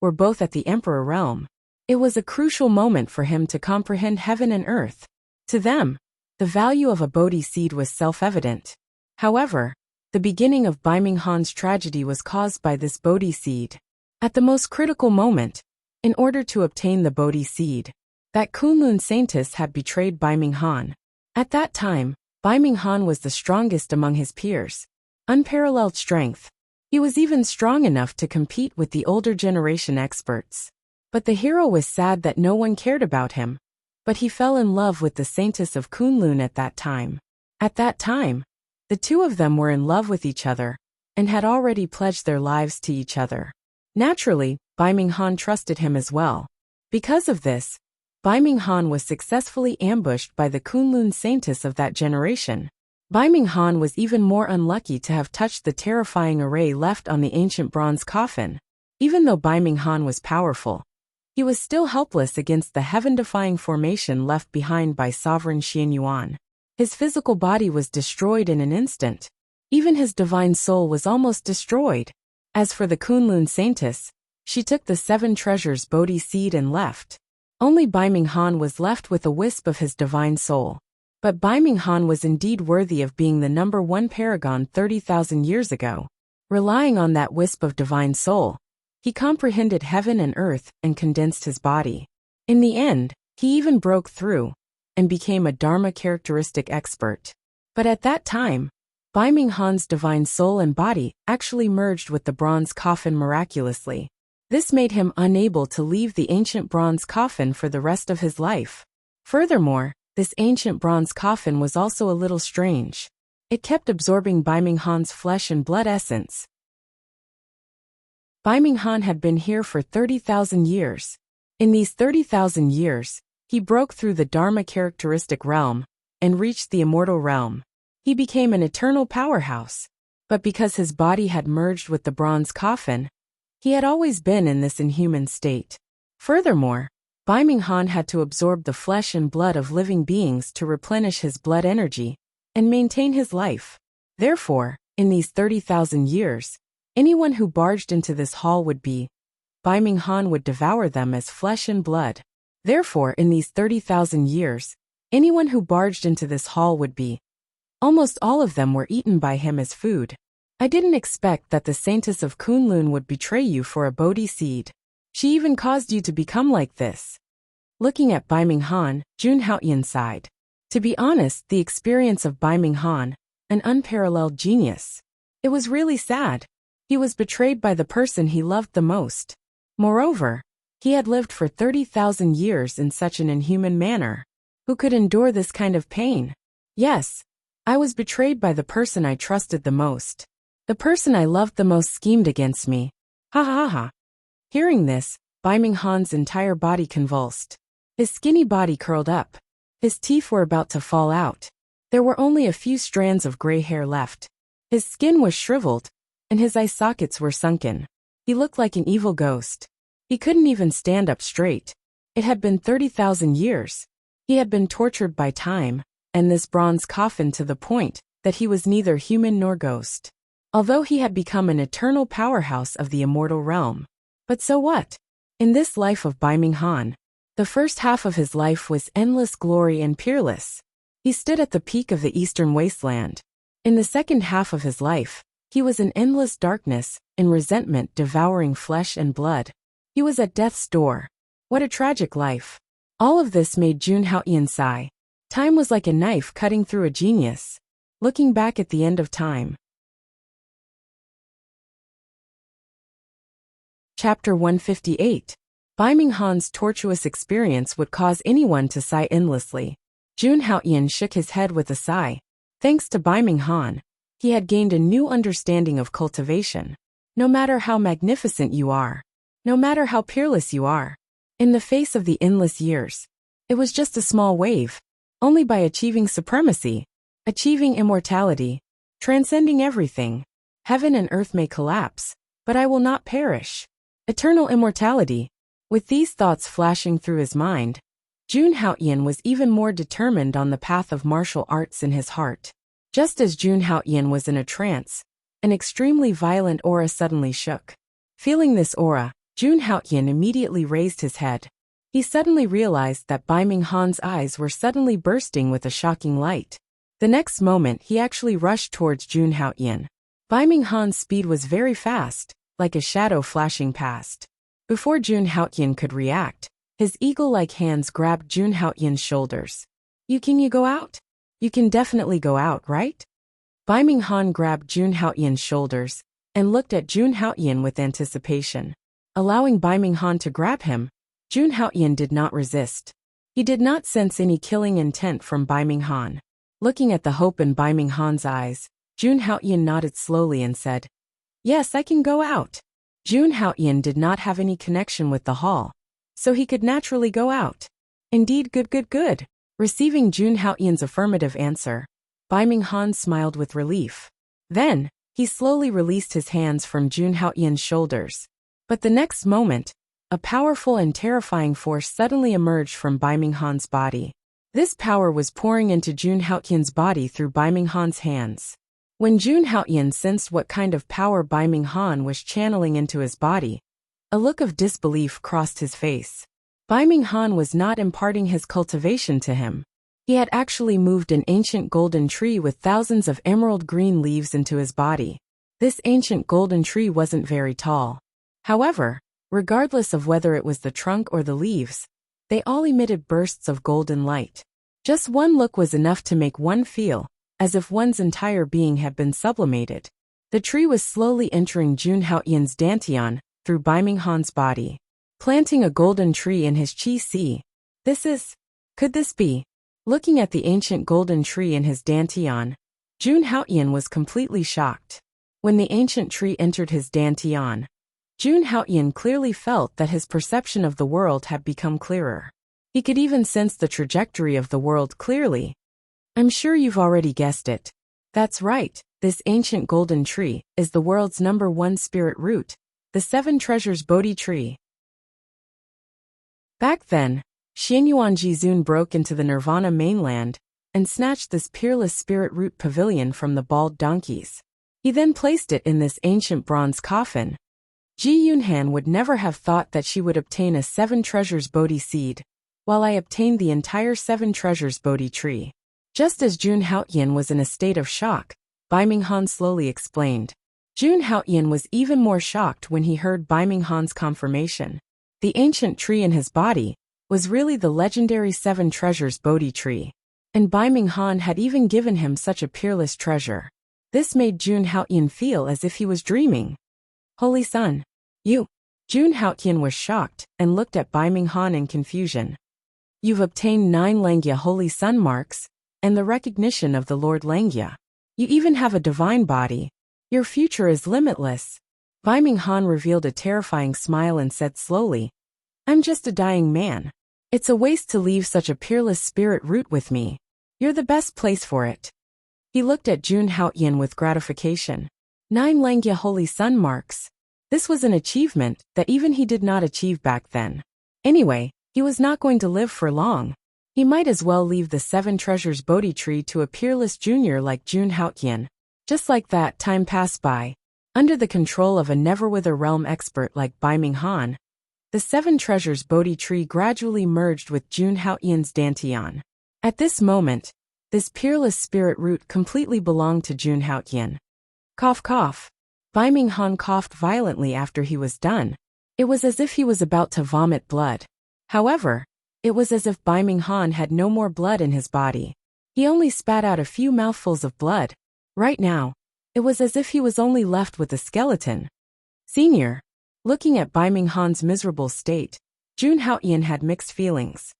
A: were both at the Emperor realm. It was a crucial moment for him to comprehend heaven and earth. To them, the value of a Bodhi seed was self-evident. However, the beginning of Bai Ming Han's tragedy was caused by this Bodhi seed. At the most critical moment, in order to obtain the Bodhi seed, that Kunlun Saintess had betrayed Bai Ming Han. At that time, Bai Ming Han was the strongest among his peers. Unparalleled strength. He was even strong enough to compete with the older generation experts. But the hero was sad that no one cared about him. But he fell in love with the Saintess of Kunlun at that time. At that time, the two of them were in love with each other, and had already pledged their lives to each other. Naturally, Bai Ming Han trusted him as well. Because of this, Bai Ming Han was successfully ambushed by the Kunlun Saintess of that generation. Bai Ming Han was even more unlucky to have touched the terrifying array left on the ancient bronze coffin. Even though Bai Ming Han was powerful, he was still helpless against the heaven-defying formation left behind by Sovereign Xianyuan. His physical body was destroyed in an instant. Even his divine soul was almost destroyed. As for the Kunlun Saintess, she took the 7 Treasures Bodhi seed and left. Only Bai Ming Han was left with a wisp of his divine soul. But Bai Ming Han was indeed worthy of being the #1 paragon 30,000 years ago. Relying on that wisp of divine soul, he comprehended heaven and earth and condensed his body. In the end, he even broke through and became a Dharma characteristic expert. But at that time, Bai Ming Han's divine soul and body actually merged with the bronze coffin miraculously. This made him unable to leave the ancient bronze coffin for the rest of his life. Furthermore, this ancient bronze coffin was also a little strange. It kept absorbing Bai Ming Han's flesh and blood essence. Bai Ming Han had been here for 30,000 years. In these 30,000 years, he broke through the Dharma characteristic realm and reached the immortal realm. He became an eternal powerhouse. But because his body had merged with the bronze coffin, he had always been in this inhuman state. Furthermore, Bai Ming Han had to absorb the flesh and blood of living beings to replenish his blood energy and maintain his life. Therefore, in these 30,000 years, anyone who barged into this hall would be, Bai Ming Han would devour them as flesh and blood. Therefore, in these 30,000 years, anyone who barged into this hall would be, almost all of them were eaten by him as food. I didn't expect that the Saintess of Kunlun would betray you for a Bodhi seed. She even caused you to become like this. Looking at Bai Ming Han, Jun Haoyan sighed. To be honest, the experience of Bai Ming Han, an unparalleled genius. It was really sad. He was betrayed by the person he loved the most. Moreover, he had lived for 30,000 years in such an inhuman manner. Who could endure this kind of pain? Yes, I was betrayed by the person I trusted the most. The person I loved the most schemed against me. Ha ha ha. Hearing this, Bai Ming Han's entire body convulsed. His skinny body curled up. His teeth were about to fall out. There were only a few strands of gray hair left. His skin was shriveled, and his eye sockets were sunken. He looked like an evil ghost. He couldn't even stand up straight. It had been 30,000 years. He had been tortured by time, and this bronze coffin to the point that he was neither human nor ghost. Although he had become an eternal powerhouse of the immortal realm. But so what? In this life of Bai Ming Han, the first half of his life was endless glory and peerless. He stood at the peak of the eastern wasteland. In the second half of his life, he was in endless darkness, in resentment devouring flesh and blood. He was at death's door. What a tragic life. All of this made Jun Haoyan sigh. Time was like a knife cutting through a genius. Looking back at the end of time. Chapter 158. Bai Ming Han's tortuous experience would cause anyone to sigh endlessly. Jun Haoyan shook his head with a sigh. Thanks to Bai Ming Han, he had gained a new understanding of cultivation. No matter how magnificent you are, no matter how peerless you are, in the face of the endless years, it was just a small wave. Only by achieving supremacy, achieving immortality, transcending everything, heaven and earth may collapse, but I will not perish. Eternal immortality. With these thoughts flashing through his mind, Jun Haoyan was even more determined on the path of martial arts in his heart. Just as Jun Haoyan was in a trance, an extremely violent aura suddenly shook. Feeling this aura, Jun Haoyan immediately raised his head. He suddenly realized that Bai Ming Han's eyes were suddenly bursting with a shocking light. The next moment he actually rushed towards Jun Haoyan. Bai Ming Han's speed was very fast, like a shadow flashing past. Before Jun Haoyan could react, his eagle-like hands grabbed Jun Haoyan's shoulders. Can you go out? You can definitely go out, right? Bai Ming Han grabbed Jun Haoyan's shoulders and looked at Jun Haoyan with anticipation. Allowing Bai Ming Han to grab him, Jun Haoyan did not resist. He did not sense any killing intent from Bai Ming Han. Looking at the hope in Bai Ming Han's eyes, Jun Haoyan nodded slowly and said, "Yes, I can go out." Jun Haoyan did not have any connection with the hall, so he could naturally go out. Indeed, good. Receiving Jun Haoyan's affirmative answer, Bai Ming Han smiled with relief. Then, he slowly released his hands from Jun Haoyan's shoulders. But the next moment, a powerful and terrifying force suddenly emerged from Bai Ming Han's body. This power was pouring into Jun Haoyan's body through Bai Ming Han's hands. When Jun Haoyan sensed what kind of power Bai Ming Han was channeling into his body, a look of disbelief crossed his face. Bai Ming Han was not imparting his cultivation to him. He had actually moved an ancient golden tree with thousands of emerald green leaves into his body. This ancient golden tree wasn't very tall. However, regardless of whether it was the trunk or the leaves, they all emitted bursts of golden light. Just one look was enough to make one feel as if one's entire being had been sublimated. The tree was slowly entering Jun Haoyan's dantian through Bai Ming Han's body, planting a golden tree in his qi. Could this be? Looking at the ancient golden tree in his dantian, Jun Haoyan was completely shocked. When the ancient tree entered his dantian, Jun Haoyan clearly felt that his perception of the world had become clearer. He could even sense the trajectory of the world clearly. I'm sure you've already guessed it. That's right, this ancient golden tree is the world's #1 spirit root, the 7 treasures Bodhi tree. Back then, Xianyuan Jizun broke into the Nirvana mainland and snatched this peerless spirit root pavilion from the bald donkeys. He then placed it in this ancient bronze coffin. Ji Yunhan would never have thought that she would obtain a 7 treasures Bodhi seed, while I obtained the entire 7 treasures Bodhi tree. Just as Jun Haoyan was in a state of shock, Bai Minghan slowly explained. Jun Haoyan was even more shocked when he heard Bai Minghan's confirmation. The ancient tree in his body was really the legendary 7 treasures Bodhi tree, and Bai Minghan had even given him such a peerless treasure. This made Jun Haoyan feel as if he was dreaming. Holy Sun, you! Jun Haoyan was shocked and looked at Bai Minghan in confusion. You've obtained 9 Langya Holy Sun marks, and the recognition of the Lord Langya. You even have a divine body. Your future is limitless. Bai Minghan revealed a terrifying smile and said slowly, I'm just a dying man. It's a waste to leave such a peerless spirit root with me. You're the best place for it. He looked at Jun Haoyan with gratification. 9 Langya Holy Sun marks. This was an achievement that even he did not achieve back then. Anyway, he was not going to live for long. He might as well leave the 7 treasures Bodhi tree to a peerless junior like Jun Haoyan. Just like that, time passed by. Under the control of a Neverwither realm expert like Bai Minghan, the 7 treasures Bodhi tree gradually merged with Jun Haoyan's Dantian. At this moment, this peerless spirit root completely belonged to Jun Haoyan. Cough cough. Bai Minghan coughed violently after he was done. It was as if he was about to vomit blood. However, it was as if Bai Minghan had no more blood in his body. He only spat out a few mouthfuls of blood. Right now, it was as if he was only left with a skeleton. Senior. Looking at Bai Minghan's miserable state, Jun Haoyan had mixed feelings.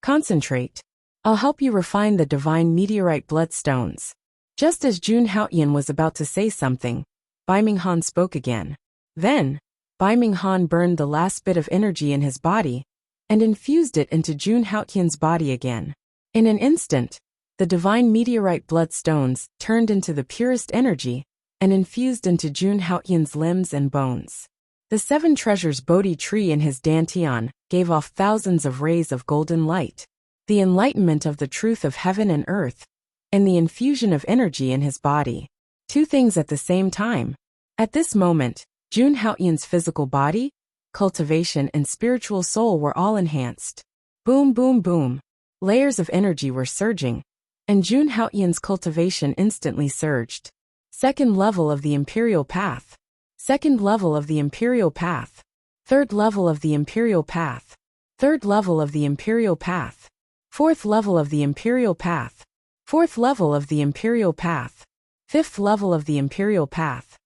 A: Concentrate. I'll help you refine the divine meteorite bloodstones. Just as Jun Haoyan was about to say something, Bai Minghan spoke again. Then, Bai Minghan burned the last bit of energy in his body and infused it into Jun Haoyan's body again. In an instant, the divine meteorite bloodstones turned into the purest energy and infused into Jun Haoyan's limbs and bones. The 7 treasures Bodhi tree in his Dantian gave off thousands of rays of golden light, the enlightenment of the truth of heaven and earth, and the infusion of energy in his body. 2 things at the same time. At this moment, Jun Haoyan's physical body, cultivation and spiritual soul were all enhanced. Boom boom boom. Layers of energy were surging, and Jun Haoyan's cultivation instantly surged. Second level of the Imperial Path. Second level of the Imperial Path. Third level of the Imperial Path. Third level of the Imperial Path. Fourth level of the Imperial Path. Fourth level of the Imperial Path. Fifth level of the Imperial Path.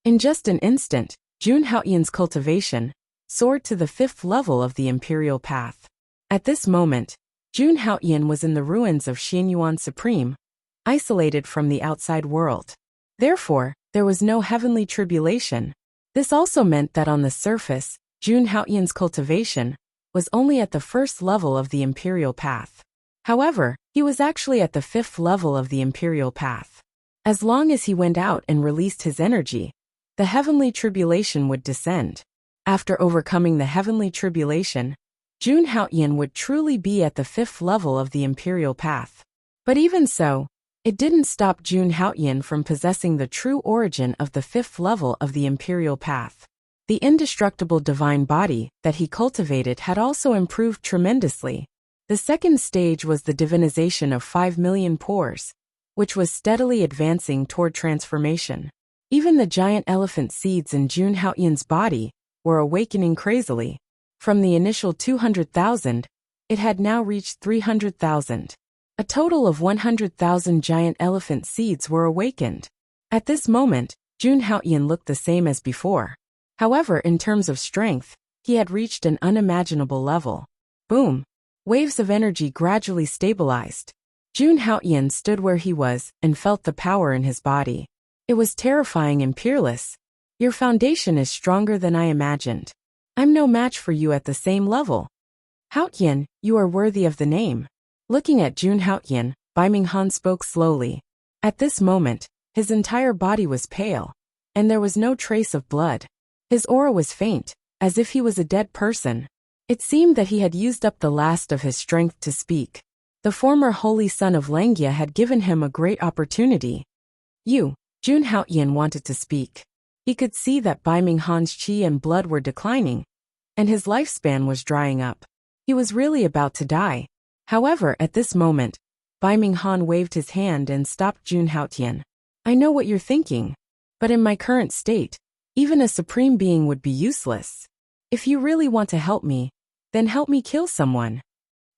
A: In just an instant, Jun Haoyan's cultivation soared to the 5th level of the Imperial Path. At this moment, Jun Haoyan was in the ruins of Xianyuan Supreme, isolated from the outside world. Therefore, there was no heavenly tribulation. This also meant that on the surface, Jun Haoyan's cultivation was only at the 1st level of the Imperial Path. However, he was actually at the 5th level of the Imperial Path. As long as he went out and released his energy, the heavenly tribulation would descend. After overcoming the heavenly tribulation, Jun Haoyan would truly be at the 5th level of the Imperial Path. But even so, it didn't stop Jun Haoyan from possessing the true origin of the 5th level of the Imperial Path. The indestructible divine body that he cultivated had also improved tremendously. The second stage was the divinization of 5 million pores, which was steadily advancing toward transformation. Even the giant elephant seeds in Jun Haoyan's body were awakening crazily. From the initial 200,000, it had now reached 300,000. A total of 100,000 giant elephant seeds were awakened. At this moment, Jun Haoyan looked the same as before. However, in terms of strength, he had reached an unimaginable level. Boom! Waves of energy gradually stabilized. Jun Haoyan stood where he was and felt the power in his body. It was terrifying and peerless. Your foundation is stronger than I imagined. I'm no match for you at the same level. Haoyan, you are worthy of the name. Looking at Jun Haoyan, Bai Minghan spoke slowly. At this moment, his entire body was pale, and there was no trace of blood. His aura was faint, as if he was a dead person. It seemed that he had used up the last of his strength to speak. The former holy son of Langya had given him a great opportunity. Jun Haoyan wanted to speak. He could see that Bai Minghan's qi and blood were declining, and his lifespan was drying up. He was really about to die. However, at this moment, Bai Minghan waved his hand and stopped Jun Haoyan. I know what you're thinking, but in my current state, even a supreme being would be useless. If you really want to help me, then help me kill someone.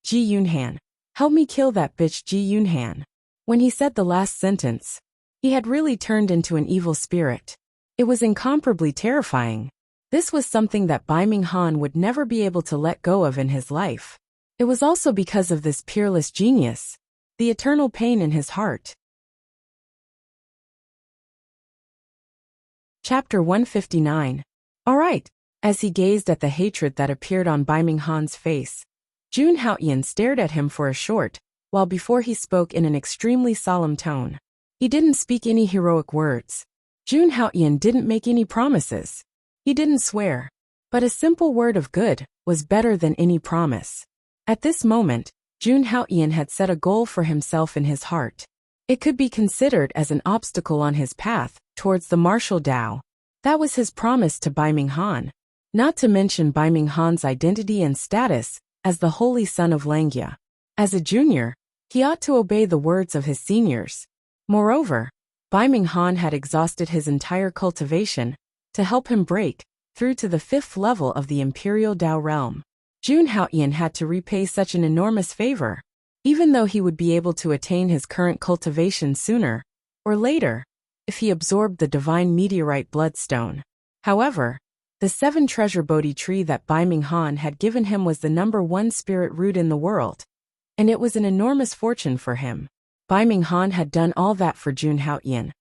A: Ji Yunhan. Help me kill that bitch Ji Yunhan. When he said the last sentence, he had really turned into an evil spirit. It was incomparably terrifying. This was something that Bai Minghan would never be able to let go of in his life. It was also because of this peerless genius, the eternal pain in his heart. Chapter 159. All right. As he gazed at the hatred that appeared on Bai Minghan's face, Jun Haoyan stared at him for a short while before he spoke in an extremely solemn tone. He didn't speak any heroic words. Jun Haoyan didn't make any promises. He didn't swear. But a simple word of good was better than any promise. At this moment, Jun Haoyan had set a goal for himself in his heart. It could be considered as an obstacle on his path towards the martial Tao. That was his promise to Bai Minghan. Not to mention Bai Minghan's identity and status as the holy son of Langya. As a junior, he ought to obey the words of his seniors. Moreover, Bai Minghan had exhausted his entire cultivation to help him break through to the 5th level of the Imperial Tao realm. Jun Haoyan had to repay such an enormous favor, even though he would be able to attain his current cultivation sooner or later if he absorbed the divine meteorite bloodstone. However, the 7 treasure Bodhi tree that Bai Minghan had given him was the #1 spirit root in the world, and it was an enormous fortune for him. Bai Minghan had done all that for Jun Haoyan,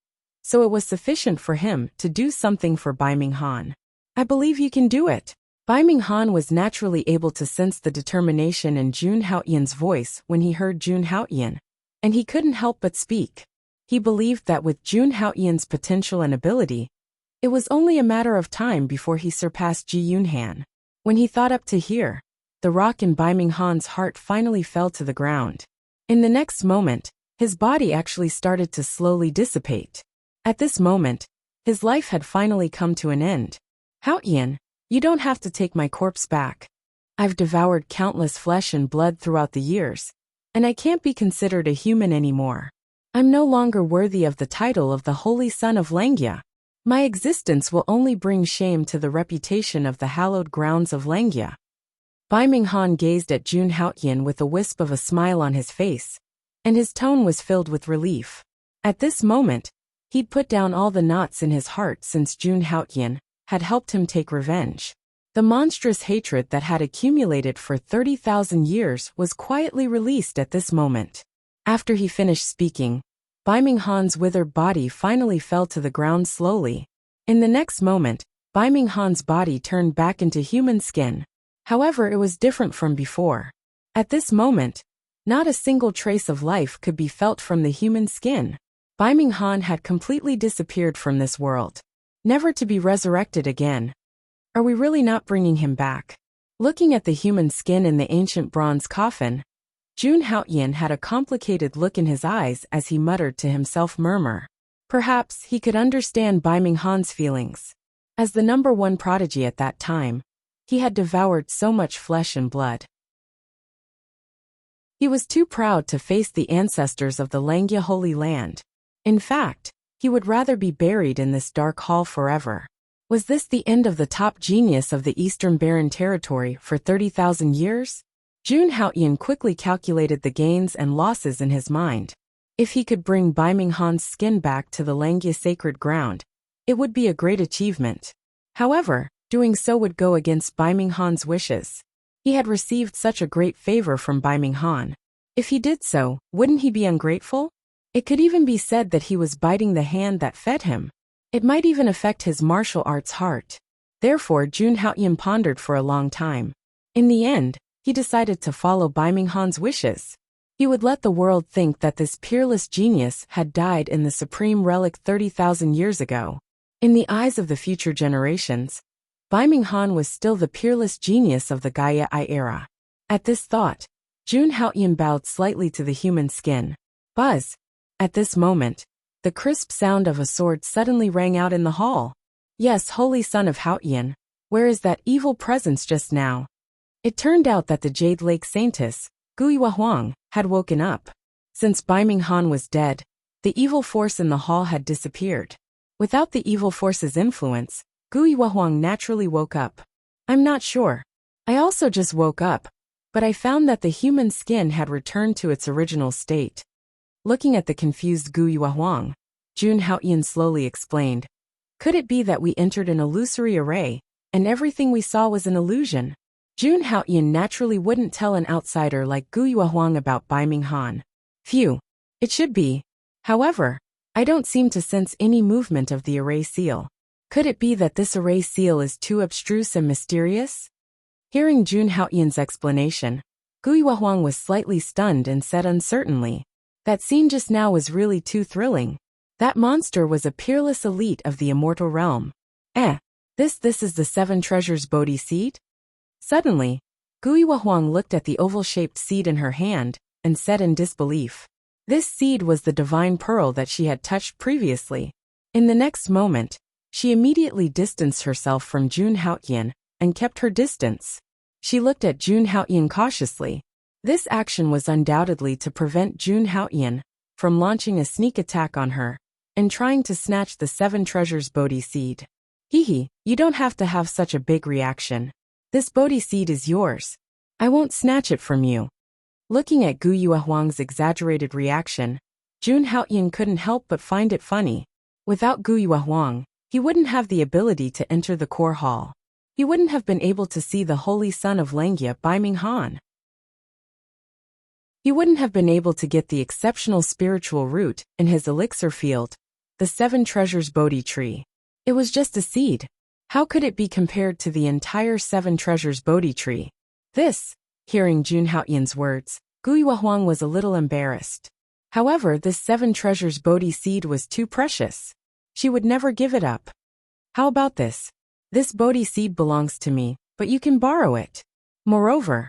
A: so it was sufficient for him to do something for Bai Minghan. I believe you can do it. Bai Minghan was naturally able to sense the determination in Jun Haoyan's voice when he heard Jun Haoyan, and he couldn't help but speak. He believed that with Jun Haoyan's potential and ability, it was only a matter of time before he surpassed Ji Yunhan. When he thought up to here, the rock in Bai Minghan's heart finally fell to the ground. In the next moment, his body actually started to slowly dissipate. At this moment, his life had finally come to an end. Haoyan, you don't have to take my corpse back. I've devoured countless flesh and blood throughout the years, and I can't be considered a human anymore. I'm no longer worthy of the title of the Holy Son of Langya. My existence will only bring shame to the reputation of the hallowed grounds of Langya. Bai Minghan gazed at Jun Haoyan with a wisp of a smile on his face, and his tone was filled with relief. At this moment, he'd put down all the knots in his heart since Jun Haoyan had helped him take revenge. The monstrous hatred that had accumulated for 30,000 years was quietly released at this moment. After he finished speaking, Bai Minghan's withered body finally fell to the ground slowly. In the next moment, Bai Minghan's body turned back into human skin. However, it was different from before. At this moment, not a single trace of life could be felt from the human skin. Bai Minghan had completely disappeared from this world, never to be resurrected again. Are we really not bringing him back? Looking at the human skin in the ancient bronze coffin, Jun Haoyan had a complicated look in his eyes as he muttered to himself, murmur. Perhaps he could understand Bai Minghan's feelings. As the #1 prodigy at that time, he had devoured so much flesh and blood. He was too proud to face the ancestors of the Langya Holy Land. In fact, he would rather be buried in this dark hall forever. Was this the end of the top genius of the Eastern Barren Territory for 30,000 years? Jun Haoyan quickly calculated the gains and losses in his mind. If he could bring Bai Minghan's skin back to the Langya sacred ground, it would be a great achievement. However, doing so would go against Bai Minghan's wishes. He had received such a great favor from Bai Minghan. If he did so, wouldn't he be ungrateful? It could even be said that he was biting the hand that fed him. It might even affect his martial arts heart. Therefore, Jun Haoyan pondered for a long time. In the end, he decided to follow Bai Minghan's wishes. He would let the world think that this peerless genius had died in the supreme relic 30,000 years ago. In the eyes of the future generations, Bai Minghan was still the peerless genius of the Gaia I era. At this thought, Jun Haoyan bowed slightly to the human skin. Buzz! At this moment, the crisp sound of a sword suddenly rang out in the hall. Yes, holy son of Haoyan, where is that evil presence just now? It turned out that the Jade Lake Saintess, Guiyue Huang, had woken up. Since Bai Minghan was dead, the evil force in the hall had disappeared. Without the evil force's influence, Guiyue Huang naturally woke up. I'm not sure. I also just woke up, but I found that the human skin had returned to its original state. Looking at the confused Guiyue Huang, Jun Haoyan slowly explained. Could it be that we entered an illusory array, and everything we saw was an illusion? Jun Haoyan naturally wouldn't tell an outsider like Guiyue Huang about Bai Minghan. Phew. It should be. However, I don't seem to sense any movement of the array seal. Could it be that this array seal is too abstruse and mysterious? Hearing Jun Haoyan's explanation, Guiyue Huang was slightly stunned and said uncertainly, that scene just now was really too thrilling. That monster was a peerless elite of the immortal realm. This is the seven treasures Bodhi seed? Suddenly, Guiyue Huang looked at the oval-shaped seed in her hand and said in disbelief. This seed was the divine pearl that she had touched previously. In the next moment, she immediately distanced herself from Jun Haoyan and kept her distance. She looked at Jun Haoyan cautiously. This action was undoubtedly to prevent Jun Haoyan from launching a sneak attack on her and trying to snatch the seven treasures Bodhi seed. You don't have to have such a big reaction. This Bodhi seed is yours. I won't snatch it from you. Looking at Guiyue Huang's exaggerated reaction, Jun Haoyan couldn't help but find it funny. Without Guiyue Huang, he wouldn't have the ability to enter the core hall. He wouldn't have been able to see the holy son of Langya Bai Minghan. He wouldn't have been able to get the exceptional spiritual root in his elixir field, the seven treasures Bodhi tree. It was just a seed. How could it be compared to the entire seven treasures Bodhi tree? Hearing Jun Haoyan's words, Guiyue Huang was a little embarrassed. However, this seven treasures Bodhi seed was too precious. She would never give it up. How about this? This Bodhi seed belongs to me, but you can borrow it. Moreover,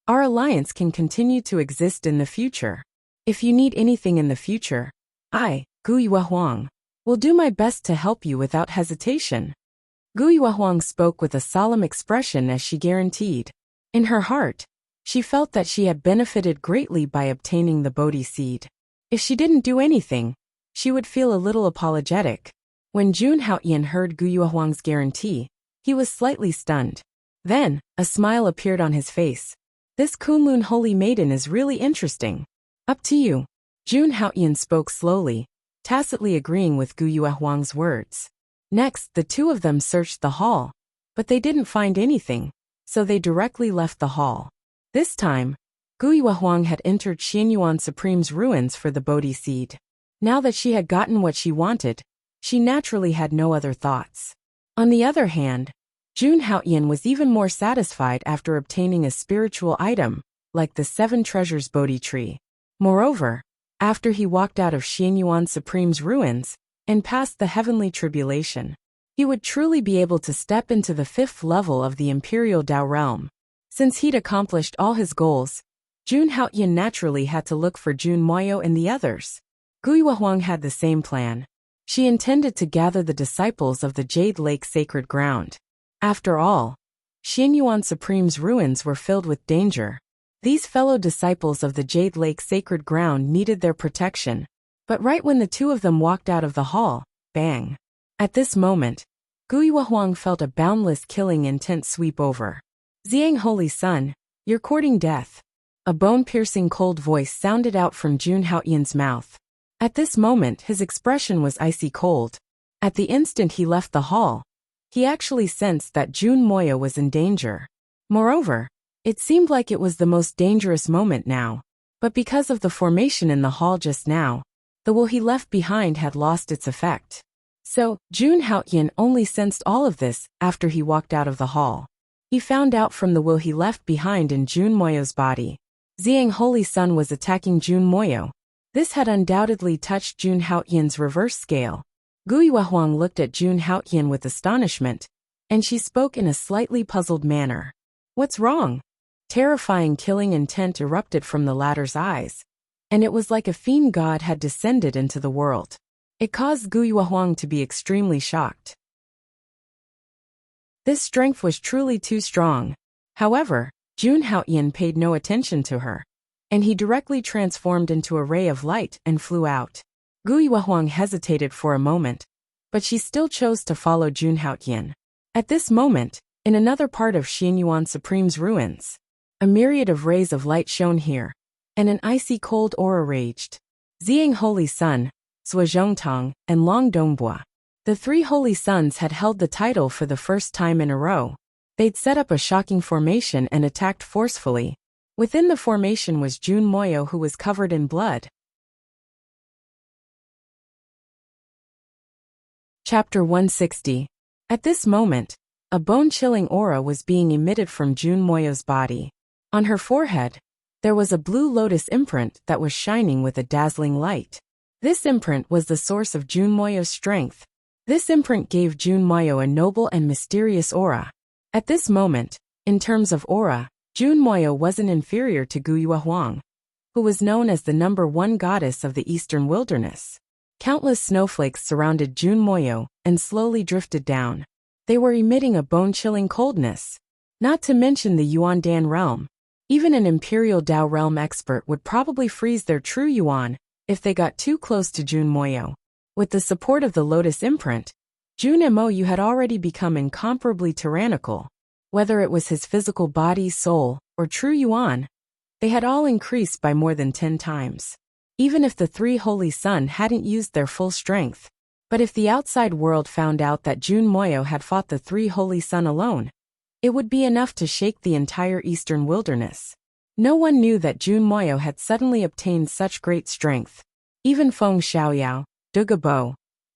A: our alliance can continue to exist in the future. If you need anything in the future, I, Guiyue Huang, will do my best to help you without hesitation. Guiyue Huang spoke with a solemn expression as she guaranteed. In her heart, she felt that she had benefited greatly by obtaining the Bodhi seed. If she didn't do anything, she would feel a little apologetic. When Jun Haoyan heard Guiyue Huang's guarantee, he was slightly stunned. Then, a smile appeared on his face. This Kunlun holy maiden is really interesting. Up to you. Jun Haoyan spoke slowly, tacitly agreeing with Guiyue Huang's words. Next, the two of them searched the hall, but they didn't find anything, so they directly left the hall. This time, Guiyue Huang had entered Xianyuan Supreme's ruins for the Bodhi seed. Now that she had gotten what she wanted, she naturally had no other thoughts. On the other hand, Jun Haoyan was even more satisfied after obtaining a spiritual item, like the seven treasures Bodhi tree. Moreover, after he walked out of Xianyuan Supreme's ruins and passed the heavenly tribulation, he would truly be able to step into the fifth level of the Imperial Dao realm. Since he'd accomplished all his goals, Jun Haoyan naturally had to look for Jun Moyo and the others. Guiyue Huang had the same plan. She intended to gather the disciples of the Jade Lake Sacred Ground. After all, Xianyuan Supreme's ruins were filled with danger. These fellow disciples of the Jade Lake Sacred Ground needed their protection. But right when the two of them walked out of the hall, bang! At this moment, Guiyue Huang felt a boundless killing intent sweep over. Xiang Holy Son, you're courting death. A bone-piercing cold voice sounded out from Jun Haoyan's mouth. At this moment his expression was icy cold. At the instant he left the hall, he actually sensed that Jun Moyo was in danger. Moreover, it seemed like it was the most dangerous moment now. But because of the formation in the hall just now, the will he left behind had lost its effect. So, Jun Haoyan only sensed all of this after he walked out of the hall. He found out from the will he left behind in Jun Moyo's body. Ziyang Holy Sun was attacking Jun Moyo. This had undoubtedly touched Jun Haotian's reverse scale. Gui Huang looked at Jun Haotian with astonishment, and she spoke in a slightly puzzled manner. What's wrong? Terrifying killing intent erupted from the latter's eyes, and it was like a fiend god had descended into the world. It caused Gui Huang to be extremely shocked. This strength was truly too strong. However, Jun Haotian paid no attention to her, and he directly transformed into a ray of light and flew out. Gui Huang hesitated for a moment, but she still chose to follow Jun Haotian. At this moment, in another part of Xianyuan Supreme's ruins, a myriad of rays of light shone here, and an icy cold aura raged. Ziyang Holy Sun, Zhuozhongtong, and Long Dongbua. The three holy sons had held the title for the first time in a row. They'd set up a shocking formation and attacked forcefully. Within the formation was Jun Moyo, who was covered in blood. Chapter 160. At this moment, a bone-chilling aura was being emitted from Jun Moyo's body. On her forehead, there was a blue lotus imprint that was shining with a dazzling light. This imprint was the source of Jun Moyo's strength. This imprint gave Jun Moyo a noble and mysterious aura. At this moment, in terms of aura, Jun Moyo wasn't inferior to Gui Huang, who was known as the #1 goddess of the eastern wilderness. Countless snowflakes surrounded Jun Moyo and slowly drifted down. They were emitting a bone-chilling coldness. Not to mention the Yuan Dan realm. Even an Imperial Dao realm expert would probably freeze their true Yuan if they got too close to Jun Moyo. With the support of the lotus imprint, Jun Moyo had already become incomparably tyrannical. Whether it was his physical body, soul, or true Yuan, they had all increased by more than 10 times. Even if the three holy sun hadn't used their full strength. But if the outside world found out that Jun Moyo had fought the three holy sun alone, it would be enough to shake the entire eastern wilderness. No one knew that Jun Moyo had suddenly obtained such great strength. Even Feng Xiaoyao, Dugabo,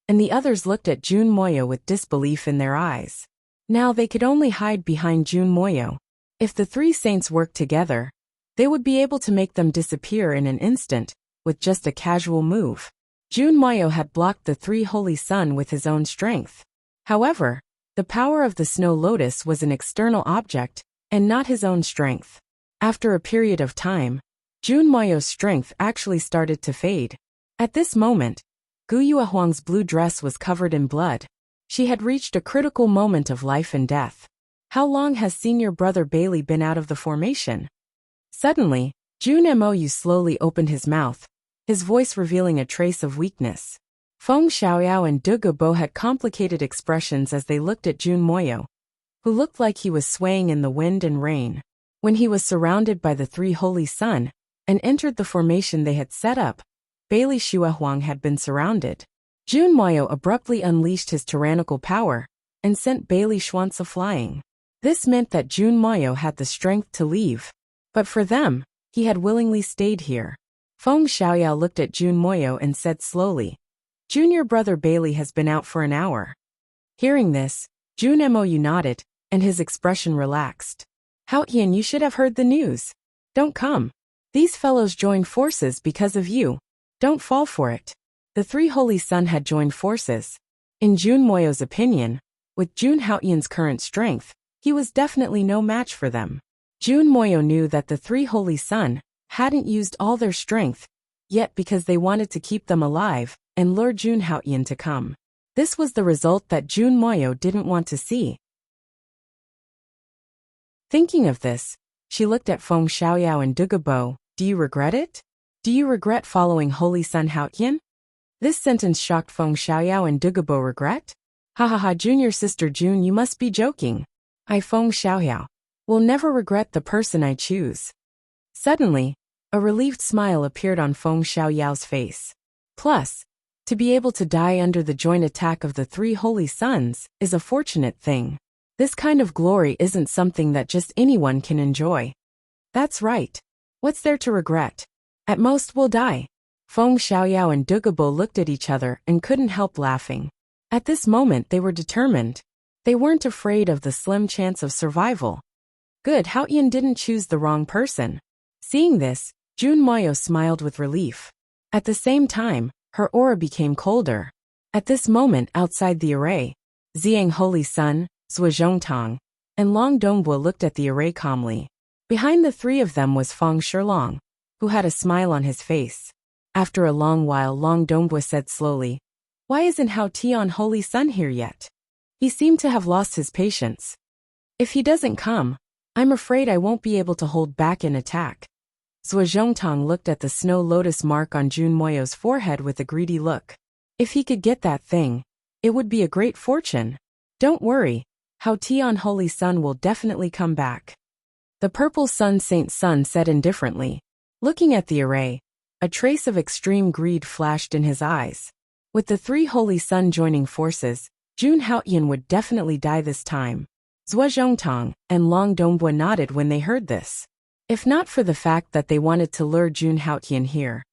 A: and the others looked at Jun Moyo with disbelief in their eyes. Now they could only hide behind Jun Moyo. If the three saints worked together, they would be able to make them disappear in an instant, with just a casual move. Jun Moyo had blocked the three holy sun with his own strength. However, the power of the snow lotus was an external object, and not his own strength. After a period of time, Jun Moyo's strength actually started to fade. At this moment, Gui Huang's blue dress was covered in blood. She had reached a critical moment of life and death. How long has senior brother Bailey been out of the formation? Suddenly, Jun Moyo slowly opened his mouth, his voice revealing a trace of weakness. Feng Xiaoyao and Dugabo had complicated expressions as they looked at Jun Moyo, who looked like he was swaying in the wind and rain. When he was surrounded by the three holy sun and entered the formation they had set up, Bailey Shuahuang had been surrounded. Jun Moyo abruptly unleashed his tyrannical power and sent Bailey Xuanzi flying. This meant that Jun Moyo had the strength to leave. But for them, he had willingly stayed here. Feng Xiaoyao looked at Jun Moyo and said slowly, "Junior brother Bailey has been out for an hour." Hearing this, Jun Moyo nodded, and his expression relaxed. "Haotian, you should have heard the news. Don't come. These fellows joined forces because of you. Don't fall for it." The three holy sun had joined forces. In Jun Moyo's opinion, with Jun Haotian's current strength, he was definitely no match for them. Jun Moyo knew that the three holy sun hadn't used all their strength, yet because they wanted to keep them alive and lure Jun Haotian to come. This was the result that Jun Moyo didn't want to see. Thinking of this, she looked at Feng Xiaoyao and Dugabo. "Do you regret it? Do you regret following Holy Sun Haotian?" This sentence shocked Feng Xiaoyao and Dugabo. "Regret? Ha ha ha, junior sister Jun, you must be joking. I, Feng Xiaoyao, will never regret the person I choose." Suddenly, a relieved smile appeared on Feng Xiaoyao's face. Plus, to be able to die under the joint attack of the three holy suns is a fortunate thing. This kind of glory isn't something that just anyone can enjoy. That's right. What's there to regret? At most we'll die. Feng Xiaoyao and Dugabo looked at each other and couldn't help laughing. At this moment they were determined. They weren't afraid of the slim chance of survival. Good, Haotian didn't choose the wrong person. Seeing this, Jun Moyo smiled with relief. At the same time, her aura became colder. At this moment outside the array, Xiang Holy Sun, Zhuozhongtang, and Long Dongbua looked at the array calmly. Behind the three of them was Feng Shilong, who had a smile on his face. After a long while, Long Dongbua said slowly, "Why isn't Hao Tian Holy Sun here yet?" He seemed to have lost his patience. "If he doesn't come, I'm afraid I won't be able to hold back an attack." Zhuozhongtang looked at the snow lotus mark on Jun Moyo's forehead with a greedy look. If he could get that thing, it would be a great fortune. "Don't worry, Hao Tian Holy Sun will definitely come back." The purple sun Saint Sun said indifferently. Looking at the array, a trace of extreme greed flashed in his eyes. With the three Holy Sun joining forces, Jun Haoyan would definitely die this time. Zhuozhongtang and Long Dongbua nodded when they heard this. If not for the fact that they wanted to lure Jun Haoyan here,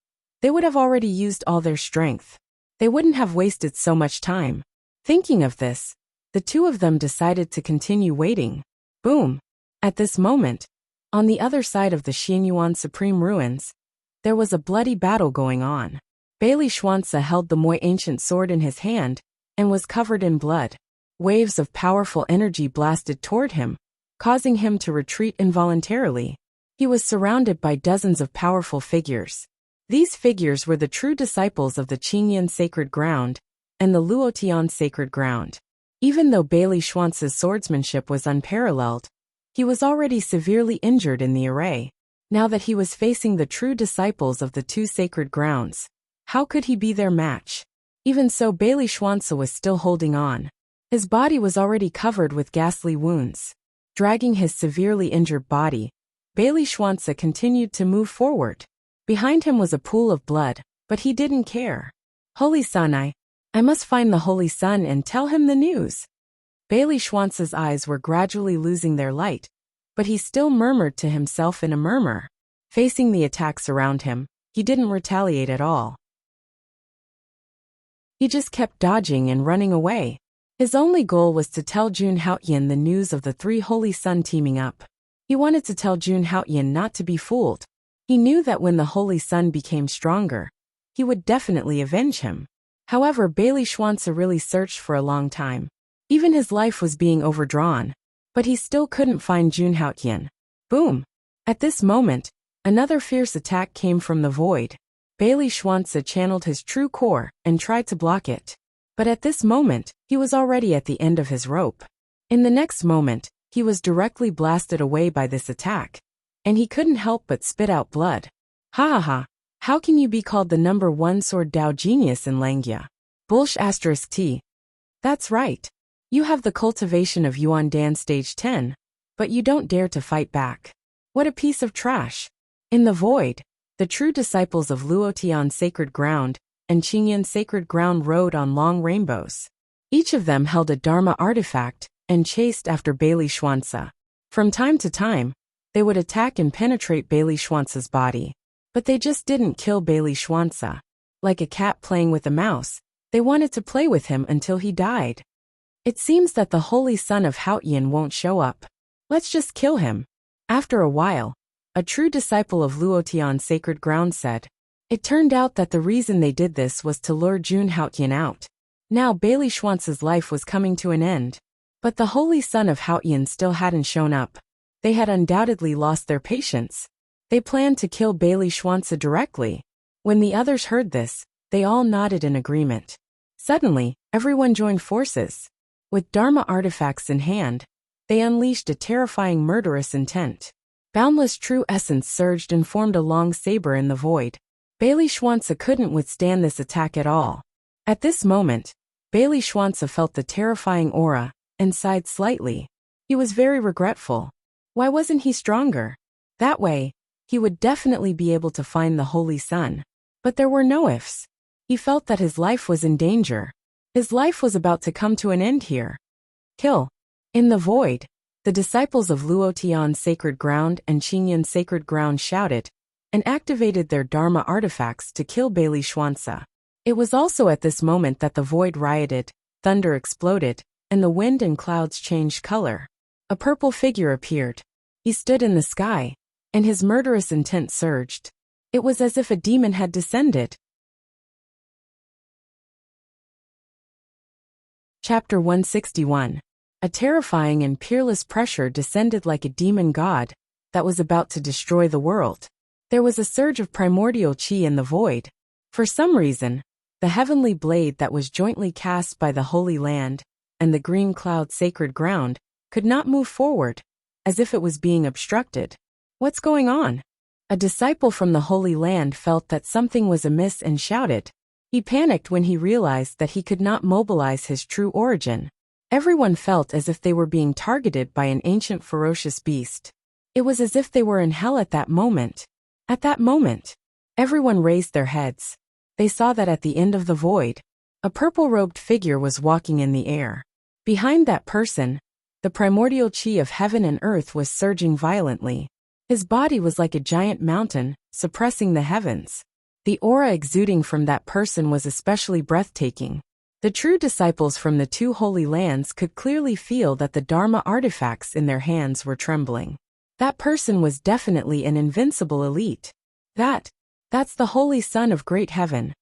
A: they would have already used all their strength. They wouldn't have wasted so much time. Thinking of this, the two of them decided to continue waiting. Boom! At this moment, on the other side of the Xianyuan Supreme Ruins, there was a bloody battle going on. Bailey Xuanzi held the Moi ancient sword in his hand and was covered in blood. Waves of powerful energy blasted toward him, causing him to retreat involuntarily. He was surrounded by dozens of powerful figures. These figures were the true disciples of the Qingyan Sacred Ground and the Luotian Sacred Ground. Even though Bailey Xuanzi's swordsmanship was unparalleled, he was already severely injured in the array. Now that he was facing the true disciples of the two sacred grounds, how could he be their match? Even so, Bailey Xuanzi was still holding on. His body was already covered with ghastly wounds. Dragging his severely injured body, Bailey Xuanzi continued to move forward. Behind him was a pool of blood, but he didn't care. "Holy Sun, I must find the Holy Sun and tell him the news." Bailey Xuanzi's eyes were gradually losing their light, but he still murmured to himself in a murmur. Facing the attacks around him, he didn't retaliate at all. He just kept dodging and running away. His only goal was to tell Jun Haoyan the news of the three Holy Sun teaming up. He wanted to tell Jun Haoyan not to be fooled. He knew that when the Holy Sun became stronger, he would definitely avenge him. However, Bailey Xuanzi really searched for a long time. Even his life was being overdrawn, but he still couldn't find Jun Haoyan. Boom! At this moment, another fierce attack came from the void. Bailey Xuanzi channeled his true core and tried to block it. But at this moment, he was already at the end of his rope. In the next moment, he was directly blasted away by this attack, and he couldn't help but spit out blood. Ha ha ha! How can you be called the #1 sword Dao genius in Langya? T. That's right. You have the cultivation of Yuan Dan stage 10, but you don't dare to fight back. What a piece of trash. In the void, the true disciples of Luotian Sacred Ground and Qingyan Sacred Ground rode on long rainbows. Each of them held a Dharma artifact and chased after Bailey Xuanzi. From time to time, they would attack and penetrate Bailey Xuanzi's body. But they just didn't kill Bailey Xuanzi. Like a cat playing with a mouse, they wanted to play with him until he died. It seems that the Holy Son of Haoyan won't show up. Let's just kill him. After a while, a true disciple of Luotian Sacred Ground said. It turned out that the reason they did this was to lure Jun Haoyan out. Now Bailey Xuanzi's life was coming to an end. But the Holy Son of Haoyan still hadn't shown up. They had undoubtedly lost their patience. They planned to kill Bailey Xuanzi directly. When the others heard this, they all nodded in agreement. Suddenly, everyone joined forces. With Dharma artifacts in hand, they unleashed a terrifying murderous intent. Boundless true essence surged and formed a long saber in the void. Bailey Xuanzi couldn't withstand this attack at all. At this moment, Bailey Xuanzi felt the terrifying aura and sighed slightly. He was very regretful. Why wasn't he stronger? That way, he would definitely be able to find the Holy Sun. But there were no ifs. He felt that his life was in danger. His life was about to come to an end here. Kill. In the void, the disciples of Luotian Sacred Ground and Qingyan Sacred Ground shouted and activated their Dharma artifacts to kill Bailey Xuanzi. It was also at this moment that the void rioted, thunder exploded, and the wind and clouds changed color. A purple figure appeared. He stood in the sky, and his murderous intent surged. It was as if a demon had descended. Chapter 161. A terrifying and peerless pressure descended like a demon god that was about to destroy the world. There was a surge of primordial chi in the void. For some reason, the heavenly blade that was jointly cast by the Holy Land and the green cloud sacred ground could not move forward, as if it was being obstructed. What's going on? A disciple from the Holy Land felt that something was amiss and shouted. He panicked when he realized that he could not mobilize his true origin. Everyone felt as if they were being targeted by an ancient ferocious beast. It was as if they were in hell at that moment. At that moment, everyone raised their heads. They saw that at the end of the void, a purple-robed figure was walking in the air. Behind that person, the primordial chi of heaven and earth was surging violently. His body was like a giant mountain, suppressing the heavens. The aura exuding from that person was especially breathtaking. The true disciples from the two holy lands could clearly feel that the Dharma artifacts in their hands were trembling. That person was definitely an invincible elite. That's the Holy Son of Great Heaven.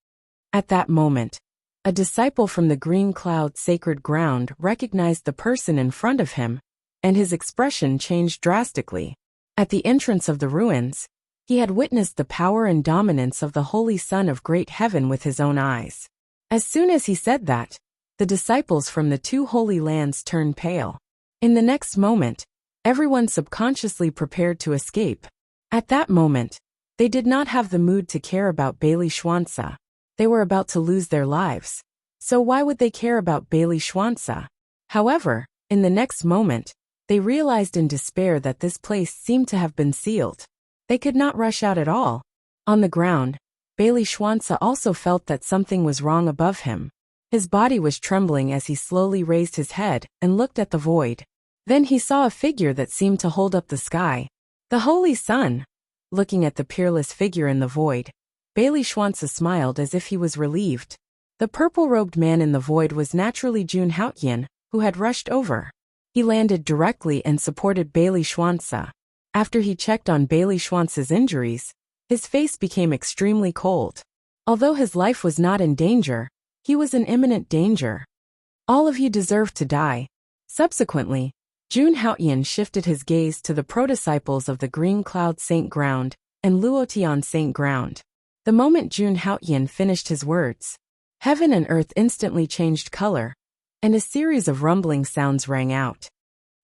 A: At that moment, a disciple from the green cloud sacred ground recognized the person in front of him, and his expression changed drastically. At the entrance of the ruins, he had witnessed the power and dominance of the Holy Son of Great Heaven with his own eyes. As soon as he said that, the disciples from the two holy lands turned pale. In the next moment, everyone subconsciously prepared to escape. At that moment, they did not have the mood to care about Bailey Schwanza. They were about to lose their lives. So why would they care about Bailey Schwanza? However, in the next moment, they realized in despair that this place seemed to have been sealed. They could not rush out at all. On the ground, Bailey Schwanza also felt that something was wrong above him. His body was trembling as he slowly raised his head and looked at the void. Then he saw a figure that seemed to hold up the sky. The Holy Sun. Looking at the peerless figure in the void, Bailey Schwanza smiled as if he was relieved. The purple-robed man in the void was naturally Jun Haotian, who had rushed over. He landed directly and supported Bailey Schwanza. After he checked on Bailey Schwanza's injuries, his face became extremely cold. Although his life was not in danger, he was in imminent danger. All of you deserve to die. Subsequently, Jun Haotian shifted his gaze to the pro-disciples of the Green Cloud Saint Ground and Luotian Saint Ground. The moment Jun Haotian finished his words, heaven and earth instantly changed color, and a series of rumbling sounds rang out.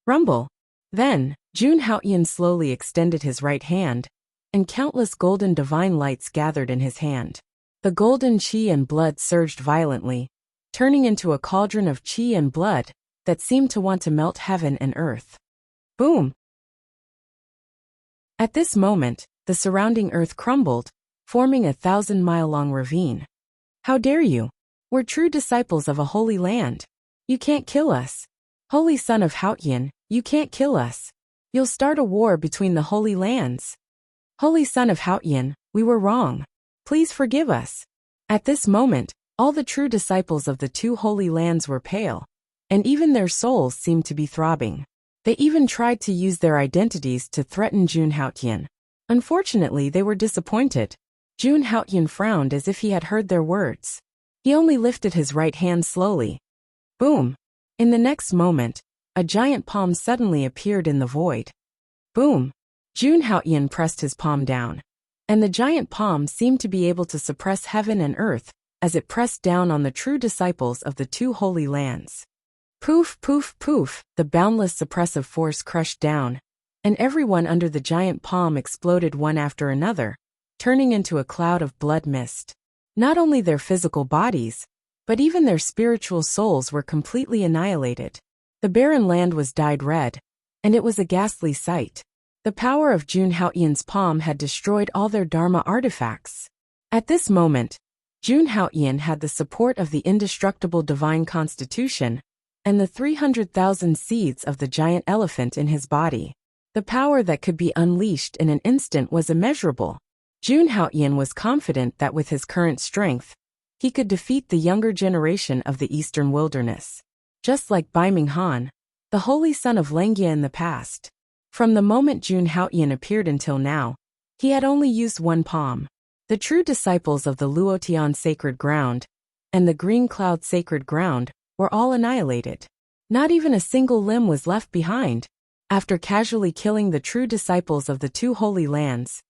A: Rumble. Then, Jun Haotian slowly extended his right hand, and countless golden divine lights gathered in his hand. The golden chi and blood surged violently, turning into a cauldron of chi and blood that seemed to want to melt heaven and earth. Boom! At this moment, the surrounding earth crumbled, forming a 1,000-mile-long ravine. How dare you? We're true disciples of a holy land. You can't kill us. Holy Son of Haotian, you can't kill us. You'll start a war between the holy lands. Holy Son of Haotian, we were wrong. Please forgive us. At this moment, all the true disciples of the two holy lands were pale, and even their souls seemed to be throbbing. They even tried to use their identities to threaten Jun Haotian. Unfortunately, they were disappointed. Jun Haotian frowned as if he had heard their words. He only lifted his right hand slowly. Boom! In the next moment, a giant palm suddenly appeared in the void. Boom! Jun Haotian pressed his palm down, and the giant palm seemed to be able to suppress heaven and earth as it pressed down on the true disciples of the two holy lands. Poof, poof, poof, the boundless suppressive force crushed down, and everyone under the giant palm exploded one after another, turning into a cloud of blood mist. Not only their physical bodies, but even their spiritual souls were completely annihilated. The barren land was dyed red, and it was a ghastly sight. The power of Jun Haotian's palm had destroyed all their Dharma artifacts. At this moment, Jun Haotian had the support of the indestructible divine constitution and the 300,000 seeds of the giant elephant in his body. The power that could be unleashed in an instant was immeasurable. Jun Haotian was confident that with his current strength, he could defeat the younger generation of the Eastern Wilderness. Just like Bai Ming Han, the Holy Son of Lengia in the past. From the moment Jun Haoyan appeared until now, he had only used one palm. The true disciples of the Luotian sacred ground and the Green Cloud sacred ground were all annihilated. Not even a single limb was left behind. After casually killing the true disciples of the two holy lands,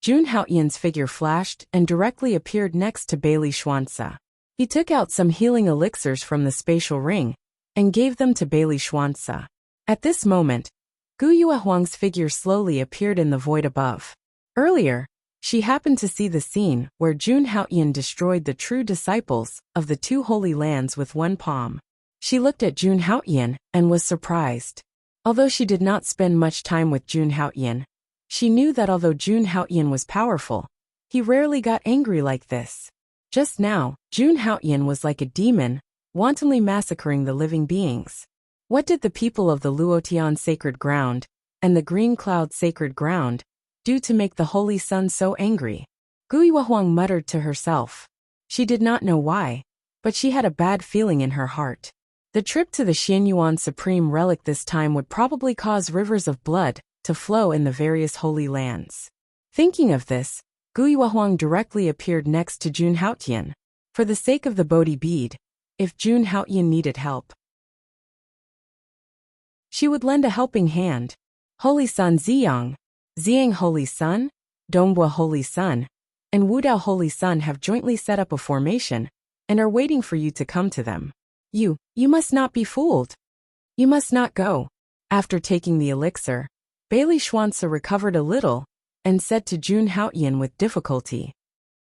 A: Jun Haoyan's figure flashed and directly appeared next to Bailey Xuanzi. He took out some healing elixirs from the spatial ring and gave them to Bailey Xuanzi. At this moment, Gu Yuehuang's figure slowly appeared in the void above. Earlier, she happened to see the scene where Jun Haoyan destroyed the true disciples of the two holy lands with one palm. She looked at Jun Haoyan and was surprised. Although she did not spend much time with Jun Haoyan, she knew that although Jun Haoyan was powerful, he rarely got angry like this. Just now, Jun Haoyan was like a demon, wantonly massacring the living beings. What did the people of the Luotian sacred ground and the Green Cloud sacred ground do to make the Holy Sun so angry? Gu Yuehuang muttered to herself. She did not know why, but she had a bad feeling in her heart. The trip to the Xianyuan Supreme Relic this time would probably cause rivers of blood to flow in the various holy lands. Thinking of this, Gu Yuehuang directly appeared next to Jun Haoyan. For the sake of the Bodhi bead, if Jun Haoyan needed help, she would lend a helping hand. Holy Sun Ziyang, Ziyang Holy Sun, Dongbua Holy Sun, and Wudao Holy Sun have jointly set up a formation and are waiting for you to come to them. You must not be fooled. You must not go. After taking the elixir, Bailey Xuanzi recovered a little and said to Jun Haoyan with difficulty,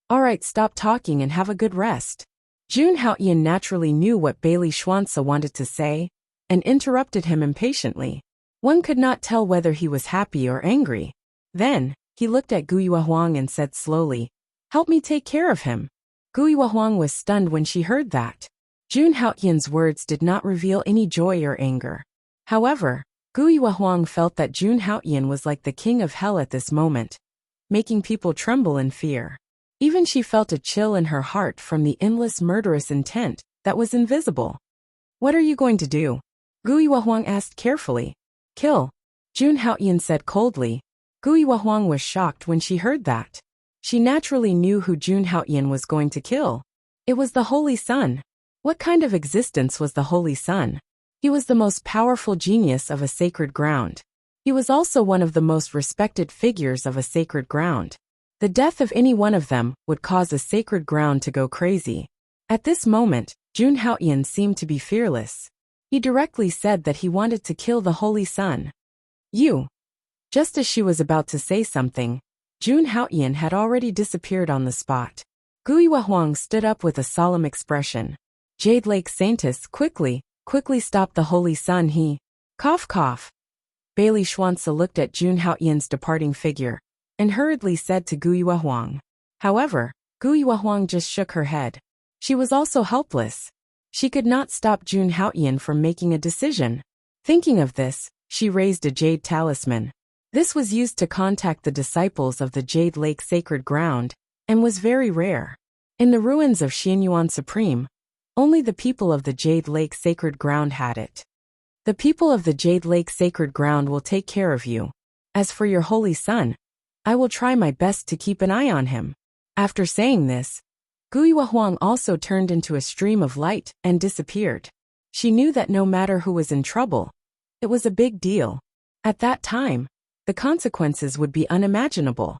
A: "All right, stop talking and have a good rest." Jun Haoyan naturally knew what Bailey Xuanzi wanted to say and interrupted him impatiently. One could not tell whether he was happy or angry. Then, he looked at Gu Yuehuang and said slowly, "Help me take care of him." Gu Yuehuang was stunned when she heard that. Jun Haoyan's words did not reveal any joy or anger. However, Gu Yuehuang felt that Jun Haoyan was like the king of hell at this moment, making people tremble in fear. Even she felt a chill in her heart from the endless murderous intent that was invisible. "What are you going to do?" Gu Yuehuang asked carefully. "Kill," Jun Haoyan said coldly. Gu Yuehuang was shocked when she heard that. She naturally knew who Jun Haoyan was going to kill. It was the Holy Sun. What kind of existence was the Holy Sun? He was the most powerful genius of a sacred ground. He was also one of the most respected figures of a sacred ground. The death of any one of them would cause a sacred ground to go crazy. At this moment, Jun Haoyan seemed to be fearless. He directly said that he wanted to kill the Holy Sun. "You." Just as she was about to say something, Jun Haoyan had already disappeared on the spot. Gu Yuehuang stood up with a solemn expression. "Jade Lake Saintess, quickly stop the Holy Sun, he..." Cough cough. Bailey Xuanzi looked at Jun Haoyan's departing figure and hurriedly said to Gu Yuehuang. However, Gu Yuehuang just shook her head. She was also helpless. She could not stop Jun Haoyan from making a decision. Thinking of this, she raised a jade talisman. This was used to contact the disciples of the Jade Lake Sacred Ground and was very rare. In the ruins of Xianyuan Supreme, only the people of the Jade Lake Sacred Ground had it. "The people of the Jade Lake Sacred Ground will take care of you. As for your Holy Sun, I will try my best to keep an eye on him." After saying this, Gu Yuehuang also turned into a stream of light and disappeared. She knew that no matter who was in trouble, it was a big deal. At that time, the consequences would be unimaginable.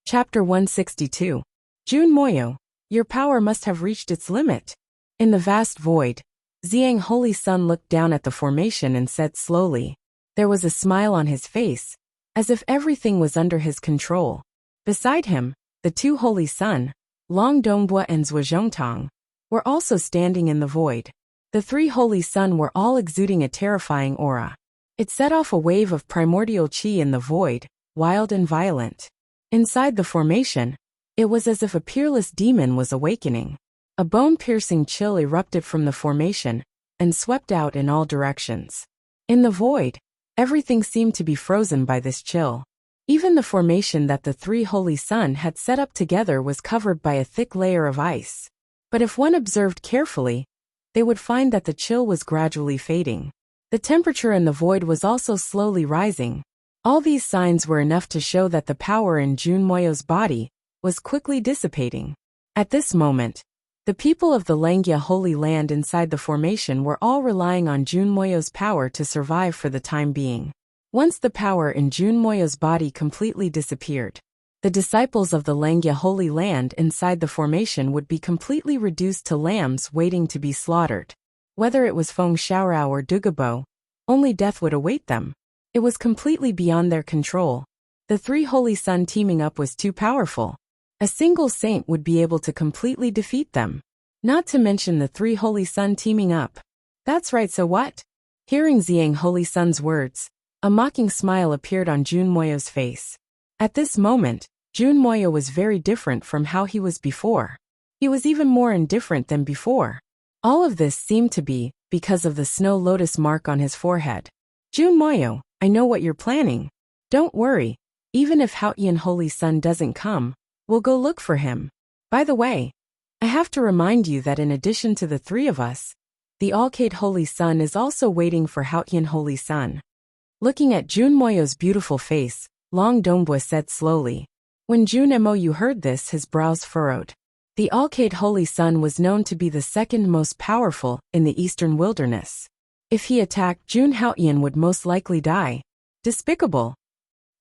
A: Chapter 162. Jun Moyo, your power must have reached its limit. In the vast void, Ziyang Holy Sun looked down at the formation and said slowly. There was a smile on his face, as if everything was under his control. Beside him, the two Holy Sun, Long Dongbua and Zhuozhongtang, were also standing in the void. The three Holy Sun were all exuding a terrifying aura. It set off a wave of primordial qi in the void, wild and violent. Inside the formation, it was as if a peerless demon was awakening. A bone-piercing chill erupted from the formation and swept out in all directions. In the void, everything seemed to be frozen by this chill. Even the formation that the three Holy Sun had set up together was covered by a thick layer of ice. But if one observed carefully, they would find that the chill was gradually fading. The temperature in the void was also slowly rising. All these signs were enough to show that the power in Junmoyo's body was quickly dissipating. At this moment, the people of the Langya Holy Land inside the formation were all relying on Junmoyo's power to survive for the time being. Once the power in Junmoyo's body completely disappeared, the disciples of the Langya Holy Land inside the formation would be completely reduced to lambs waiting to be slaughtered. Whether it was Feng Xiaorao or Dugabo, only death would await them. It was completely beyond their control. The three Holy Sun teaming up was too powerful. A single saint would be able to completely defeat them. Not to mention the three Holy Sun teaming up. That's right, so what? Hearing Xiang Holy Sun's words, a mocking smile appeared on Junmoyo's face. At this moment, Junmoyo was very different from how he was before. He was even more indifferent than before. All of this seemed to be because of the snow lotus mark on his forehead. Junmoyo, I know what you're planning. Don't worry, even if Haotian Holy Sun doesn't come, we'll go look for him. By the way, I have to remind you that in addition to the three of us, the Alcade Holy Sun is also waiting for Haotian Holy Sun. Looking at Junmoyo's beautiful face, Long Dongbua said slowly. When Junmoyo heard this, his brows furrowed. The Alcade Holy Sun was known to be the second most powerful in the eastern wilderness. If he attacked, Jun Haotian would most likely die. Despicable.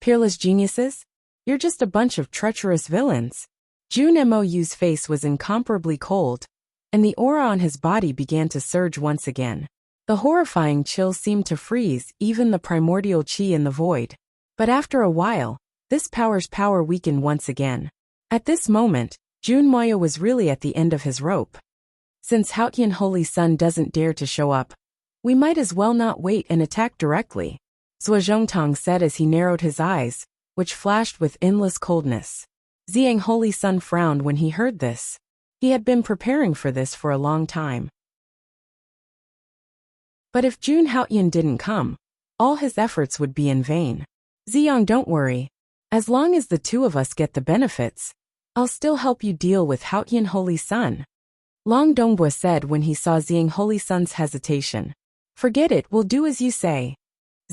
A: Peerless geniuses? You're just a bunch of treacherous villains. Junmoyo's face was incomparably cold, and the aura on his body began to surge once again. The horrifying chill seemed to freeze even the primordial chi in the void. But after a while, this power's power weakened once again. At this moment, Junmoyo was really at the end of his rope. Since Haotian Holy Sun doesn't dare to show up, we might as well not wait and attack directly, Zhuozhongtong said as he narrowed his eyes, which flashed with endless coldness. Xiang Holy Sun frowned when he heard this. He had been preparing for this for a long time. But if Jun Haotian didn't come, all his efforts would be in vain. Xiang, don't worry. As long as the two of us get the benefits, I'll still help you deal with Haotian Holy Sun. Long Dongbua said when he saw Xiang Holy Sun's hesitation. Forget it, we'll do as you say.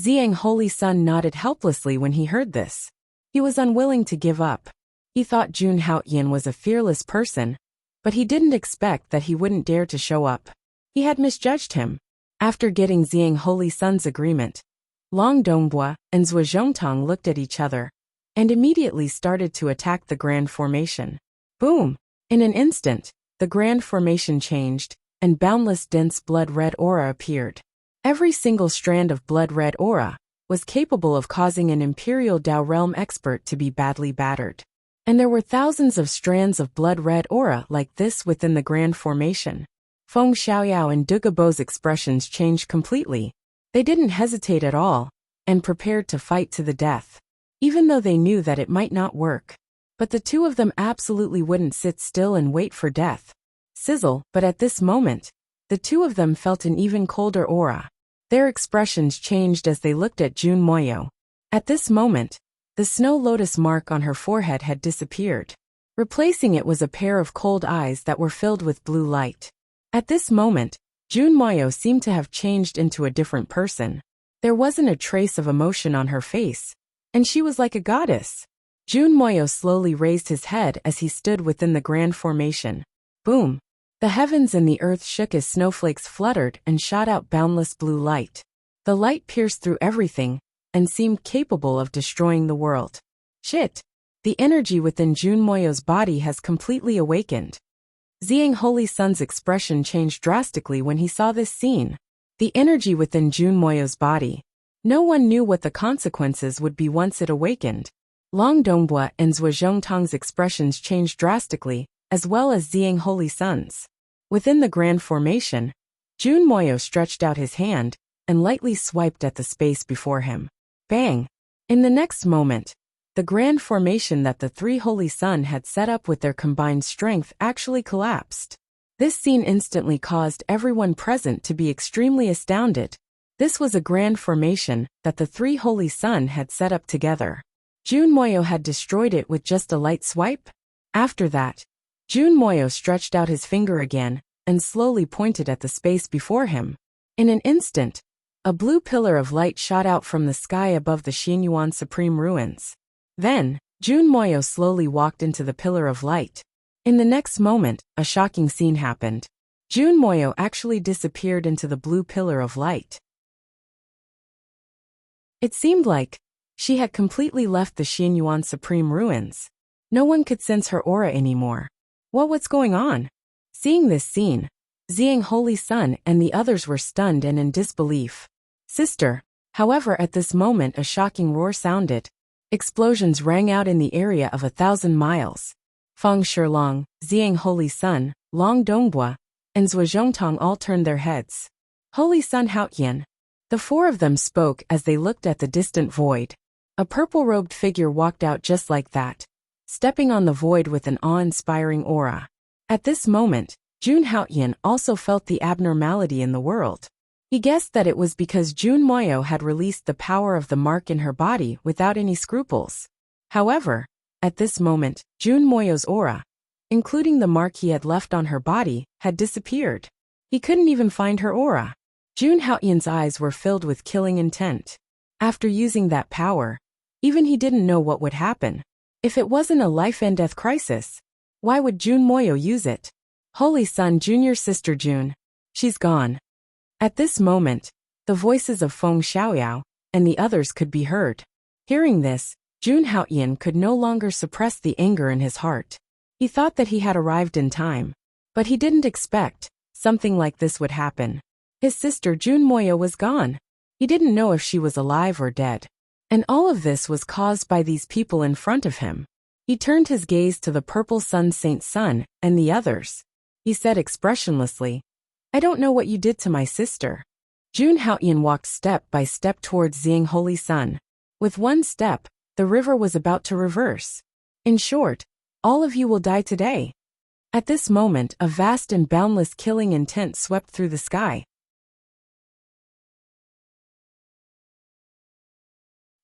A: Xiang Holy Sun nodded helplessly when he heard this. He was unwilling to give up. He thought Jun Haotian was a fearless person, but he didn't expect that he wouldn't dare to show up. He had misjudged him. After getting Xiang Holy Sun's agreement, Long Dongbua and Zhuozhongtong looked at each other and immediately started to attack the Grand Formation. Boom! In an instant, the Grand Formation changed, and boundless dense blood-red aura appeared. Every single strand of blood-red aura was capable of causing an Imperial Dao Realm expert to be badly battered. And there were thousands of strands of blood-red aura like this within the Grand Formation. Feng Xiaoyao and Dugabo's expressions changed completely. They didn't hesitate at all, and prepared to fight to the death, even though they knew that it might not work. But the two of them absolutely wouldn't sit still and wait for death. Sizzle, but at this moment, the two of them felt an even colder aura. Their expressions changed as they looked at Junmoyo. At this moment, the snow lotus mark on her forehead had disappeared. Replacing it was a pair of cold eyes that were filled with blue light. At this moment, Junmoyo seemed to have changed into a different person. There wasn't a trace of emotion on her face, and she was like a goddess. Junmoyo slowly raised his head as he stood within the Grand Formation. Boom! The heavens and the earth shook as snowflakes fluttered and shot out boundless blue light. The light pierced through everything and seemed capable of destroying the world. Shit! The energy within Junmoyo's body has completely awakened. Xiang Holy Sun's expression changed drastically when he saw this scene. The energy within Junmoyo's body. No one knew what the consequences would be once it awakened. Long Dongbua and Zhuozhongtong's expressions changed drastically, as well as Xiang Holy Sun's. Within the Grand Formation, Junmoyo stretched out his hand and lightly swiped at the space before him. Bang! In the next moment, the Grand Formation that the three Holy Sun had set up with their combined strength actually collapsed. This scene instantly caused everyone present to be extremely astounded. This was a Grand Formation that the three Holy Sun had set up together. Junmoyo had destroyed it with just a light swipe? After that, Junmoyo stretched out his finger again and slowly pointed at the space before him. In an instant, a blue pillar of light shot out from the sky above the Xinyuan Supreme Ruins. Then, Jun Moyo slowly walked into the pillar of light. In the next moment, a shocking scene happened. Jun Moyo actually disappeared into the blue pillar of light. It seemed like she had completely left the Xinyuan Supreme Ruins. No one could sense her aura anymore. What's going on? Seeing this scene, Xiang Holy Sun and the others were stunned and in disbelief. Sister. However, at this moment a shocking roar sounded. Explosions rang out in the area of 1,000 miles. Feng Shilong, Xiang Holy Sun, Long Dongbua, and Zhuozhongtong all turned their heads. Holy Sun Haotian. The four of them spoke as they looked at the distant void. A purple-robed figure walked out just like that, stepping on the void with an awe-inspiring aura. At this moment, Jun Haotian also felt the abnormality in the world. He guessed that it was because Jun Moyo had released the power of the mark in her body without any scruples. However, at this moment, Jun Moyo's aura, including the mark he had left on her body, had disappeared. He couldn't even find her aura. Jun Haotian's eyes were filled with killing intent. After using that power, even he didn't know what would happen. If it wasn't a life-and-death crisis, why would Jun Moyo use it? Holy Sun Junior Sister Jun. She's gone. At this moment, the voices of Feng Xiaoyao and the others could be heard. Hearing this, Jun Haotian could no longer suppress the anger in his heart. He thought that he had arrived in time, but he didn't expect something like this would happen. His sister Jun Moyo was gone. He didn't know if she was alive or dead. And all of this was caused by these people in front of him. He turned his gaze to the purple sun Saint Sun and the others. He said expressionlessly, "I don't know what you did to my sister." Jun Haotian walked step by step towards Xiang Holy Sun. With one step, the river was about to reverse. In short, all of you will die today. At this moment, a vast and boundless killing intent swept through the sky.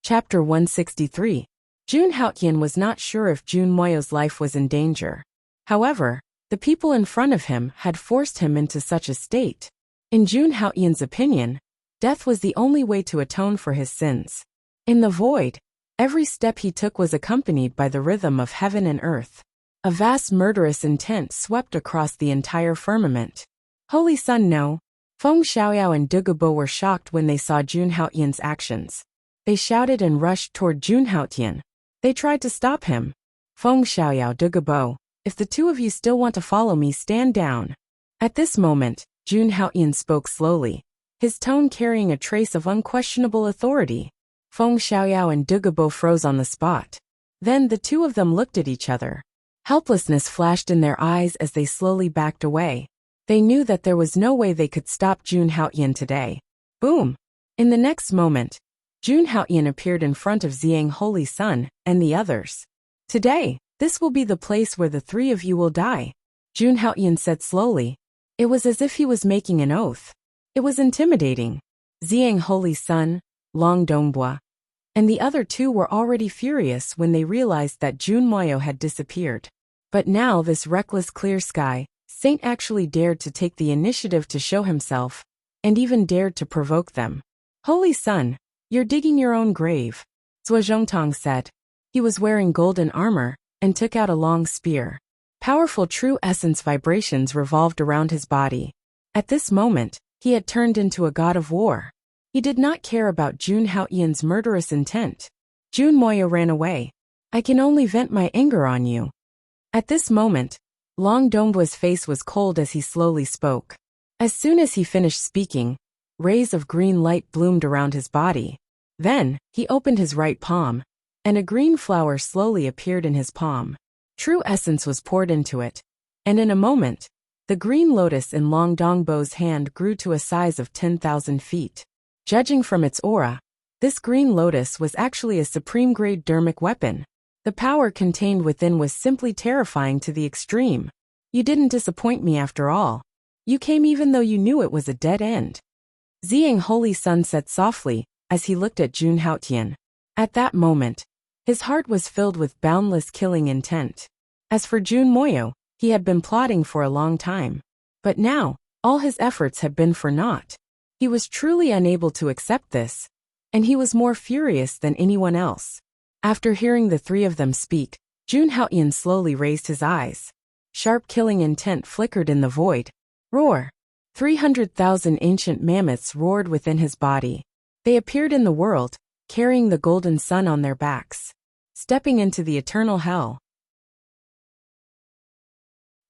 A: Chapter 163. Jun Haotian was not sure if Jun Moyo's life was in danger. However, the people in front of him had forced him into such a state. In Jun Haotian's opinion, death was the only way to atone for his sins. In the void, every step he took was accompanied by the rhythm of heaven and earth. A vast murderous intent swept across the entire firmament. Holy Sun no. Feng Xiaoyao and Dugabo were shocked when they saw Jun Haotian's actions. They shouted and rushed toward Jun Haotian. They tried to stop him. Feng Xiaoyao Dugabo, if the two of you still want to follow me, stand down. At this moment, Jun Haotian spoke slowly, his tone carrying a trace of unquestionable authority. Feng Xiaoyao and Dugabo froze on the spot. Then the two of them looked at each other. Helplessness flashed in their eyes as they slowly backed away. They knew that there was no way they could stop Jun Haotian today. Boom! In the next moment, Jun Haotian appeared in front of Xiang Holy Sun and the others. Today, this will be the place where the three of you will die, Jun Haotian said slowly. It was as if he was making an oath. It was intimidating. Xiang Holy Sun, Long Dongbua, and the other two were already furious when they realized that Jun Moyo had disappeared. But now this reckless clear sky Saint actually dared to take the initiative to show himself, and even dared to provoke them. Holy Sun, you're digging your own grave, Zhuozhongtong said. He was wearing golden armor and took out a long spear. Powerful true essence vibrations revolved around his body. At this moment, he had turned into a god of war. He did not care about Jun Haotian's murderous intent. Jun Moyo ran away. I can only vent my anger on you. At this moment, Long Dongbua's face was cold as he slowly spoke. As soon as he finished speaking, rays of green light bloomed around his body. Then, he opened his right palm, and a green flower slowly appeared in his palm. True essence was poured into it, and in a moment, the green lotus in Long Dongbo's hand grew to a size of 10,000 feet. Judging from its aura, this green lotus was actually a supreme-grade dermic weapon. The power contained within was simply terrifying to the extreme. You didn't disappoint me after all. You came even though you knew it was a dead end. Xiang Holy Sun said softly, as he looked at Jun Haotian. At that moment, his heart was filled with boundless killing intent. As for Jun Moyo, he had been plotting for a long time. But now, all his efforts had been for naught. He was truly unable to accept this, and he was more furious than anyone else. After hearing the three of them speak, Jun Haoyan slowly raised his eyes. Sharp killing intent flickered in the void. Roar! 300,000 ancient mammoths roared within his body. They appeared in the world, carrying the golden sun on their backs, stepping into the eternal hell.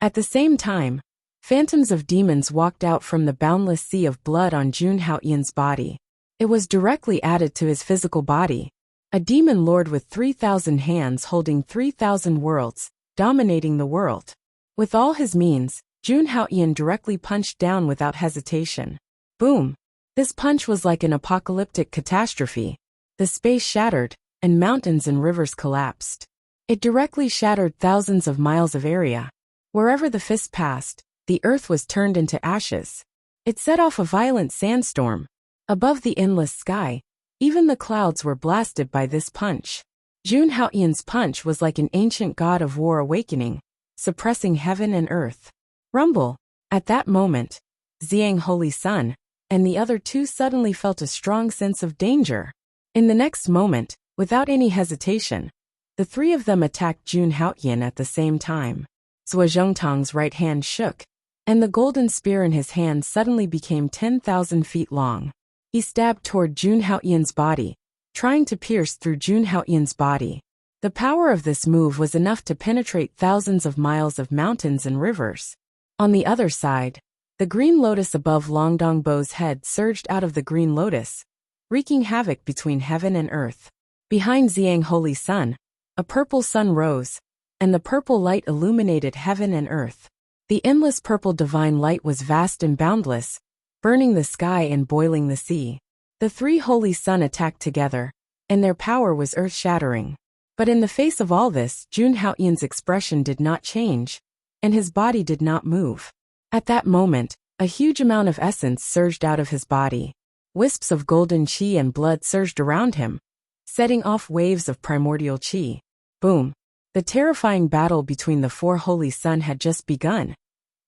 A: At the same time, phantoms of demons walked out from the boundless sea of blood on Jun Haoyan's body. It was directly added to his physical body. A demon lord with 3,000 hands holding 3,000 worlds, dominating the world. With all his means, Jun Haoyan directly punched down without hesitation. Boom! This punch was like an apocalyptic catastrophe. The space shattered, and mountains and rivers collapsed. It directly shattered thousands of miles of area. Wherever the fist passed, the earth was turned into ashes. It set off a violent sandstorm. Above the endless sky, even the clouds were blasted by this punch. Jun Haoyan's punch was like an ancient god of war awakening, suppressing heaven and earth. Rumble! At that moment, Xiang Holy Sun and the other two suddenly felt a strong sense of danger. In the next moment, without any hesitation, the three of them attacked Jun Haoyan at the same time. Zhuozhongtang's right hand shook, and the golden spear in his hand suddenly became 10,000 feet long. He stabbed toward Jun Haoyan's body, trying to pierce through Jun Haoyan's body. The power of this move was enough to penetrate thousands of miles of mountains and rivers. On the other side, the green lotus above Longdongbo's head surged out of the green lotus, wreaking havoc between heaven and earth. Behind Xiang Holy Sun, a purple sun rose, and the purple light illuminated heaven and earth. The endless purple divine light was vast and boundless, burning the sky and boiling the sea. The three holy sun attacked together, and their power was earth-shattering. But in the face of all this, Jun Haoyan's expression did not change, and his body did not move. At that moment, a huge amount of essence surged out of his body. Wisps of golden qi and blood surged around him, setting off waves of primordial qi. Boom! The terrifying battle between the four holy sun had just begun,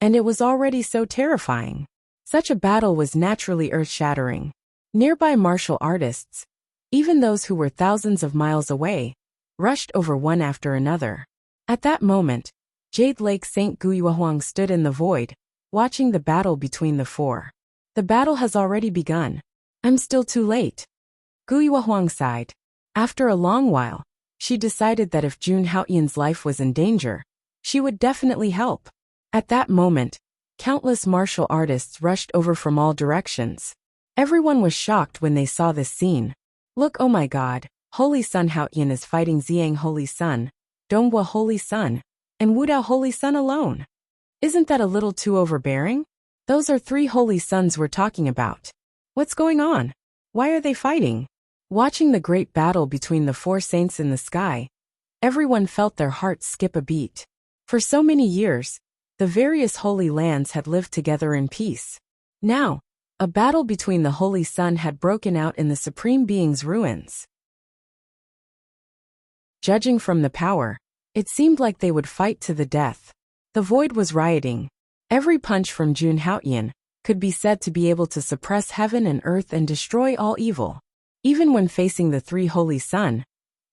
A: and it was already so terrifying. Such a battle was naturally earth-shattering. Nearby martial artists, even those who were thousands of miles away, rushed over one after another. At that moment, Jade Lake St. Guyuahuang stood in the void, watching the battle between the four. The battle has already begun. I'm still too late. Guyuahuang sighed. After a long while, she decided that if Jun Haoyan's life was in danger, she would definitely help. At that moment, countless martial artists rushed over from all directions. Everyone was shocked when they saw this scene. Look, oh my god, Holy Sun Haoyan is fighting Xiang Holy Sun, Donghua Holy Sun, and Wudao Holy Sun alone. Isn't that a little too overbearing? Those are three holy suns we're talking about. What's going on? Why are they fighting? Watching the great battle between the four saints in the sky, everyone felt their hearts skip a beat. For so many years, the various holy lands had lived together in peace. Now, a battle between the Holy Sun had broken out in the Supreme Being's ruins. Judging from the power, it seemed like they would fight to the death. The void was rioting. Every punch from Jun Haoyan could be said to be able to suppress heaven and earth and destroy all evil. Even when facing the three Holy Sun,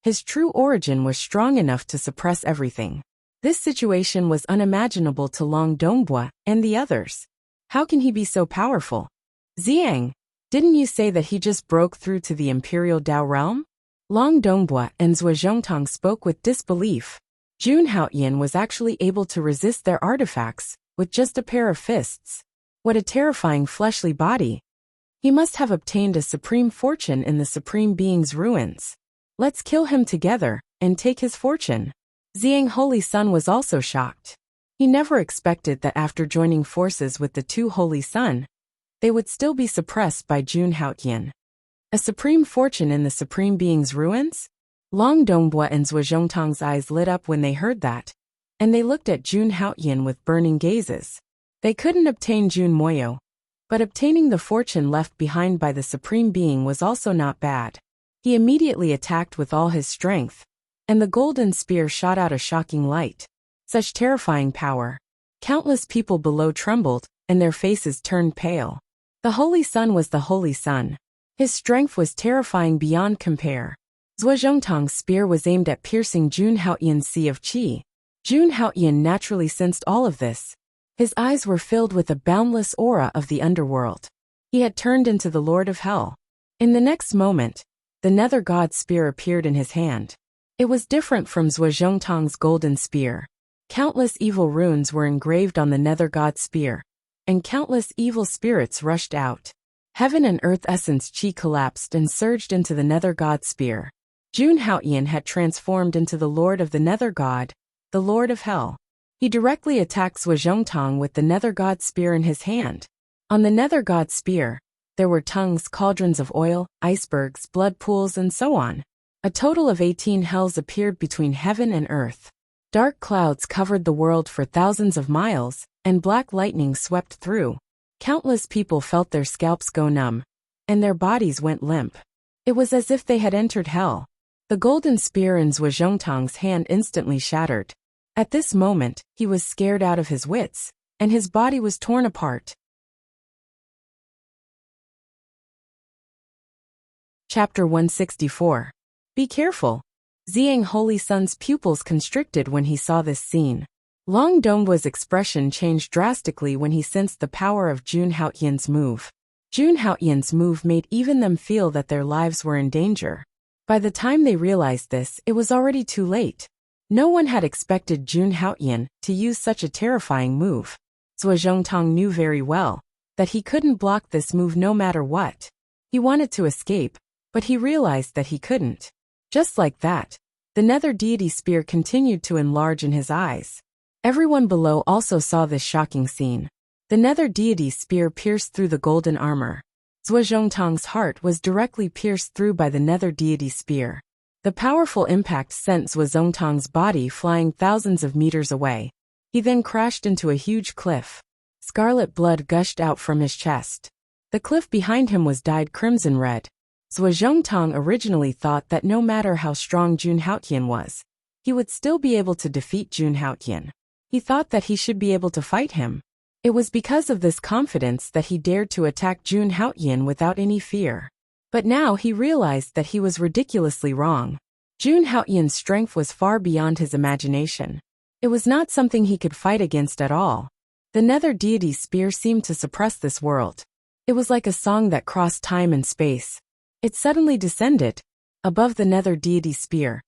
A: his true origin was strong enough to suppress everything. This situation was unimaginable to Long Donghua and the others. How can he be so powerful? Xiang, didn't you say that he just broke through to the Imperial Dao realm? Long Donghua and Zhuozhongtang spoke with disbelief. Jun Haoyan was actually able to resist their artifacts with just a pair of fists. What a terrifying fleshly body. He must have obtained a supreme fortune in the Supreme Being's ruins. Let's kill him together and take his fortune. Xiang Holy Sun was also shocked. He never expected that after joining forces with the two Holy Sun, they would still be suppressed by Jun Haoyan. A supreme fortune in the Supreme Being's ruins? Long Donghua and Zhuozhongtang's eyes lit up when they heard that, and they looked at Jun Haoyan with burning gazes. They couldn't obtain Jun Moyo, but obtaining the fortune left behind by the Supreme Being was also not bad. He immediately attacked with all his strength, and the golden spear shot out a shocking light. Such terrifying power. Countless people below trembled and their faces turned pale. The Holy Sun was the Holy Sun. His strength was terrifying beyond compare. Zhuozhongtang's spear was aimed at piercing Jun Haoyan's sea of qi. Jun Haoyan naturally sensed all of this. His eyes were filled with a boundless aura of the underworld. He had turned into the Lord of Hell. In the next moment, the Nether God's spear appeared in his hand. It was different from Zhuozhongtang's golden spear. Countless evil runes were engraved on the Nether God's spear, and countless evil spirits rushed out. Heaven and earth essence qi collapsed and surged into the Nether God's spear. Jun Haoyan had transformed into the Lord of the Nether God, the Lord of Hell. He directly attacked Zhuozhongtang with the Nether God's spear in his hand. On the Nether God's spear, there were tongues, cauldrons of oil, icebergs, blood pools, and so on. A total of 18 hells appeared between heaven and earth. Dark clouds covered the world for thousands of miles, and black lightning swept through. Countless people felt their scalps go numb, and their bodies went limp. It was as if they had entered hell. The golden spear in Zhuozhongtang's hand instantly shattered. At this moment, he was scared out of his wits, and his body was torn apart. Chapter 164. Be careful. Ziyang Holy Sun's pupils constricted when he saw this scene. Long Dongguo's expression changed drastically when he sensed the power of Jun Haoyan's move. Jun Haoyan's move made even them feel that their lives were in danger. By the time they realized this, it was already too late. No one had expected Jun Haoyan to use such a terrifying move. Zhuozhongtang knew very well that he couldn't block this move no matter what. He wanted to escape, but he realized that he couldn't. Just like that, the Nether Deity spear continued to enlarge in his eyes. Everyone below also saw this shocking scene. The Nether Deity spear pierced through the golden armor. Zhuozhongtang's heart was directly pierced through by the Nether Deity spear. The powerful impact sent Zhuozhongtang's body flying thousands of meters away. He then crashed into a huge cliff. Scarlet blood gushed out from his chest. The cliff behind him was dyed crimson red. Zhuozhongtang originally thought that no matter how strong Jun Haoyan was, he would still be able to defeat Jun Haoyan. He thought that he should be able to fight him. It was because of this confidence that he dared to attack Jun Haoyan without any fear. But now he realized that he was ridiculously wrong. Jun Haoyan's strength was far beyond his imagination. It was not something he could fight against at all. The Nether Deity's spear seemed to suppress this world. It was like a song that crossed time and space. It suddenly descended. Above the Nether Deity's spear,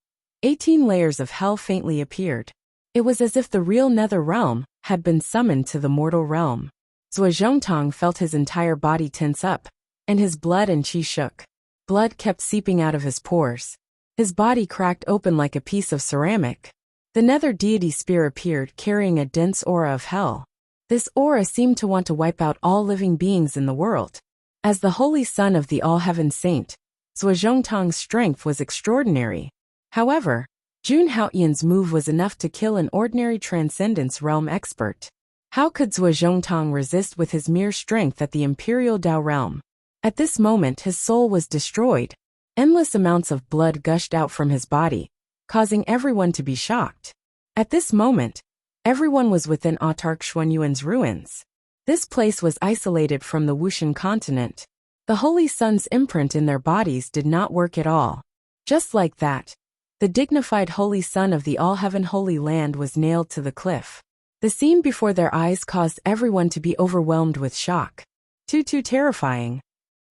A: 18 layers of hell faintly appeared. It was as if the real Nether realm had been summoned to the mortal realm. Zhuozhongtang felt his entire body tense up, and his blood and qi shook. Blood kept seeping out of his pores. His body cracked open like a piece of ceramic. The Nether Deity spear appeared carrying a dense aura of hell. This aura seemed to want to wipe out all living beings in the world. As the Holy Son of the All-Heaven Saint, Zhuozhongtang's strength was extraordinary. However, Jun Haoyan's move was enough to kill an ordinary Transcendence Realm expert. How could Zhuozhongtang resist with his mere strength at the Imperial Dao realm? At this moment his soul was destroyed. Endless amounts of blood gushed out from his body, causing everyone to be shocked. At this moment, everyone was within autarch Xuanyuan's ruins. This place was isolated from the Wushan continent. The Holy Sun's imprint in their bodies did not work at all. Just like that, the dignified Holy Son of the All-Heaven Holy Land was nailed to the cliff. The scene before their eyes caused everyone to be overwhelmed with shock. Too terrifying.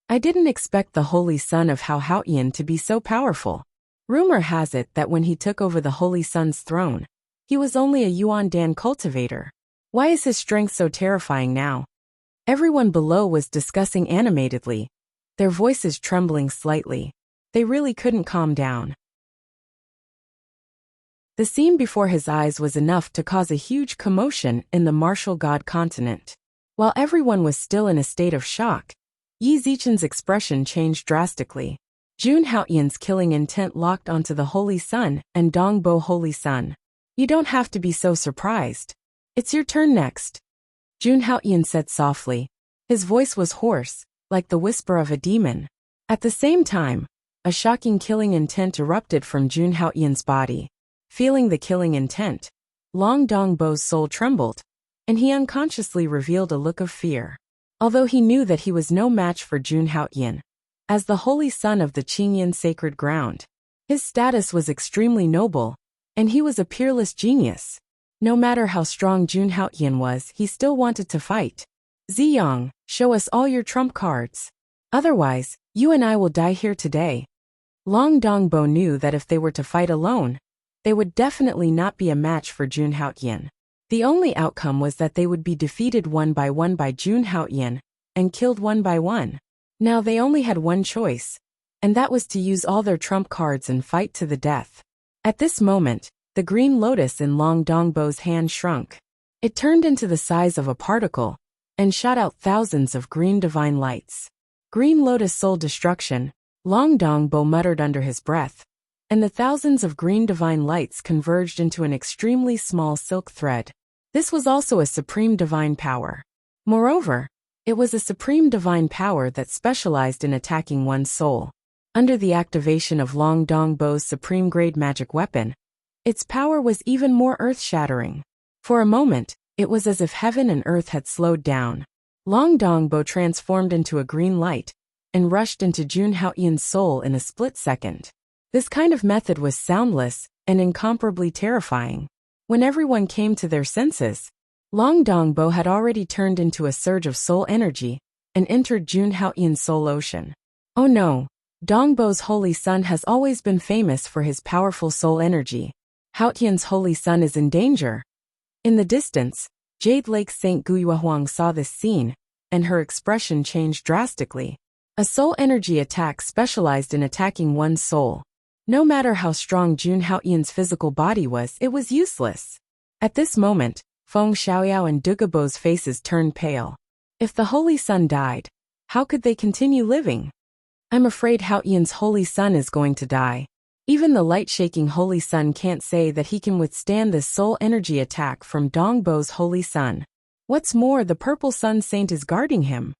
A: I didn't expect the Holy Son of Hao Haoyan to be so powerful. Rumor has it that when he took over the Holy Sun's throne, he was only a Yuan Dan cultivator. Why is his strength so terrifying now? Everyone below was discussing animatedly, their voices trembling slightly. They really couldn't calm down. The scene before his eyes was enough to cause a huge commotion in the martial god continent. While everyone was still in a state of shock, Yi Zichen's expression changed drastically. Jun Haoyan's killing intent locked onto the Holy Sun and Dongbo Holy Sun. You don't have to be so surprised. It's your turn next. Jun Haoyan said softly. His voice was hoarse, like the whisper of a demon. At the same time, a shocking killing intent erupted from Jun Haoyan's body. Feeling the killing intent, Long Dongbo's soul trembled. and he unconsciously revealed a look of fear. Although he knew that he was no match for Jun Haoyan, as the holy son of the Qingyan sacred ground, his status was extremely noble, and he was a peerless genius. No matter how strong Jun Haoyan was, he still wanted to fight. Ziyang, show us all your trump cards. Otherwise, you and I will die here today. Long Dongbo knew that if they were to fight alone, they would definitely not be a match for Jun Haoyan. The only outcome was that they would be defeated one by Jun Haoyan and killed one by one. Now they only had one choice, and that was to use all their trump cards and fight to the death. At this moment, the green lotus in Long Dongbo's hand shrunk. It turned into the size of a particle and shot out thousands of green divine lights. Green lotus soul destruction, Long Dongbo muttered under his breath, and the thousands of green divine lights converged into an extremely small silk thread. This was also a supreme divine power. Moreover, it was a supreme divine power that specialized in attacking one's soul. Under the activation of Long Dongbo's supreme grade magic weapon, its power was even more earth-shattering. For a moment, it was as if heaven and earth had slowed down. Long Dongbo transformed into a green light and rushed into Jun Haoyan's soul in a split second. This kind of method was soundless and incomparably terrifying. When everyone came to their senses, Long Dongbo had already turned into a surge of soul energy and entered Jun Haoyan's soul ocean. Oh no, Dongbo's holy son has always been famous for his powerful soul energy. Haoyan's holy son is in danger. In the distance, Jade Lake St. Guiyuahuang saw this scene, and her expression changed drastically. A soul energy attack specialized in attacking one's soul. No matter how strong Jun Haoyan's physical body was, it was useless. At this moment, Feng Xiaoyao and Dugebo's faces turned pale. If the holy son died, how could they continue living? I'm afraid Haoyan's holy son is going to die. Even the light-shaking holy son can't say that he can withstand this soul energy attack from Dongbo's holy son. What's more, the purple sun saint is guarding him.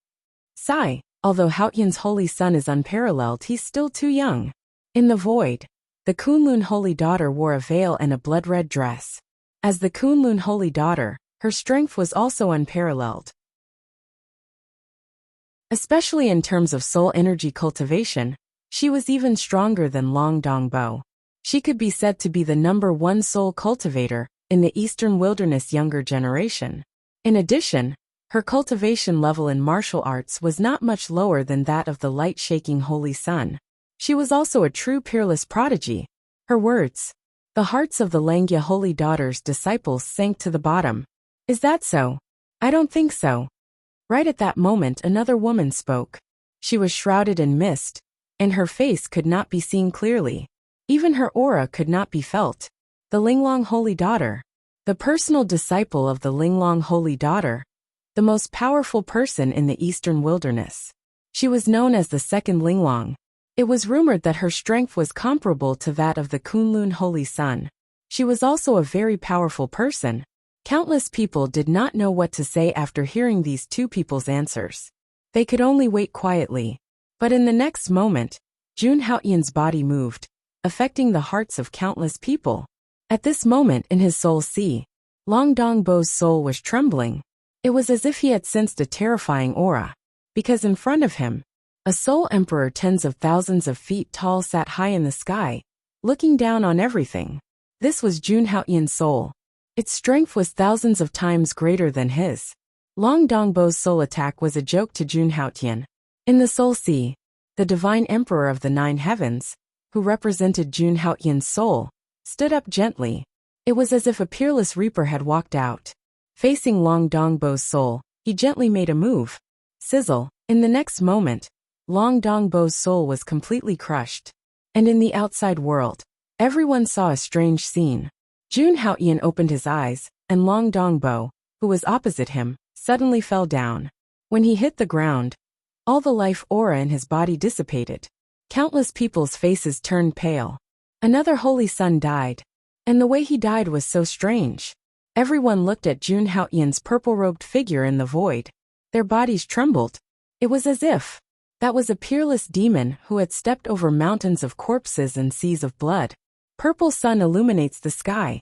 A: Sigh, although Haoyan's holy son is unparalleled, he's still too young. In the void, the Kunlun holy daughter wore a veil and a blood-red dress. As the Kunlun holy daughter, her strength was also unparalleled. Especially in terms of soul energy cultivation, she was even stronger than Long Dongbo. She could be said to be the #1 soul cultivator in the Eastern Wilderness younger generation. In addition, her cultivation level in martial arts was not much lower than that of the light-shaking holy sun. She was also a true peerless prodigy. Her words, the hearts of the Langya holy daughter's disciples sank to the bottom. Is that so? I don't think so. Right at that moment, another woman spoke. She was shrouded in mist, and her face could not be seen clearly. Even her aura could not be felt. The Linglong holy daughter, the personal disciple of the Linglong holy daughter, the most powerful person in the Eastern Wilderness. She was known as the second Linglong. It was rumored that her strength was comparable to that of the Kunlun holy sun. She was also a very powerful person. Countless people did not know what to say after hearing these two people's answers. They could only wait quietly. But in the next moment, Jun Haoyan's body moved, affecting the hearts of countless people. At this moment in his soul sea, Long Dongbo's soul was trembling. It was as if he had sensed a terrifying aura, because in front of him, a soul emperor tens of thousands of feet tall sat high in the sky, looking down on everything. This was Jun Haoyan's soul. Its strength was thousands of times greater than his. Long Dongbo's soul attack was a joke to Jun Haoyan. In the soul sea, the divine emperor of the 9 heavens, who represented Jun Haoyan's soul, stood up gently. It was as if a peerless reaper had walked out. Facing Long Dongbo's soul, he gently made a move. Sizzle. In the next moment, Long Dongbo's soul was completely crushed. And in the outside world, everyone saw a strange scene. Jun Haoyan opened his eyes, and Long Dongbo, who was opposite him, suddenly fell down. When he hit the ground, all the life aura in his body dissipated. Countless people's faces turned pale. Another holy son died. And the way he died was so strange. Everyone looked at Jun Haoyan's purple-robed figure in the void. Their bodies trembled. It was as if that was a peerless demon who had stepped over mountains of corpses and seas of blood. Purple sun illuminates the sky.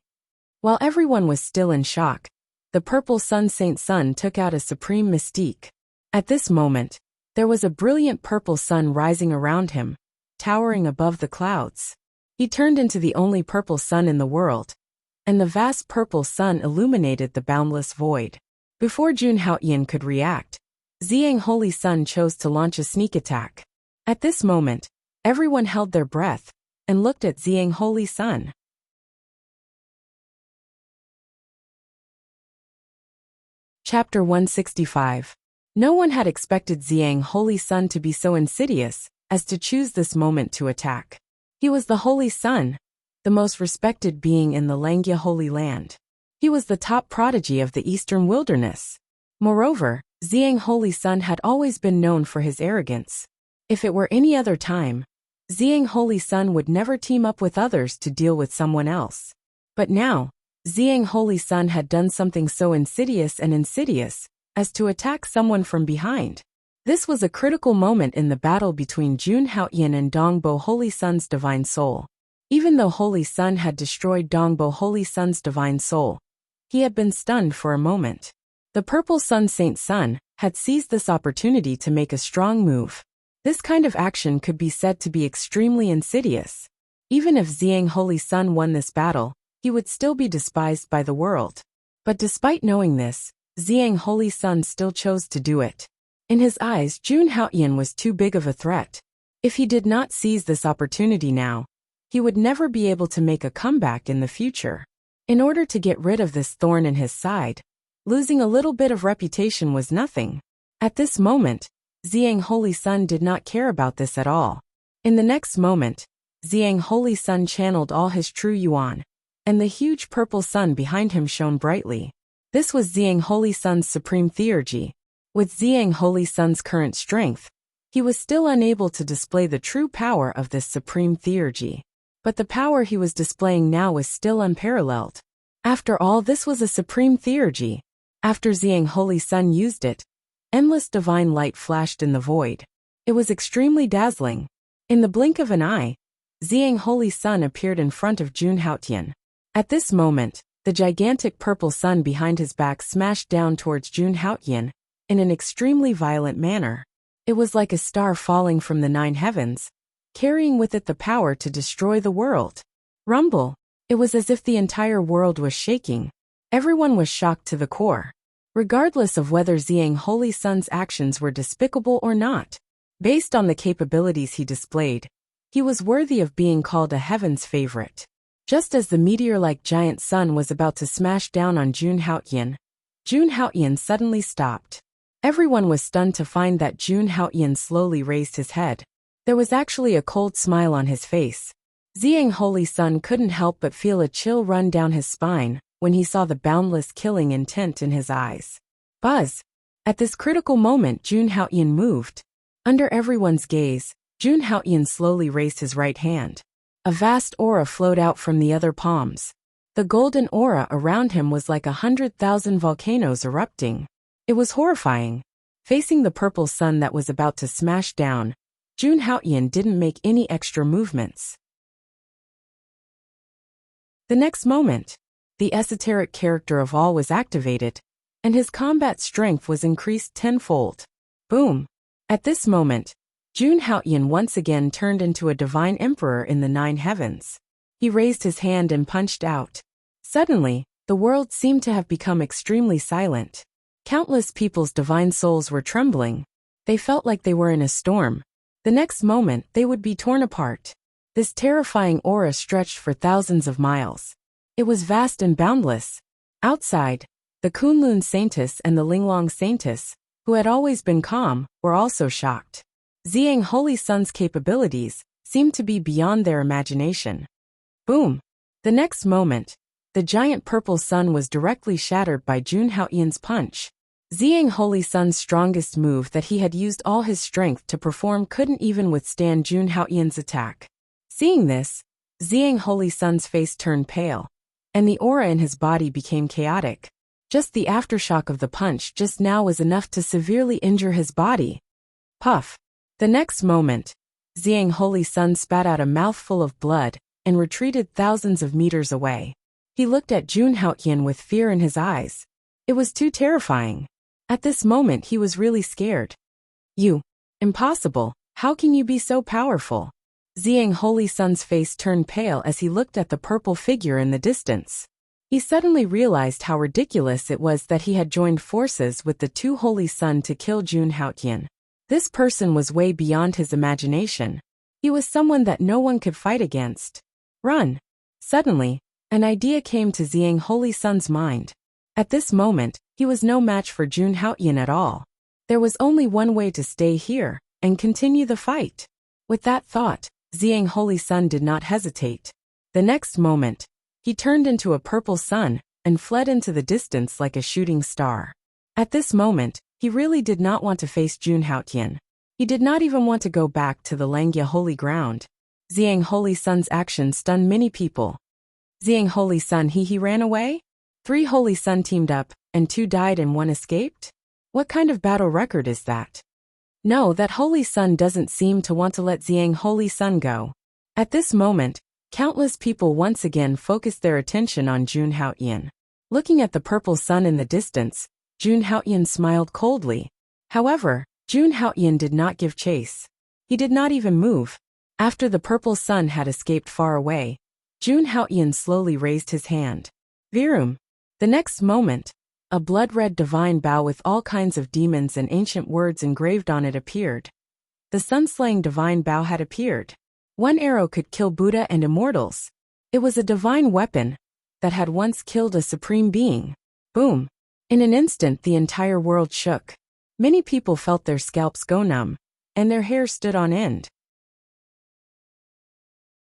A: While everyone was still in shock, the purple sun Saint Sun took out a supreme mystique. At this moment, there was a brilliant purple sun rising around him, towering above the clouds. He turned into the only purple sun in the world, and the vast purple sun illuminated the boundless void. Before Jun Haoyan could react, Xiang Holy Sun chose to launch a sneak attack. At this moment, everyone held their breath and looked at Xiang Holy Sun. Chapter 165. No one had expected Xiang Holy Sun to be so insidious as to choose this moment to attack. He was the Holy Sun, the most respected being in the Langya Holy Land. He was the top prodigy of the Eastern Wilderness. Moreover, Xiang Holy Sun had always been known for his arrogance. If it were any other time, Xiang Holy Sun would never team up with others to deal with someone else. But now, Xiang Holy Sun had done something so insidious as to attack someone from behind. This was a critical moment in the battle between Jun Haoyan and Dongbo Holy Sun's divine soul. Even though Holy Sun had destroyed Dongbo Holy Sun's divine soul, he had been stunned for a moment. The purple sun Saint Sun had seized this opportunity to make a strong move. This kind of action could be said to be extremely insidious. Even if Xiang Holy Sun won this battle, he would still be despised by the world. But despite knowing this, Xiang Holy Sun still chose to do it. In his eyes, Jun Haoyan was too big of a threat. If he did not seize this opportunity now, he would never be able to make a comeback in the future. In order to get rid of this thorn in his side, losing a little bit of reputation was nothing. At this moment, Xiang Holy Sun did not care about this at all. In the next moment, Xiang Holy Sun channeled all his true yuan, and the huge purple sun behind him shone brightly. This was Xiang Holy Sun's supreme theurgy. With Xiang Holy Sun's current strength, he was still unable to display the true power of this supreme theurgy. But the power he was displaying now was still unparalleled. After all, this was a supreme theurgy. After Xiang Holy Sun used it, endless divine light flashed in the void. It was extremely dazzling. In the blink of an eye, Xiang Holy Sun appeared in front of Jun Haoyan. At this moment, the gigantic purple sun behind his back smashed down towards Jun Haoyan in an extremely violent manner. It was like a star falling from the 9 heavens, carrying with it the power to destroy the world. Rumble. It was as if the entire world was shaking. Everyone was shocked to the core. Regardless of whether Xiang Holy Sun's actions were despicable or not, based on the capabilities he displayed, he was worthy of being called a heaven's favorite. Just as the meteor-like giant sun was about to smash down on Jun Haoyan suddenly stopped. Everyone was stunned to find that Jun Haoyan slowly raised his head. There was actually a cold smile on his face. Xiang Holy Sun couldn't help but feel a chill run down his spine when he saw the boundless killing intent in his eyes. Buzz! At this critical moment, Jun Haoyan moved. Under everyone's gaze, Jun Haoyan slowly raised his right hand. A vast aura flowed out from the other palms. The golden aura around him was like 100,000 volcanoes erupting. It was horrifying. Facing the purple sun that was about to smash down, Jun Haoyan didn't make any extra movements. The next moment, the esoteric character of all was activated, and his combat strength was increased tenfold. Boom! At this moment, Jun Haoyan once again turned into a divine emperor in the 9 heavens. He raised his hand and punched out. Suddenly, the world seemed to have become extremely silent. Countless people's divine souls were trembling. They felt like they were in a storm. The next moment, they would be torn apart. This terrifying aura stretched for thousands of miles. It was vast and boundless. Outside, the Kunlun Saintess and the Linglong Saintess, who had always been calm, were also shocked. Xiang Holy Sun's capabilities seemed to be beyond their imagination. Boom! The next moment, the giant purple sun was directly shattered by Jun Haoyan's punch. Xiang Holy Sun's strongest move that he had used all his strength to perform couldn't even withstand Jun Haoyan's attack. Seeing this, Xiang Holy Sun's face turned pale, and the aura in his body became chaotic. Just the aftershock of the punch just now was enough to severely injure his body. Puff! The next moment, Xiang Holy Sun spat out a mouthful of blood and retreated thousands of meters away. He looked at Jun Haoyan with fear in his eyes. It was too terrifying. At this moment he was really scared. You. Impossible, how can you be so powerful? Ziyang Holy Sun's face turned pale as he looked at the purple figure in the distance. He suddenly realized how ridiculous it was that he had joined forces with the two Holy Sun to kill Jun Haotian. This person was way beyond his imagination. He was someone that no one could fight against. Run! Suddenly, an idea came to Ziyang Holy Sun's mind. At this moment, he was no match for Jun Haotian at all. There was only one way to stay here and continue the fight. With that thought, Ziyang Holy Sun did not hesitate. The next moment, he turned into a purple sun and fled into the distance like a shooting star. At this moment, he really did not want to face Jun Haotian. He did not even want to go back to the Langya holy ground. Ziyang Holy Sun's action stunned many people. Ziyang Holy Sun he ran away? 3 Holy Sun teamed up, and 2 died and 1 escaped? What kind of battle record is that? No, that Holy Sun doesn't seem to want to let Ziyang Holy Sun go. At this moment, countless people once again focused their attention on Jun Haotian. Looking at the purple sun in the distance, Jun Haotian smiled coldly. However, Jun Haotian did not give chase. He did not even move. After the purple sun had escaped far away, Jun Haotian slowly raised his hand. Virum. The next moment, a blood-red divine bow with all kinds of demons and ancient words engraved on it appeared. The sun-slaying divine bow had appeared. 1 arrow could kill Buddha and immortals. It was a divine weapon that had once killed a supreme being. Boom! In an instant the entire world shook. Many people felt their scalps go numb, and their hair stood on end.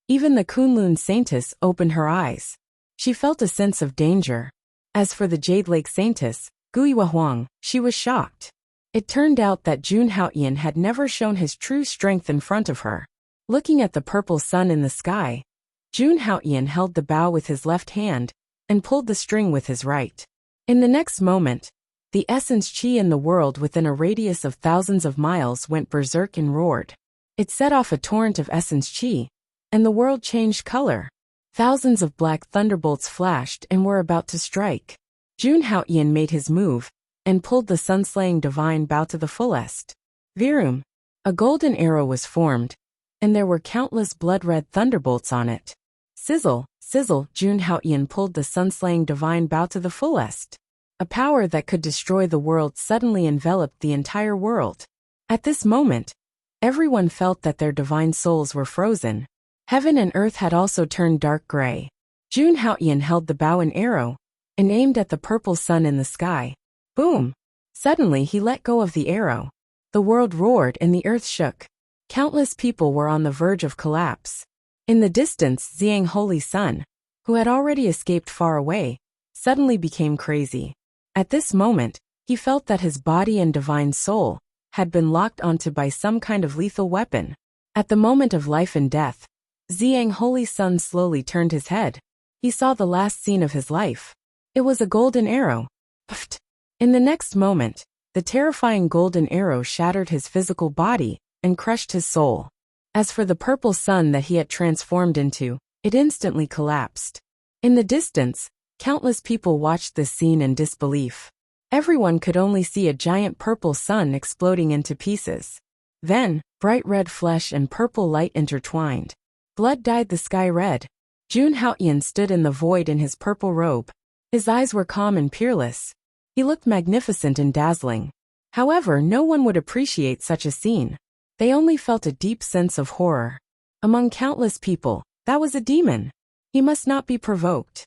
A: Even the Kunlun Saintess opened her eyes. She felt a sense of danger. As for the Jade Lake Saintess, Guiyue Huang, she was shocked. It turned out that Jun Haotian had never shown his true strength in front of her. Looking at the purple sun in the sky, Jun Haotian held the bow with his left hand and pulled the string with his right. In the next moment, the essence chi in the world within a radius of thousands of miles went berserk and roared. It set off a torrent of essence chi, and the world changed color. Thousands of black thunderbolts flashed and were about to strike. Jun Haotian made his move and pulled the sun-slaying divine bow to the fullest. Virum. A golden arrow was formed, and there were countless blood-red thunderbolts on it. Sizzle, sizzle, Jun Haotian pulled the sun-slaying divine bow to the fullest. A power that could destroy the world suddenly enveloped the entire world. At this moment, everyone felt that their divine souls were frozen. Heaven and earth had also turned dark gray. Jun Haotian held the bow and arrow and aimed at the purple sun in the sky. Boom! Suddenly he let go of the arrow. The world roared and the earth shook. Countless people were on the verge of collapse. In the distance, Ziyang Holy Sun, who had already escaped far away, suddenly became crazy. At this moment, he felt that his body and divine soul had been locked onto by some kind of lethal weapon. At the moment of life and death, Ziyang Holy Sun slowly turned his head. He saw the last scene of his life. It was a golden arrow. Pfft. In the next moment, the terrifying golden arrow shattered his physical body and crushed his soul. As for the purple sun that he had transformed into, it instantly collapsed. In the distance, countless people watched this scene in disbelief. Everyone could only see a giant purple sun exploding into pieces. Then, bright red flesh and purple light intertwined. Blood dyed the sky red. Jun Haotian stood in the void in his purple robe. His eyes were calm and peerless. He looked magnificent and dazzling. However, no one would appreciate such a scene. They only felt a deep sense of horror. Among countless people, that was a demon. He must not be provoked.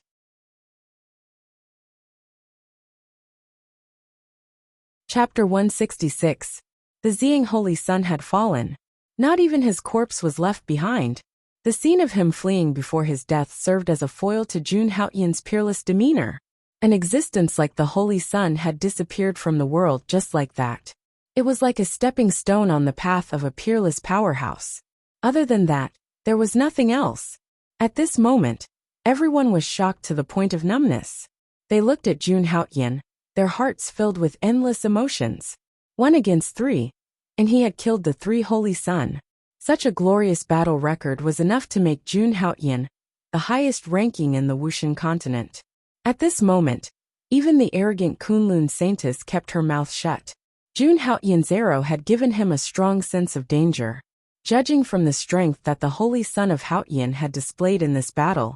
A: Chapter 166. The Ziyang Holy Sun had fallen. Not even his corpse was left behind. The scene of him fleeing before his death served as a foil to Jun Haotian's peerless demeanor. An existence like the Holy Sun had disappeared from the world just like that. It was like a stepping stone on the path of a peerless powerhouse. Other than that, there was nothing else. At this moment, everyone was shocked to the point of numbness. They looked at Jun Haotian, their hearts filled with endless emotions. 1 against 3, and he had killed the 3 Holy Sun. Such a glorious battle record was enough to make Jun Haotian the highest ranking in the Wushan continent. At this moment, Even the arrogant Kunlun Saintess kept her mouth shut. Jun Haoyan's arrow had given him a strong sense of danger. Judging from the strength that the Holy Son of Haoyan had displayed in this battle,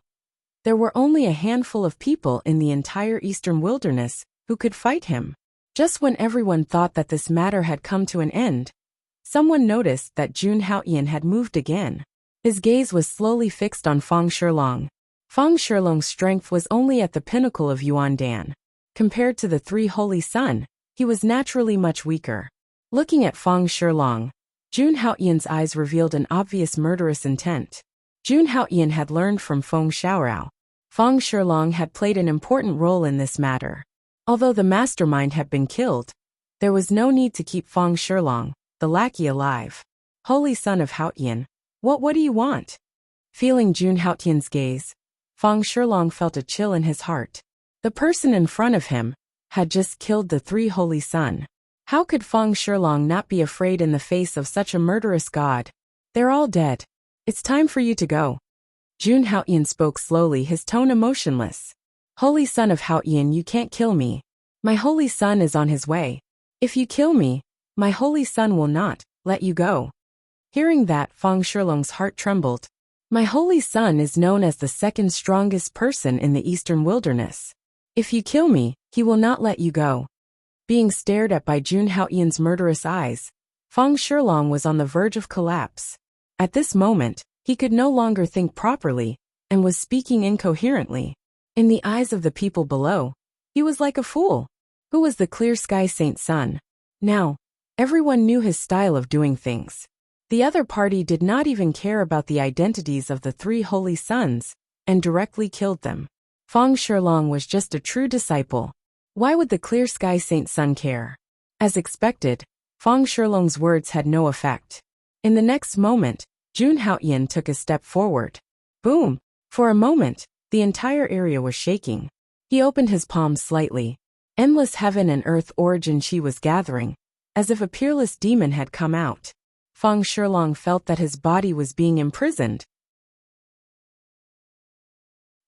A: there were only a handful of people in the entire eastern wilderness who could fight him. Just when everyone thought that this matter had come to an end, someone noticed that Jun Haoyan had moved again. His gaze was slowly fixed on Feng Shilong. Feng Shilong's strength was only at the pinnacle of Yuandan. Compared to the three Holy Sun, he was naturally much weaker. Looking at Feng Shilong, Jun Haoyan's eyes revealed an obvious murderous intent. Jun Haoyan had learned from Feng Xiaorao. Feng Shilong had played an important role in this matter. Although the mastermind had been killed, there was no need to keep Feng Shilong, the lackey, alive. Holy Son of Haoyan, what do you want? Feeling Jun Haoyan's gaze, Feng Shilong felt a chill in his heart. The person in front of him had just killed the three Holy Sun. How could Feng Shilong not be afraid in the face of such a murderous god? They're all dead. It's time for you to go. Jun Haoyan spoke slowly, his tone emotionless. Holy Son of Haoyan, you can't kill me. My Holy Son is on his way. If you kill me, my Holy Son will not let you go. Hearing that, Feng Shilong's heart trembled. My Holy Son is known as the second strongest person in the eastern wilderness. If you kill me, he will not let you go. Being stared at by Jun Haoyan's murderous eyes, Feng Shilong was on the verge of collapse. At this moment, he could no longer think properly, and was speaking incoherently. In the eyes of the people below, he was like a fool. Who was the Clear Sky Saint Son? Now, everyone knew his style of doing things. The other party did not even care about the identities of the three Holy Sons, and directly killed them. Feng Shilong was just a true disciple. Why would the Clear Sky Saint Son care? As expected, Feng Shilong's words had no effect. In the next moment, Jun Haoyan took a step forward. Boom! For a moment, the entire area was shaking. He opened his palms slightly. Endless heaven and earth origin chi was gathering, as if a peerless demon had come out. Feng Shilong felt that his body was being imprisoned.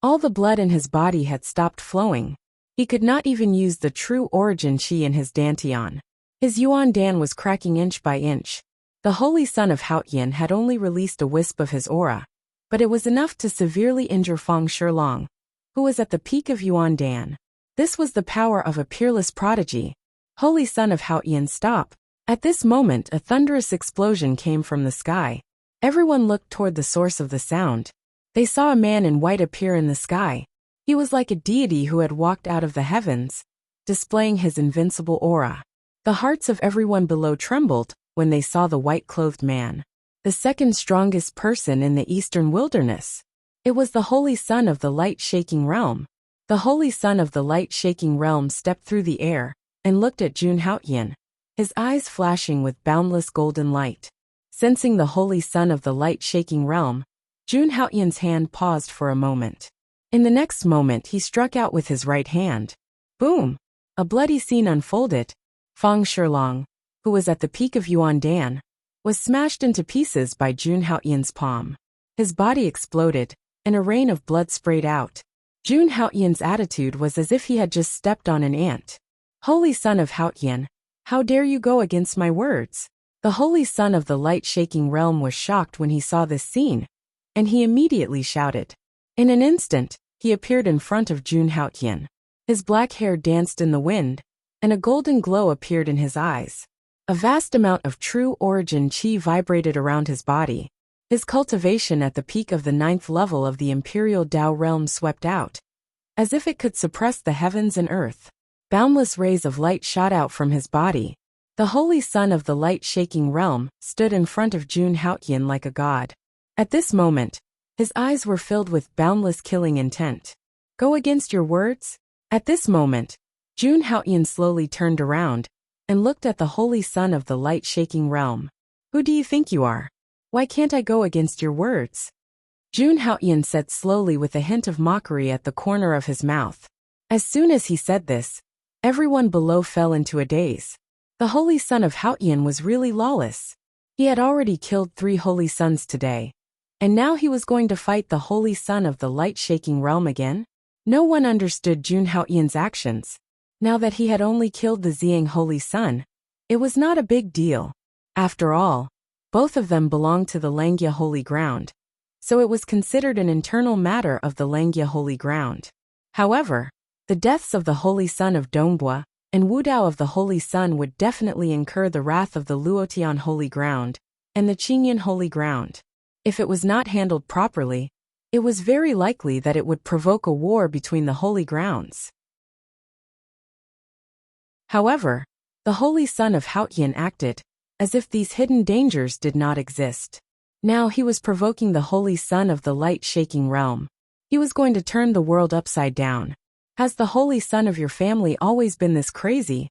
A: All the blood in his body had stopped flowing. He could not even use the true origin chi in his dantian. His Yuandan was cracking inch by inch. The Holy Son of Haoyan had only released a wisp of his aura, but it was enough to severely injure Feng Shilong, who was at the peak of Yuandan. This was the power of a peerless prodigy. Holy Son of Haoyan, stop! At this moment, a thunderous explosion came from the sky. Everyone looked toward the source of the sound. They saw a man in white appear in the sky. He was like a deity who had walked out of the heavens, displaying his invincible aura. The hearts of everyone below trembled when they saw the white-clothed man. The second strongest person in the eastern wilderness. It was the Holy Son of the Light-Shaking Realm. The Holy Son of the Light-Shaking Realm stepped through the air and looked at Jun Haoyan, his eyes flashing with boundless golden light. Sensing the Holy Son of the Light-Shaking Realm, Jun Haoyan's hand paused for a moment. In the next moment, he struck out with his right hand. Boom! A bloody scene unfolded. Feng Shilong, who was at the peak of Yuandan, was smashed into pieces by Jun Haoyan's palm. His body exploded, and a rain of blood sprayed out. Jun Haoyan's attitude was as if he had just stepped on an ant. Holy Son of Haoyan, how dare you go against my words? The Holy Son of the Light-Shaking Realm was shocked when he saw this scene, and he immediately shouted. In an instant, he appeared in front of Jun Haoyan. His black hair danced in the wind, and a golden glow appeared in his eyes. A vast amount of true origin chi vibrated around his body. His cultivation at the peak of the 9th level of the Imperial Tao realm swept out, as if it could suppress the heavens and earth. Boundless rays of light shot out from his body. The Holy Son of the Light-Shaking Realm stood in front of Jun Haoyan like a god. At this moment, his eyes were filled with boundless killing intent. Go against your words? At this moment, Jun Haoyan slowly turned around and looked at the Holy Son of the Light-Shaking Realm. Who do you think you are? Why can't I go against your words? Jun Haoyan said slowly with a hint of mockery at the corner of his mouth. As soon as he said this, everyone below fell into a daze. The Holy Son of Haoyan was really lawless. He had already killed 3 Holy Sons today, and now he was going to fight the Holy Son of the Light-Shaking Realm again? No one understood Jun Haoyan's actions. Now that he had only killed the Xiang Holy Sun, it was not a big deal. After all, both of them belonged to the Langya Holy Ground, so it was considered an internal matter of the Langya Holy Ground. However, the deaths of the Holy Son of Dongbua and Wudao of the Holy Sun would definitely incur the wrath of the Luotian Holy Ground and the Qingyan Holy Ground. If it was not handled properly, it was very likely that it would provoke a war between the holy grounds. However, the Holy Son of Haoyan acted as if these hidden dangers did not exist. Now he was provoking the Holy Son of the light-shaking realm. He was going to turn the world upside down. Has the Holy Son of your family always been this crazy?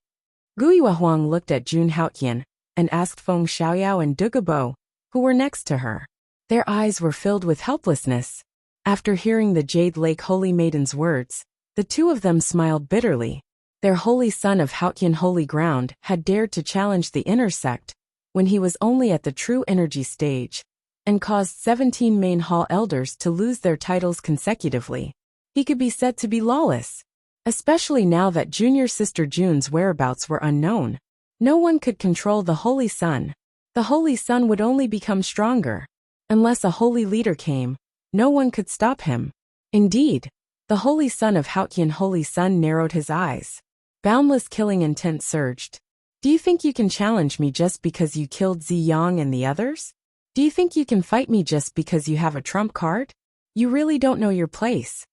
A: Guiyuahuang looked at Jun Haoyan and asked Feng Xiaoyao and Dugabo, who were next to her. Their eyes were filled with helplessness. After hearing the Jade Lake Holy Maiden's words, the two of them smiled bitterly. Their Holy Son of Haoyan Holy Ground had dared to challenge the inner sect when he was only at the true energy stage, and caused 17 main hall elders to lose their titles consecutively. He could be said to be lawless, especially now that junior sister Jun's whereabouts were unknown. No one could control the Holy Sun. The Holy Sun would only become stronger. Unless a holy leader came, no one could stop him. Indeed, the Holy Son of Haoyan Holy Sun narrowed his eyes. Boundless killing intent surged. Do you think you can challenge me just because you killed Zi Yang and the others? Do you think you can fight me just because you have a trump card? You really don't know your place.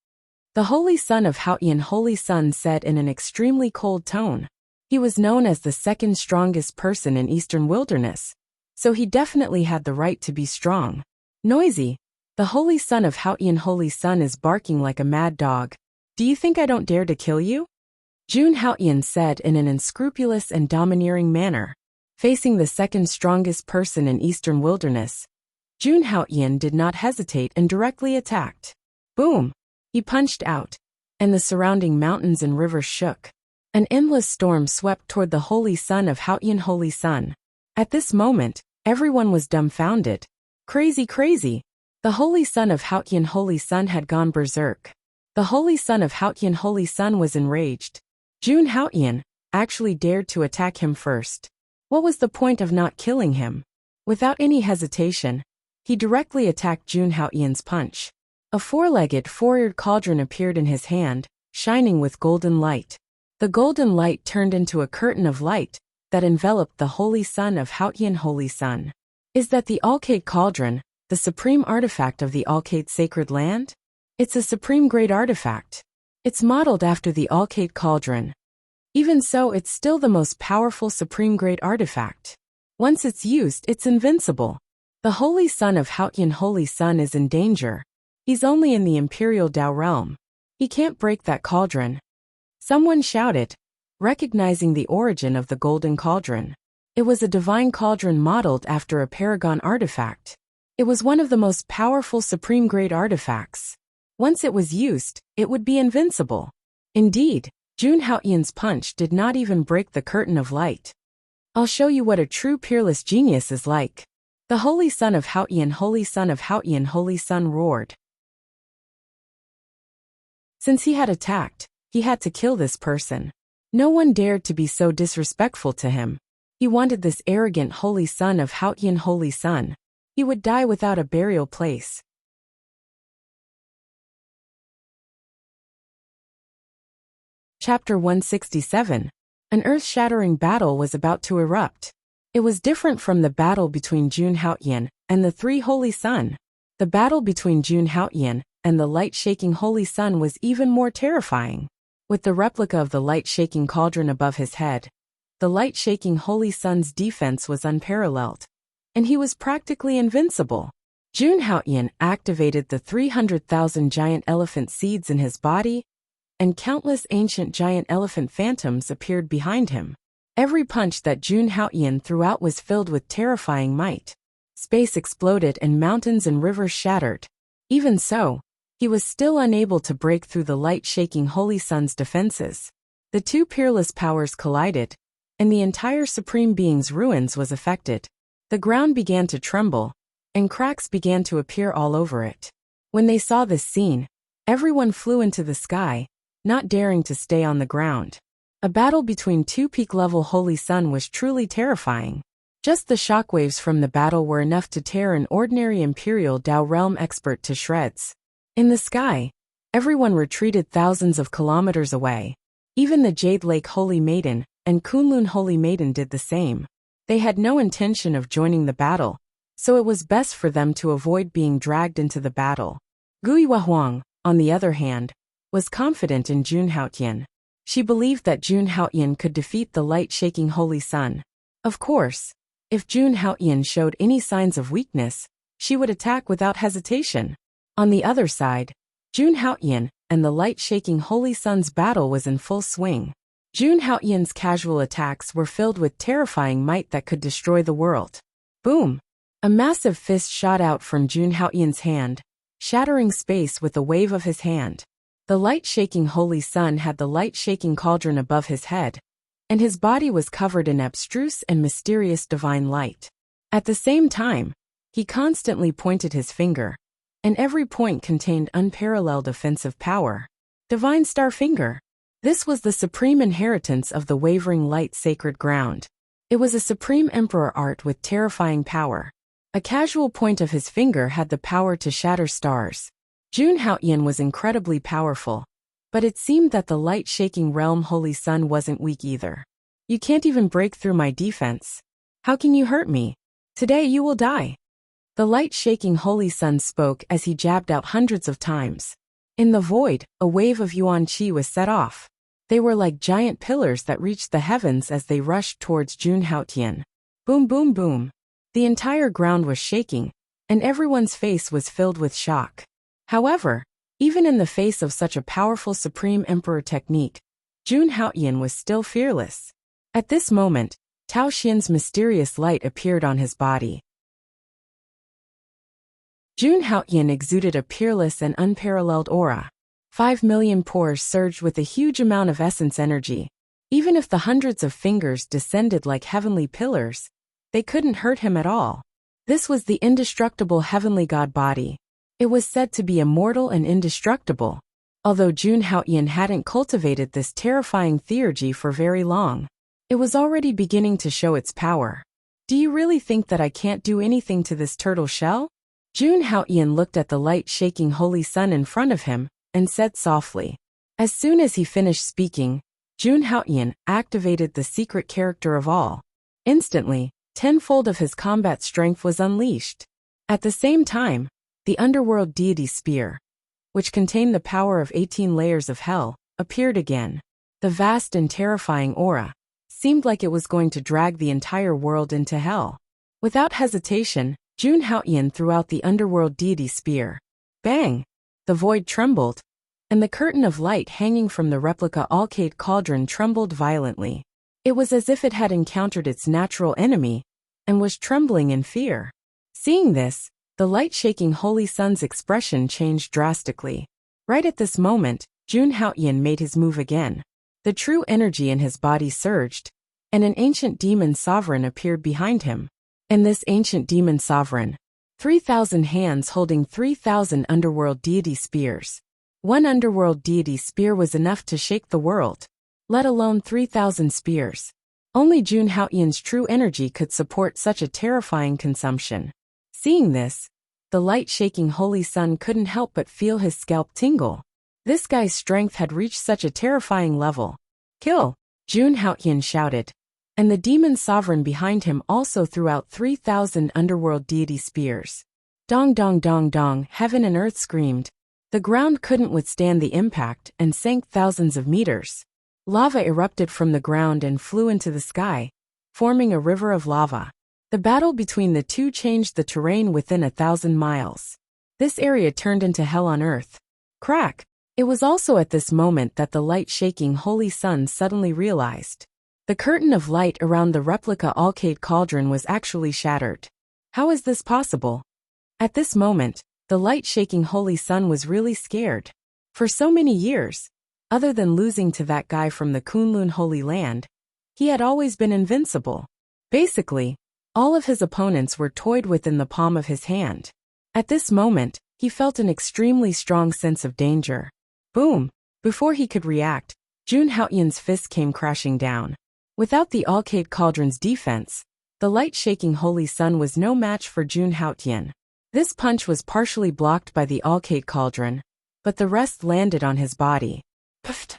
A: The Holy Son of Haoyan Holy Sun said in an extremely cold tone. He was known as the second strongest person in Eastern Wilderness, so he definitely had the right to be strong. Noisy, the Holy Son of Haoyan Holy Sun is barking like a mad dog. Do you think I don't dare to kill you? Jun Haoyan said in an unscrupulous and domineering manner. Facing the second strongest person in Eastern Wilderness, Jun Haoyan did not hesitate and directly attacked. Boom! He punched out, and the surrounding mountains and rivers shook. An endless storm swept toward the Holy Son of Haoyan Holy Sun. At this moment, everyone was dumbfounded. Crazy, crazy! The Holy Son of Haoyan Holy Sun had gone berserk. The Holy Son of Haoyan Holy Sun was enraged. Jun Haoyan actually dared to attack him first. What was the point of not killing him? Without any hesitation, he directly attacked Jun Haoyan's punch. A four-legged, four-eared cauldron appeared in his hand, shining with golden light. The golden light turned into a curtain of light that enveloped the Holy Son of Haoyan Holy Sun. Is that the Alcade Cauldron, the supreme artifact of the Alcade Sacred Land? It's a supreme great artifact. It's modeled after the Alcade Cauldron. Even so, it's still the most powerful supreme great artifact. Once it's used, it's invincible. The Holy Son of Haoyan Holy Sun is in danger. He's only in the Imperial Dao realm. He can't break that cauldron. Someone shouted, recognizing the origin of the golden cauldron. It was a divine cauldron modeled after a paragon artifact. It was one of the most powerful supreme great artifacts. Once it was used, it would be invincible. Indeed, Jun Haoyan's punch did not even break the curtain of light. I'll show you what a true peerless genius is like. The Holy Son of Haoyan Holy Son of Haoyan Holy Sun roared. Since he had attacked, he had to kill this person. No one dared to be so disrespectful to him. He wanted this arrogant Holy Son of Haoyan Holy Sun. He would die without a burial place. Chapter 167. An earth-shattering battle was about to erupt. It was different from the battle between Jun Haoyan and the three Holy Sun. The battle between Jun Haoyan and the light-shaking Holy Sun was even more terrifying. With the replica of the light-shaking cauldron above his head, the light-shaking Holy Sun's defense was unparalleled, and he was practically invincible. Jun Haoyan activated the 300,000 giant elephant seeds in his body, and countless ancient giant elephant phantoms appeared behind him. Every punch that Jun Haoyan threw out was filled with terrifying might. Space exploded and mountains and rivers shattered. Even so, he was still unable to break through the light-shaking Holy Sun's defenses. The two peerless powers collided, and the entire Supreme Being's ruins was affected. The ground began to tremble, and cracks began to appear all over it. When they saw this scene, Everyone flew into the sky, not daring to stay on the ground. A battle between two peak-level Holy Sun was truly terrifying. Just the shockwaves from the battle were enough to tear an ordinary Imperial Dao realm expert to shreds. In the sky, everyone retreated thousands of kilometers away. Even the Jade Lake Holy Maiden and Kunlun Holy Maiden did the same. They had no intention of joining the battle, so it was best for them to avoid being dragged into the battle. Guiyue Huang, on the other hand, was confident in Jun Haotian. She believed that Jun Haotian could defeat the light-shaking Holy Sun. Of course, if Jun Haotian showed any signs of weakness, she would attack without hesitation. On the other side, Jun Haotian and the light-shaking Holy Sun's battle was in full swing. Jun Haotian's casual attacks were filled with terrifying might that could destroy the world. Boom! A massive fist shot out from Jun Haotian's hand, shattering space with a wave of his hand. The light-shaking Holy Sun had the light-shaking cauldron above his head, and his body was covered in abstruse and mysterious divine light. At the same time, he constantly pointed his finger, and every point contained unparalleled offensive power. Divine Star Finger. This was the supreme inheritance of the wavering light sacred ground. It was a supreme emperor art with terrifying power. A casual point of his finger had the power to shatter stars. Jun Haotian was incredibly powerful, but it seemed that the light-shaking realm Holy Sun wasn't weak either. You can't even break through my defense. How can you hurt me? Today you will die. The light-shaking Holy Sun spoke as he jabbed out hundreds of times. In the void, a wave of yuan qi was set off. They were like giant pillars that reached the heavens as they rushed towards Jun Haotian. Boom boom boom. The entire ground was shaking, and everyone's face was filled with shock. However, even in the face of such a powerful Supreme Emperor technique, Jun Haotian was still fearless. At this moment, Tao Xian's mysterious light appeared on his body. Jun Haotian exuded a peerless and unparalleled aura. 5 million pores surged with a huge amount of essence energy. Even if the hundreds of fingers descended like heavenly pillars, they couldn't hurt him at all. This was the indestructible heavenly god body. It was said to be immortal and indestructible, although Jun Haotian hadn't cultivated this terrifying theurgy for very long. It was already beginning to show its power. Do you really think that I can't do anything to this turtle shell? Jun Haotian looked at the light-shaking Holy Sun in front of him, and said softly. As soon as he finished speaking, Jun Haotian activated the secret character of all. Instantly, tenfold of his combat strength was unleashed. At the same time, the underworld deity spear, which contained the power of 18 layers of hell, appeared again. The vast and terrifying aura seemed like it was going to drag the entire world into hell. Without hesitation, Jun Haotian threw out the underworld deity spear. Bang! The void trembled, and the curtain of light hanging from the replica Alcade cauldron trembled violently. It was as if it had encountered its natural enemy, and was trembling in fear. Seeing this, the light-shaking Holy Sun's expression changed drastically. Right at this moment, Jun Haotian made his move again. The true energy in his body surged, and an ancient demon sovereign appeared behind him. And this ancient demon sovereign, 3,000 hands holding 3,000 underworld deity spears. One underworld deity spear was enough to shake the world, let alone 3,000 spears. Only Jun Haotian's true energy could support such a terrifying consumption. Seeing this, the light-shaking Holy Sun couldn't help but feel his scalp tingle. This guy's strength had reached such a terrifying level. Kill! Jun Haotian shouted. And the demon sovereign behind him also threw out 3,000 underworld deity spears. Dong dong dong dong, heaven and earth screamed. The ground couldn't withstand the impact and sank thousands of meters. Lava erupted from the ground and flew into the sky, forming a river of lava. The battle between the two changed the terrain within 1,000 miles. This area turned into hell on earth. Crack! It was also at this moment that the light-shaking Holy Sun suddenly realized. The curtain of light around the replica Alcade cauldron was actually shattered. How is this possible? At this moment, the light-shaking Holy Sun was really scared. For so many years, other than losing to that guy from the Kunlun Holy Land, he had always been invincible. Basically, all of his opponents were toyed with in the palm of his hand. At this moment, He felt an extremely strong sense of danger. Boom! Before he could react, Jun Haotian's fist came crashing down. Without the Alcade Cauldron's defense, the light-shaking Holy Sun was no match for Jun Haotian. This punch was partially blocked by the Alcade Cauldron, but the rest landed on his body. Puffed!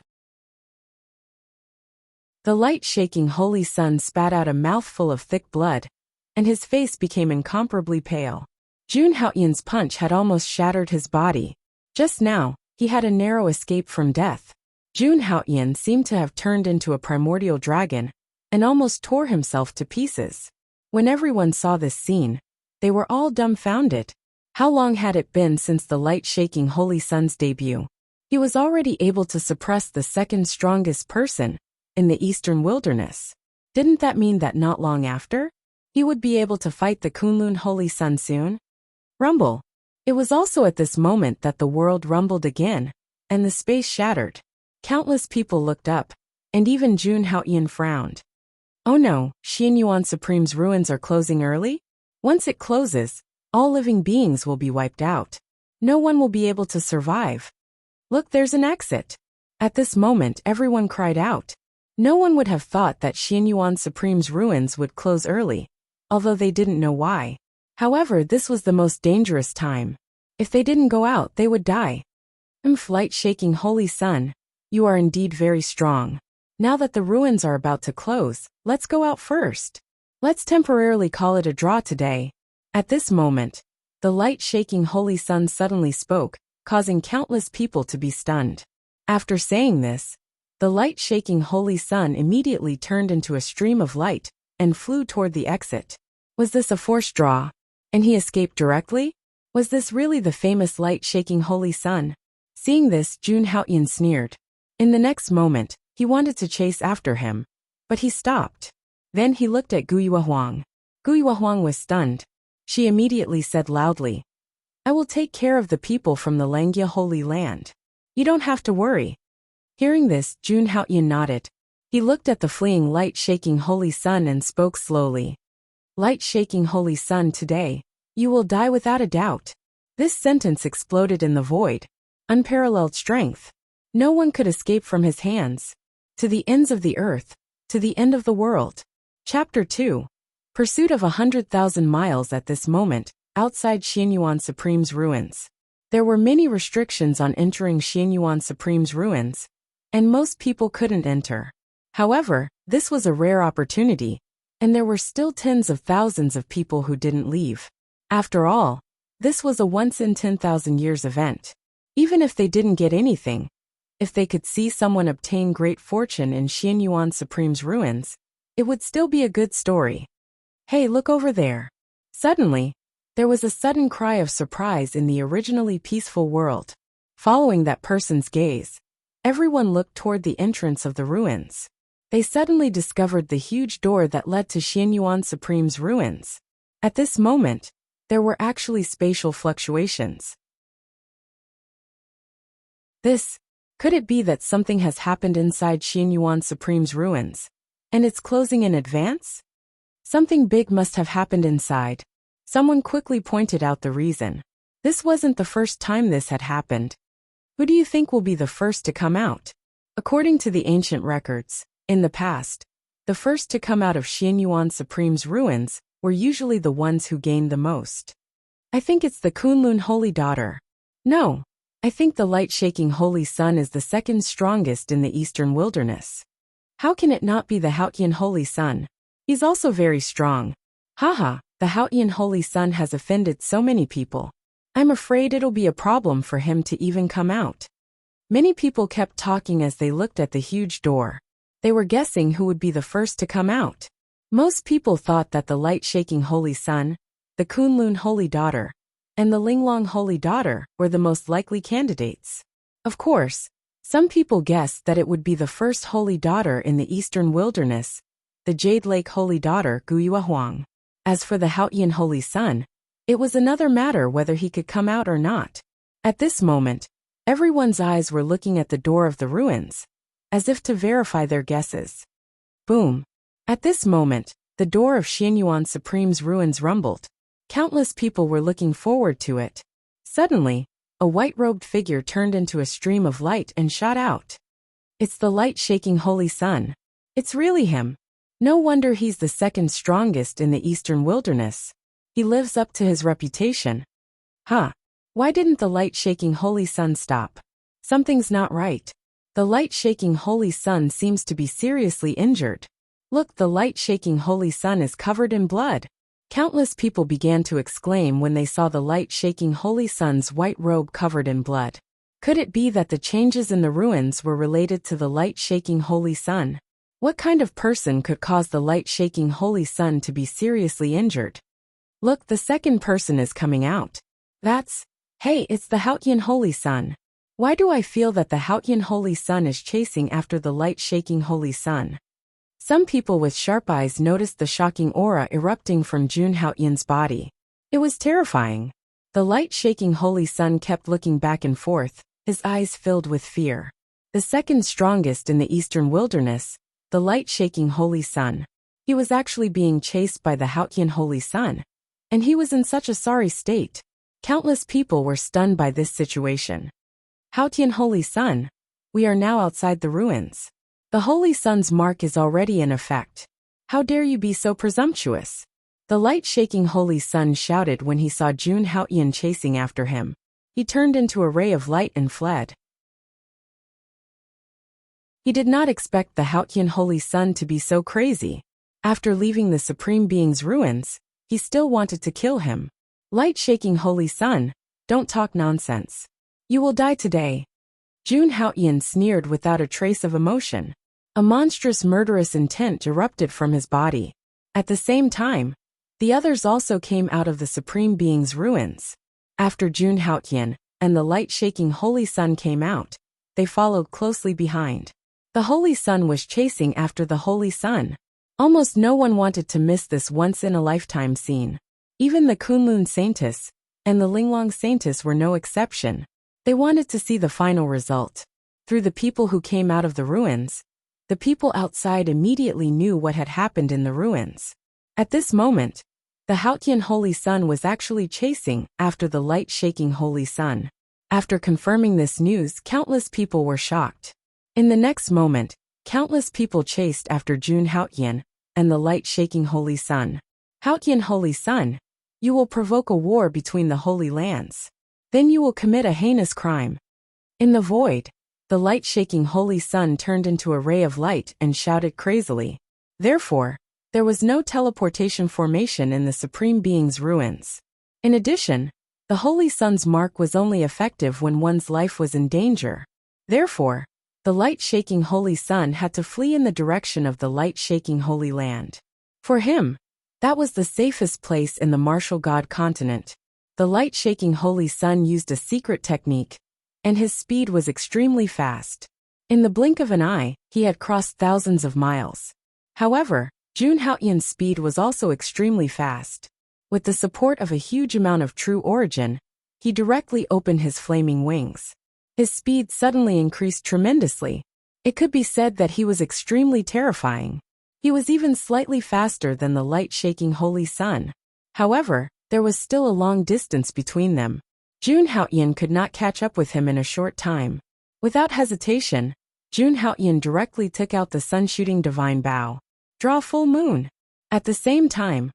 A: The light-shaking Holy Sun spat out a mouthful of thick blood, and his face became incomparably pale. Jun Haotian's punch had almost shattered his body. Just now, he had a narrow escape from death. Jun Haotian seemed to have turned into a primordial dragon and almost tore himself to pieces. When everyone saw this scene, they were all dumbfounded. How long had it been since the light-shaking Holy Sun's debut? He was already able to suppress the second strongest person in the Eastern Wilderness. Didn't that mean that not long after, he would be able to fight the Kunlun Holy Sun soon? Rumble. It was also at this moment that the world rumbled again, and the space shattered. Countless people looked up, and even Jun Haotian frowned. Oh no, Xianyuan Supreme's ruins are closing early? Once it closes, all living beings will be wiped out. No one will be able to survive. Look, there's an exit. At this moment, everyone cried out. No one would have thought that Xianyuan Supreme's ruins would close early, although they didn't know why. However, this was the most dangerous time. If they didn't go out, they would die. Light-shaking Holy Sun, you are indeed very strong. Now that the ruins are about to close, let's go out first. Let's temporarily call it a draw today. At this moment, the light-shaking Holy Sun suddenly spoke, causing countless people to be stunned. After saying this, the light-shaking Holy Sun immediately turned into a stream of light and flew toward the exit. Was this a forced draw? And he escaped directly? Was this really the famous light-shaking Holy Sun? Seeing this, Jun Haotian sneered. In the next moment, he wanted to chase after him, but he stopped. Then he looked at Guyua Huang. Guyua Huang was stunned. She immediately said loudly, I will take care of the people from the Langia Holy Land. You don't have to worry. Hearing this, Jun Haotian nodded. He looked at the fleeing light-shaking Holy Sun and spoke slowly. Light-shaking Holy Sun, today, you will die without a doubt. This sentence exploded in the void. Unparalleled strength. No one could escape from his hands. To the ends of the earth. To the end of the world. Chapter 2. Pursuit of 100,000 miles at this moment, outside Xianyuan Supreme's ruins. There were many restrictions on entering Xianyuan Supreme's ruins, and most people couldn't enter. However, this was a rare opportunity, and there were still tens of thousands of people who didn't leave. After all, this was a once-in-10,000 years event. Even if they didn't get anything, if they could see someone obtain great fortune in Xianyuan Supreme's ruins, it would still be a good story. Hey, look over there. Suddenly, there was a sudden cry of surprise in the originally peaceful world. Following that person's gaze, everyone looked toward the entrance of the ruins. They suddenly discovered the huge door that led to Xianyuan Supreme's ruins. At this moment, there were actually spatial fluctuations. Could it be that something has happened inside Xianyuan Supreme's ruins, and it's closing in advance? Something big must have happened inside. Someone quickly pointed out the reason. This wasn't the first time this had happened. Who do you think will be the first to come out? According to the ancient records, in the past, the first to come out of Xianyuan Supreme's ruins were usually the ones who gained the most. I think it's the Kunlun Holy Daughter. No, I think the light-shaking Holy Sun is the second strongest in the Eastern Wilderness. How can it not be the Haotian Holy Sun? He's also very strong. Haha, the Haotian Holy Sun has offended so many people. I'm afraid it'll be a problem for him to even come out. Many people kept talking as they looked at the huge door. They were guessing who would be the first to come out. Most people thought that the light-shaking Holy Sun, the Kunlun Holy Daughter, and the Linglong Holy Daughter were the most likely candidates. Of course, some people guessed that it would be the first Holy Daughter in the Eastern Wilderness, the Jade Lake Holy Daughter Guyua Huang. As for the Haotian Holy Sun, it was another matter whether he could come out or not. At this moment, everyone's eyes were looking at the door of the ruins, as if to verify their guesses. Boom! At this moment, the door of Xianyuan Supreme's ruins rumbled. Countless people were looking forward to it. Suddenly, a white-robed figure turned into a stream of light and shot out. It's the light-shaking Holy Sun. It's really him. No wonder he's the second strongest in the eastern wilderness. He lives up to his reputation. Huh. Why didn't the light-shaking Holy Sun stop? Something's not right. The light-shaking Holy Sun seems to be seriously injured. Look, the light-shaking Holy Sun is covered in blood. Countless people began to exclaim when they saw the light-shaking Holy Sun's white robe covered in blood. Could it be that the changes in the ruins were related to the light-shaking Holy Sun? What kind of person could cause the light-shaking Holy Sun to be seriously injured? Look, the second person is coming out. Hey, it's the Hautian Holy Sun. Why do I feel that the Hautian Holy Sun is chasing after the light-shaking Holy Sun? Some people with sharp eyes noticed the shocking aura erupting from Jun Haotian's body. It was terrifying. The light-shaking Holy Sun kept looking back and forth, his eyes filled with fear. The second strongest in the eastern wilderness, the light-shaking Holy Sun. He was actually being chased by the Haotian Holy Sun. And he was in such a sorry state. Countless people were stunned by this situation. Haotian Holy Sun, we are now outside the ruins. The Holy Sun's mark is already in effect. How dare you be so presumptuous? The light-shaking Holy Sun shouted when he saw Jun Haotian chasing after him. He turned into a ray of light and fled. He did not expect the Haotian Holy Sun to be so crazy. After leaving the Supreme Being's ruins, he still wanted to kill him. Light-shaking Holy Sun, don't talk nonsense. You will die today. Jun Haotian sneered without a trace of emotion. A monstrous murderous intent erupted from his body. At the same time, the others also came out of the Supreme Being's ruins. After Jun Haotian and the light-shaking Holy Sun came out, they followed closely behind. The Holy Sun was chasing after the Holy Sun. Almost no one wanted to miss this once-in-a-lifetime scene. Even the Kunlun Saintess and the Linglong Saintess were no exception. They wanted to see the final result. Through the people who came out of the ruins, the people outside immediately knew what had happened in the ruins. At this moment, the Haotian Holy Sun was actually chasing after the light-shaking Holy Sun. After confirming this news, countless people were shocked. In the next moment, countless people chased after Jun Haotian and the light-shaking Holy Sun. Haotian Holy Sun, you will provoke a war between the Holy Lands. Then you will commit a heinous crime. In the void, the light-shaking Holy Sun turned into a ray of light and shouted crazily. Therefore, there was no teleportation formation in the Supreme Being's ruins. In addition, the Holy Sun's mark was only effective when one's life was in danger. Therefore, the light-shaking Holy Sun had to flee in the direction of the light-shaking Holy Land. For him, that was the safest place in the martial god continent. The light-shaking Holy Sun used a secret technique, and his speed was extremely fast. In the blink of an eye, he had crossed thousands of miles. However, Jun Haotian's speed was also extremely fast. With the support of a huge amount of true origin, he directly opened his flaming wings. His speed suddenly increased tremendously. It could be said that he was extremely terrifying. He was even slightly faster than the light-shaking Holy Sun. However, there was still a long distance between them. Jun Haotian could not catch up with him in a short time. Without hesitation, Jun Haotian directly took out the sun-shooting divine bow. Draw full moon. At the same time,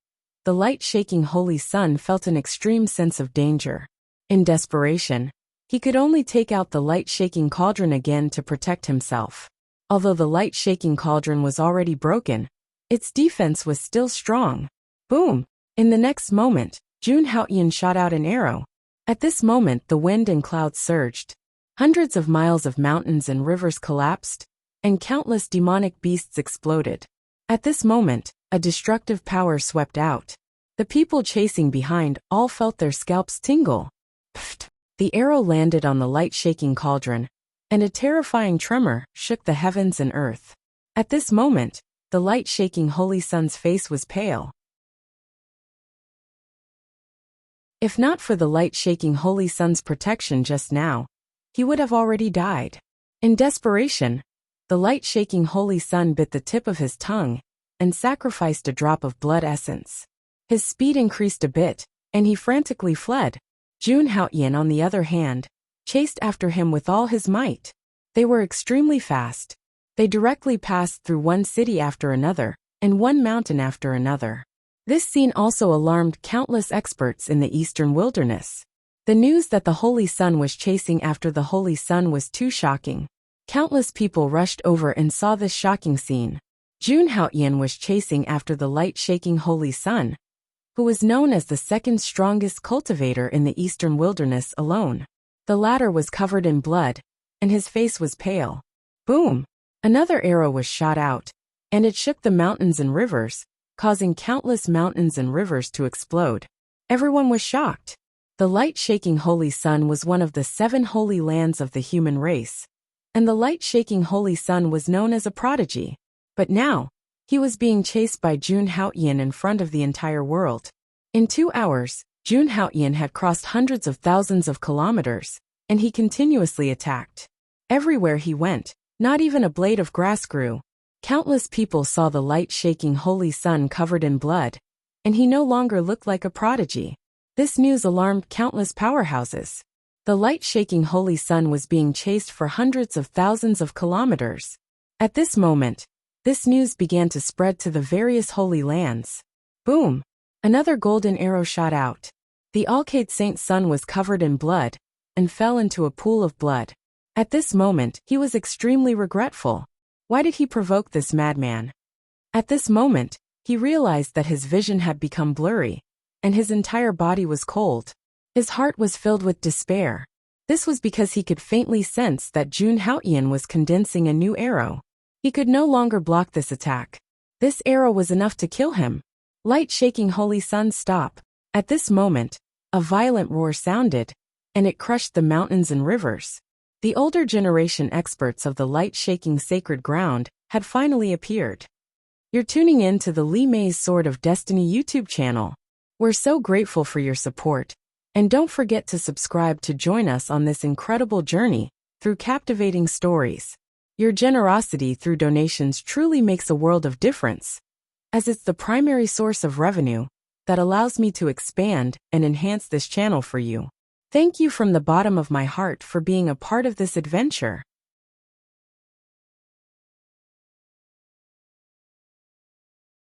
A: the light-shaking Holy Sun felt an extreme sense of danger. In desperation, he could only take out the light-shaking cauldron again to protect himself. Although the light-shaking cauldron was already broken, its defense was still strong. Boom! In the next moment, Jun Haotian shot out an arrow. At this moment, the wind and clouds surged. Hundreds of miles of mountains and rivers collapsed, and countless demonic beasts exploded. At this moment, a destructive power swept out. The people chasing behind all felt their scalps tingle. Pfft! The arrow landed on the light-shaking cauldron, and a terrifying tremor shook the heavens and earth. At this moment, the light-shaking Holy Sun's face was pale. If not for the light-shaking Holy Sun's protection just now, he would have already died. In desperation, the light-shaking Holy Sun bit the tip of his tongue and sacrificed a drop of blood essence. His speed increased a bit, and he frantically fled. Jun Haoyan, on the other hand, chased after him with all his might. They were extremely fast. They directly passed through one city after another, and one mountain after another. This scene also alarmed countless experts in the eastern wilderness. The news that the Holy Sun was chasing after the Holy Sun was too shocking. Countless people rushed over and saw this shocking scene. Jun Haoyan was chasing after the light-shaking Holy Sun, who was known as the second strongest cultivator in the eastern wilderness alone. The latter was covered in blood, and his face was pale. Boom! Another arrow was shot out, and it shook the mountains and rivers, causing countless mountains and rivers to explode. Everyone was shocked. The light-shaking Holy Sun was one of the 7 holy lands of the human race, and the light-shaking Holy Sun was known as a prodigy. But now, he was being chased by Jun Haoyan in front of the entire world. In 2 hours, Jun Haoyan had crossed hundreds of thousands of kilometers, and he continuously attacked. Everywhere he went, not even a blade of grass grew. Countless people saw the light-shaking Holy Sun covered in blood, and he no longer looked like a prodigy. This news alarmed countless powerhouses. The light-shaking Holy Sun was being chased for hundreds of thousands of kilometers. At this moment, this news began to spread to the various holy lands. Boom! Another golden arrow shot out. The Alcade Saint's son was covered in blood, and fell into a pool of blood. At this moment, he was extremely regretful. Why did he provoke this madman? At this moment, he realized that his vision had become blurry, and his entire body was cold. His heart was filled with despair. This was because he could faintly sense that Jun Haoyan was condensing a new arrow. He could no longer block this attack. This arrow was enough to kill him. Light-shaking Holy Sun, stop. At this moment, a violent roar sounded, and it crushed the mountains and rivers. The older generation experts of the light-shaking sacred ground had finally appeared. You're tuning in to the Li Mei's Sword of Destiny YouTube channel. We're so grateful for your support, and don't forget to subscribe to join us on this incredible journey through captivating stories. Your generosity through donations truly makes a world of difference, as it's the primary source of revenue that allows me to expand and enhance this channel for you. Thank you from the bottom of my heart for being a part of this adventure.